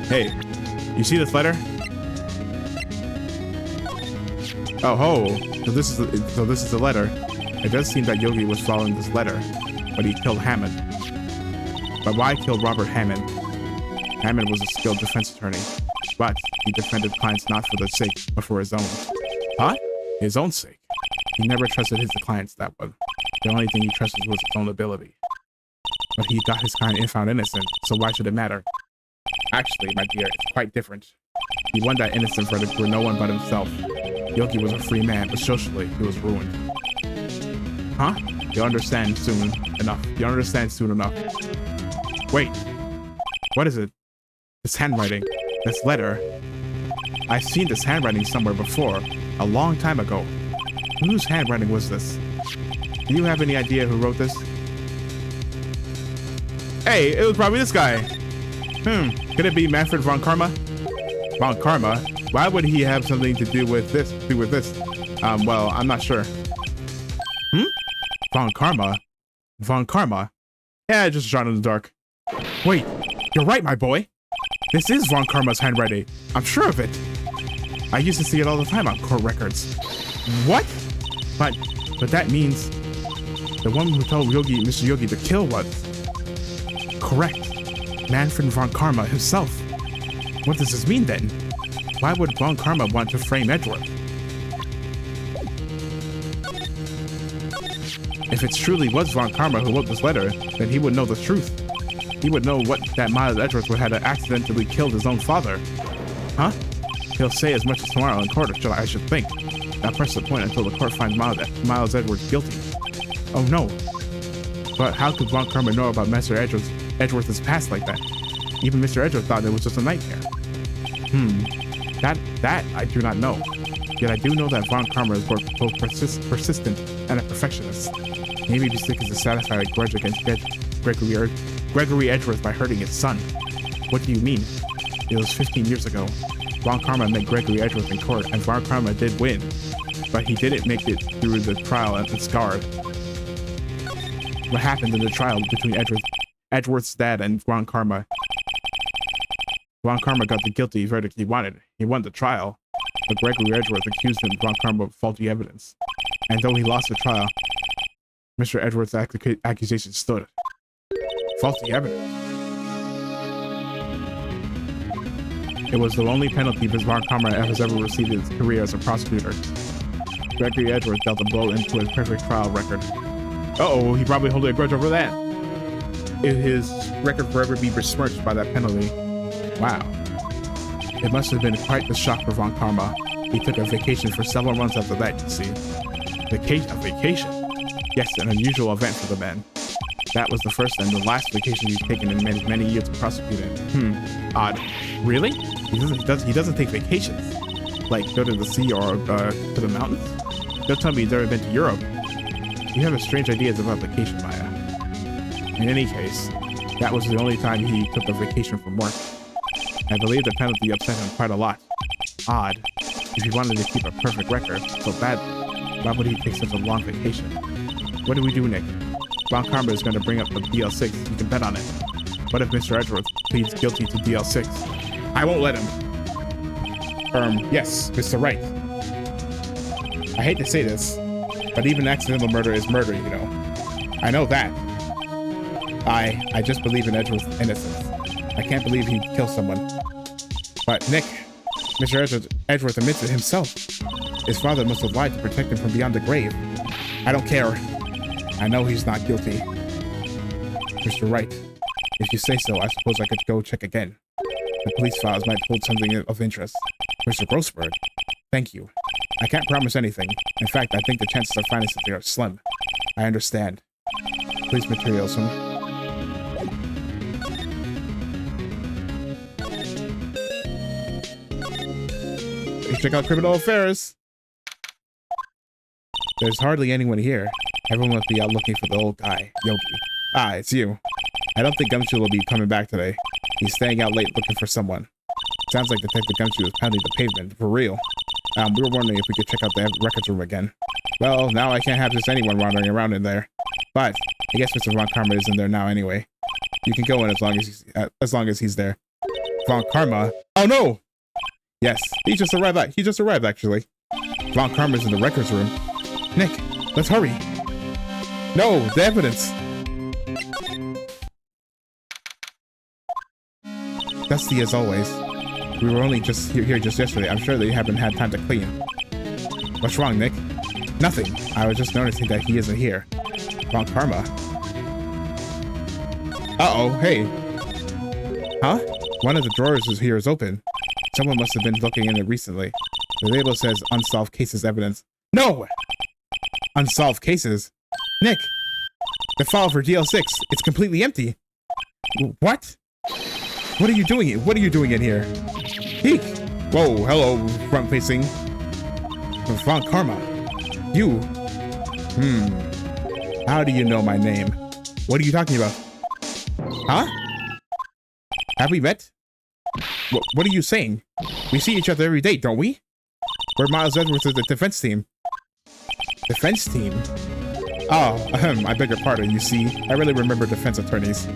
Hey, you see this letter? Oh ho! So this is the letter. It does seem that Yogi was following this letter, but he killed Hammond. But why kill Robert Hammond? Hammond was a skilled defense attorney, but he defended clients not for their sake, but for his own. Huh? His own sake. He never trusted his clients that way. The only thing he trusted was his own ability. But he got his client found innocent, so why should it matter? Actually, my dear, it's quite different. He won that innocent verdict for no one but himself. Yogi was a free man, but socially, he was ruined. Huh? You'll understand soon enough. You'll understand soon enough. Wait. What is it? This handwriting. This letter. I've seen this handwriting somewhere before. A long time ago. Whose handwriting was this? Do you have any idea who wrote this? Hey, it was probably this guy. Could it be Manfred von Karma? Von Karma? Why would he have something to do with this? Well, I'm not sure. Von Karma? Von Karma? Yeah, I just shot in the dark. Wait, you're right, my boy. This is Von Karma's handwriting. I'm sure of it. I used to see it all the time on court records. What? But that means the one who told Mr. Yogi to kill was correct. Manfred von Karma himself. What does this mean then? Why would Von Karma want to frame Edgeworth? If it truly was Von Karma who wrote this letter, then he would know the truth. He would know that Miles Edgeworth would have accidentally killed his own father. Huh? He'll say as much as tomorrow in court, I should think. Now press the point until the court finds Miles Edgeworth guilty. Oh no. But how could Von Karma know about Mr. Edgeworth's past like that? Even Mr. Edgeworth thought it was just a nightmare. That I do not know. Yet I do know that Von Karma is both persistent and a perfectionist. Maybe he's seeking to satisfy a grudge against Gregory Edgeworth by hurting his son. What do you mean? It was 15 years ago. Von Karma met Gregory Edgeworth in court, and Von Karma did win. But he didn't make it through the trial and scarred. What happened in the trial between Edgeworth's dad and Von Karma? Von Karma got the guilty verdict he wanted. He won the trial, but Gregory Edgeworth accused him Von Karma of faulty evidence. And though he lost the trial, Mr. Edgeworth's accusation stood. Faulty evidence. It was the only penalty Von Karma has ever received in his career as a prosecutor. Gregory Edgeworth dealt a blow into his perfect trial record. Uh-oh, he probably holding a grudge over that. If his record forever be besmirched by that penalty. Wow. It must have been quite the shock for Von Karma. He took a vacation for several months after that, you see. A vacation? Yes, an unusual event for the man. That was the first and the last vacation he's taken in many years of prosecuting. Odd. Really? He doesn't take vacations. Like go to the sea or to the mountains? Don't tell me he's never been to Europe. You have strange ideas about vacation, Maya. In any case, that was the only time he took a vacation from work. I believe the penalty upset him quite a lot. Odd. If he wanted to keep a perfect record so badly, why would he take such a long vacation? What do we do, Nick? Von Karma is going to bring up the DL6. You can bet on it. What if Mr. Edgeworth pleads guilty to DL6? I won't let him. Yes, Mr. Wright. I hate to say this, but even accidental murder is murder, you know. I know that. I just believe in Edgeworth's innocence. I can't believe he'd kill someone. But Nick, Mr. Edgeworth admits it himself. His father must have lied to protect him from beyond the grave. I don't care. I know he's not guilty. Mr. Wright, if you say so, I suppose I could go check again. The police files might hold something of interest. Mr. Grossberg, thank you. I can't promise anything. In fact, I think the chances of finding something are slim. I understand. Police materials, check out Criminal Affairs. There's hardly anyone here. Everyone must be out looking for the old guy, Yogi. Ah, it's you. I don't think Gumshoe will be coming back today. He's staying out late looking for someone. Sounds like Detective Gumshoe is pounding the pavement, for real. We were wondering if we could check out the records room again. Well, now I can't have just anyone wandering around in there. But I guess Mr. Von Karma is in there now anyway. You can go in as long as he's there. Von Karma? Oh no! Yes, he just arrived actually. Von Karma's in the records room. Nick, let's hurry. No, the evidence. Dusty as always. We were only just here just yesterday. I'm sure that you haven't had time to clean. What's wrong, Nick? Nothing. I was just noticing that he isn't here. Von Karma. Uh-oh, hey. Huh? One of the drawers here is open. Someone must have been looking in it recently. The label says unsolved cases evidence. No! Unsolved cases? Nick! The file for DL6, it's completely empty. What? What are you doing here? What are you doing in here? Eek! Whoa, hello, front-facing. Von Karma. You? How do you know my name? What are you talking about? Huh? Have we met? What are you saying? We see each other every day, don't we? We're Miles Edwards of the defense team. Defense team? Oh, I beg your pardon, you see. I really remember defense attorneys.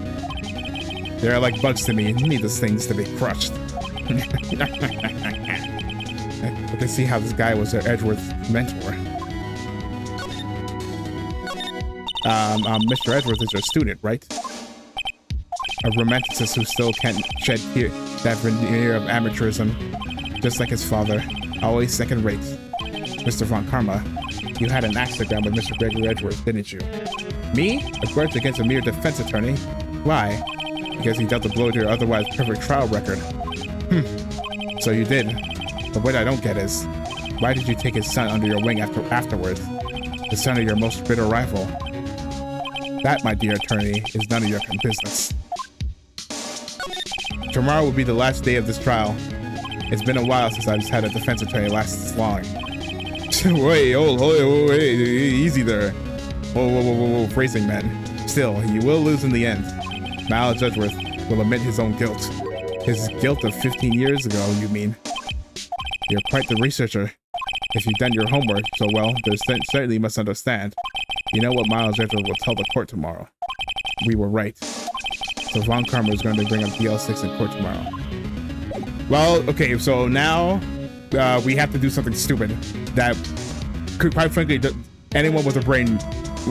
They're like bugs to me, needless things to be crushed. I can see how this guy was Edgeworth's mentor. Mr. Edgeworth is your student, right? A romanticist who still can't shed that veneer of amateurism, just like his father, always second rate. Mr. Von Karma, you had an axe to grind with Mr. Gregory Edgeworth, didn't you? Me? A grudge against a mere defense attorney? Why? Because he dealt a blow to your otherwise perfect trial record. So you did. But what I don't get is, why did you take his son under your wing afterwards? The son of your most bitter rival. That, my dear attorney, is none of your business. Tomorrow will be the last day of this trial. It's been a while since I've had a defense attorney last this long. Wait, easy there. Whoa, phrasing, man. Still, you will lose in the end. Miles Edgeworth will admit his own guilt. His guilt of 15 years ago, you mean? You're quite the researcher. If you've done your homework so well, there's certainly must understand. You know what Miles Edgeworth will tell the court tomorrow. We were right. So Von Karma is going to bring up DL6 in court tomorrow. Well, okay, so now we have to do something stupid that could, quite frankly, anyone with a brain,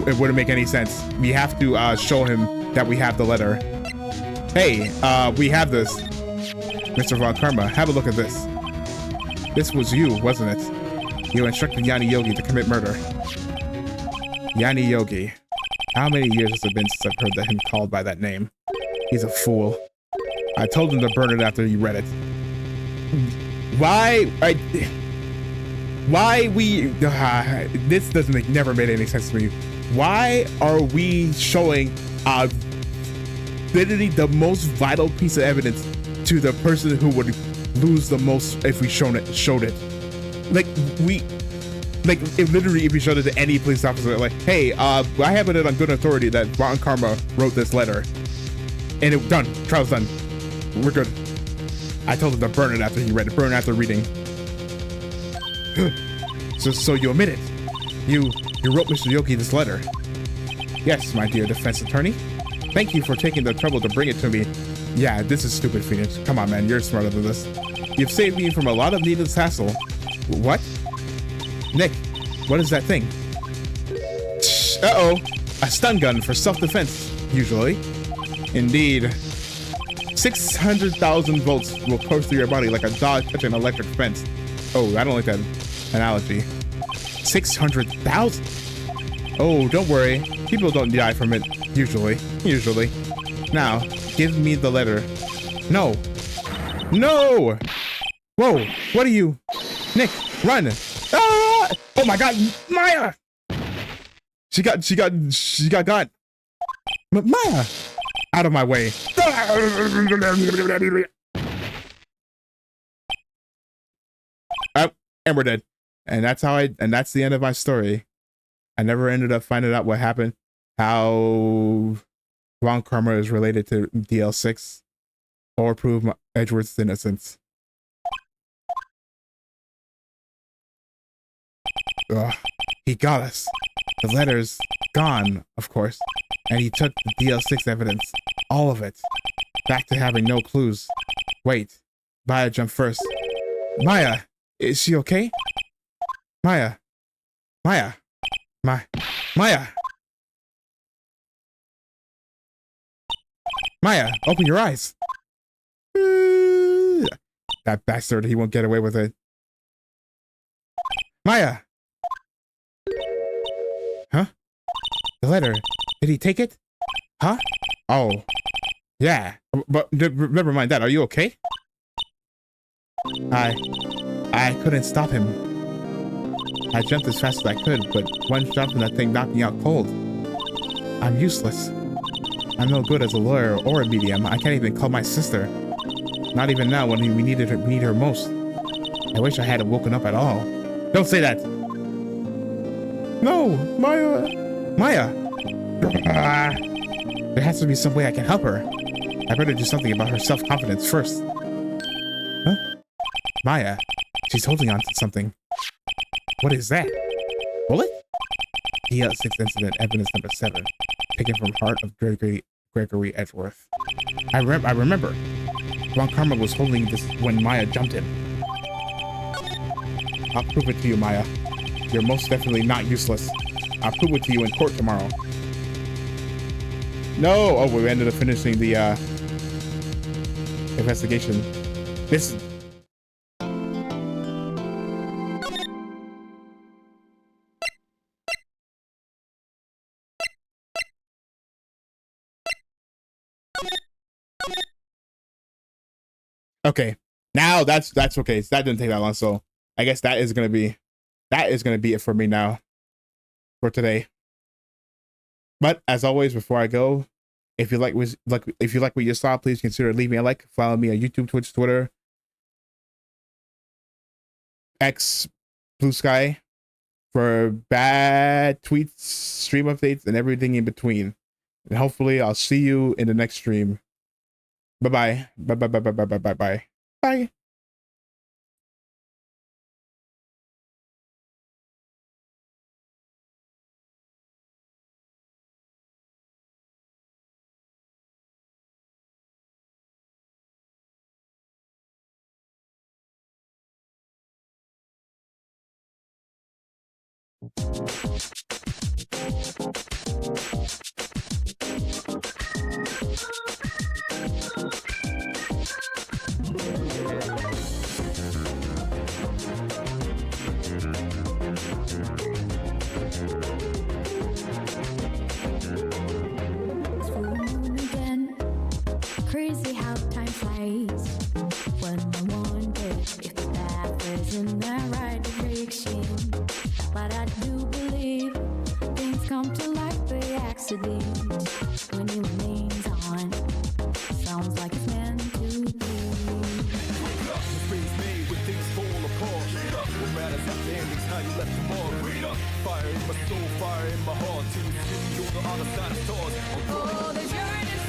it wouldn't make any sense. We have to show him that we have the letter. Hey, we have this. Mr. Von Karma, have a look at this. This was you, wasn't it? You instructed Yanni Yogi to commit murder. Yanni Yogi. How many years has it been since I've heard him called by that name? He's a fool. I told him to burn it after he read it. Why we... this doesn't never made any sense to me. Why are we showing literally the most vital piece of evidence to the person who would lose the most if we showed it? Like, if literally if we showed it to any police officer, like, hey, I have it on good authority that Von Karma wrote this letter. And it done. Trial's done. We're good. I told him to burn it after he read it. Burn it after reading. So you admit it. You wrote Mr. Yogi this letter. Yes, my dear defense attorney. Thank you for taking the trouble to bring it to me. Yeah, this is stupid, Phoenix. Come on, man. You're smarter than this. You've saved me from a lot of needless hassle. What? Nick, what is that thing? Uh-oh. A stun gun for self-defense, usually. Indeed. 600,000 volts will course through your body like a dog touching an electric fence. Oh, I don't like that analogy. 600,000? Oh, don't worry. People don't die from it, usually. Now, give me the letter. No. No! Whoa, what are you? Nick, run! Ah! Oh my god, Maya! She got got. Maya! Out of my way. And we're dead. And that's the end of my story. I never ended up finding out what happened. How Ron Karma is related to DL6 or prove Edward's innocence. Ugh, he got us. The letter's gone, of course, and he took the DL6 evidence, all of it, back to having no clues. Wait, Maya jumped first. Maya, is she okay? Maya, Maya, Maya, Maya, open your eyes. That bastard, he won't get away with it. Maya. Huh? The letter. Did he take it? Huh? Oh. Yeah. But never mind that. Are you okay? I couldn't stop him. I jumped as fast as I could, but one shot from that thing knocked me out cold. I'm useless. I'm no good as a lawyer or a medium. I can't even call my sister. Not even now when we need her most. I wish I hadn't woken up at all. Don't say that! No! Maya! There has to be some way I can help her. I better do something about her self-confidence first. Huh? Maya. She's holding on to something. What is that? Bullet? DL6 incident evidence number 7. Taken from Heart of Gregory Edgeworth. I remember. Ron Karma was holding this when Maya jumped him. I'll prove it to you, Maya. You're most definitely not useless. I'll prove it to you in court tomorrow. No! Oh, we ended up finishing the investigation. This... Okay. Now that's okay. So that didn't take that long, so I guess that is gonna be it for me now for today. But as always, before I go, if you like what you saw, please consider leaving a like. Follow me on YouTube, Twitch, Twitter, X, Blue Sky for bad tweets, stream updates, and everything in between. And hopefully I'll see you in the next stream. Bye-bye. Bye. Bye. Crazy how time flies when I wonder if the path is in the right direction. But I do believe things come to life by accident when your name's on. Sounds like it's meant to be. Mistakes made when things fall apart. What matters at the end is how you left tomorrow. Fire in my soul, fire in my heart. Till we see on the other side of stars. Oh, the journey's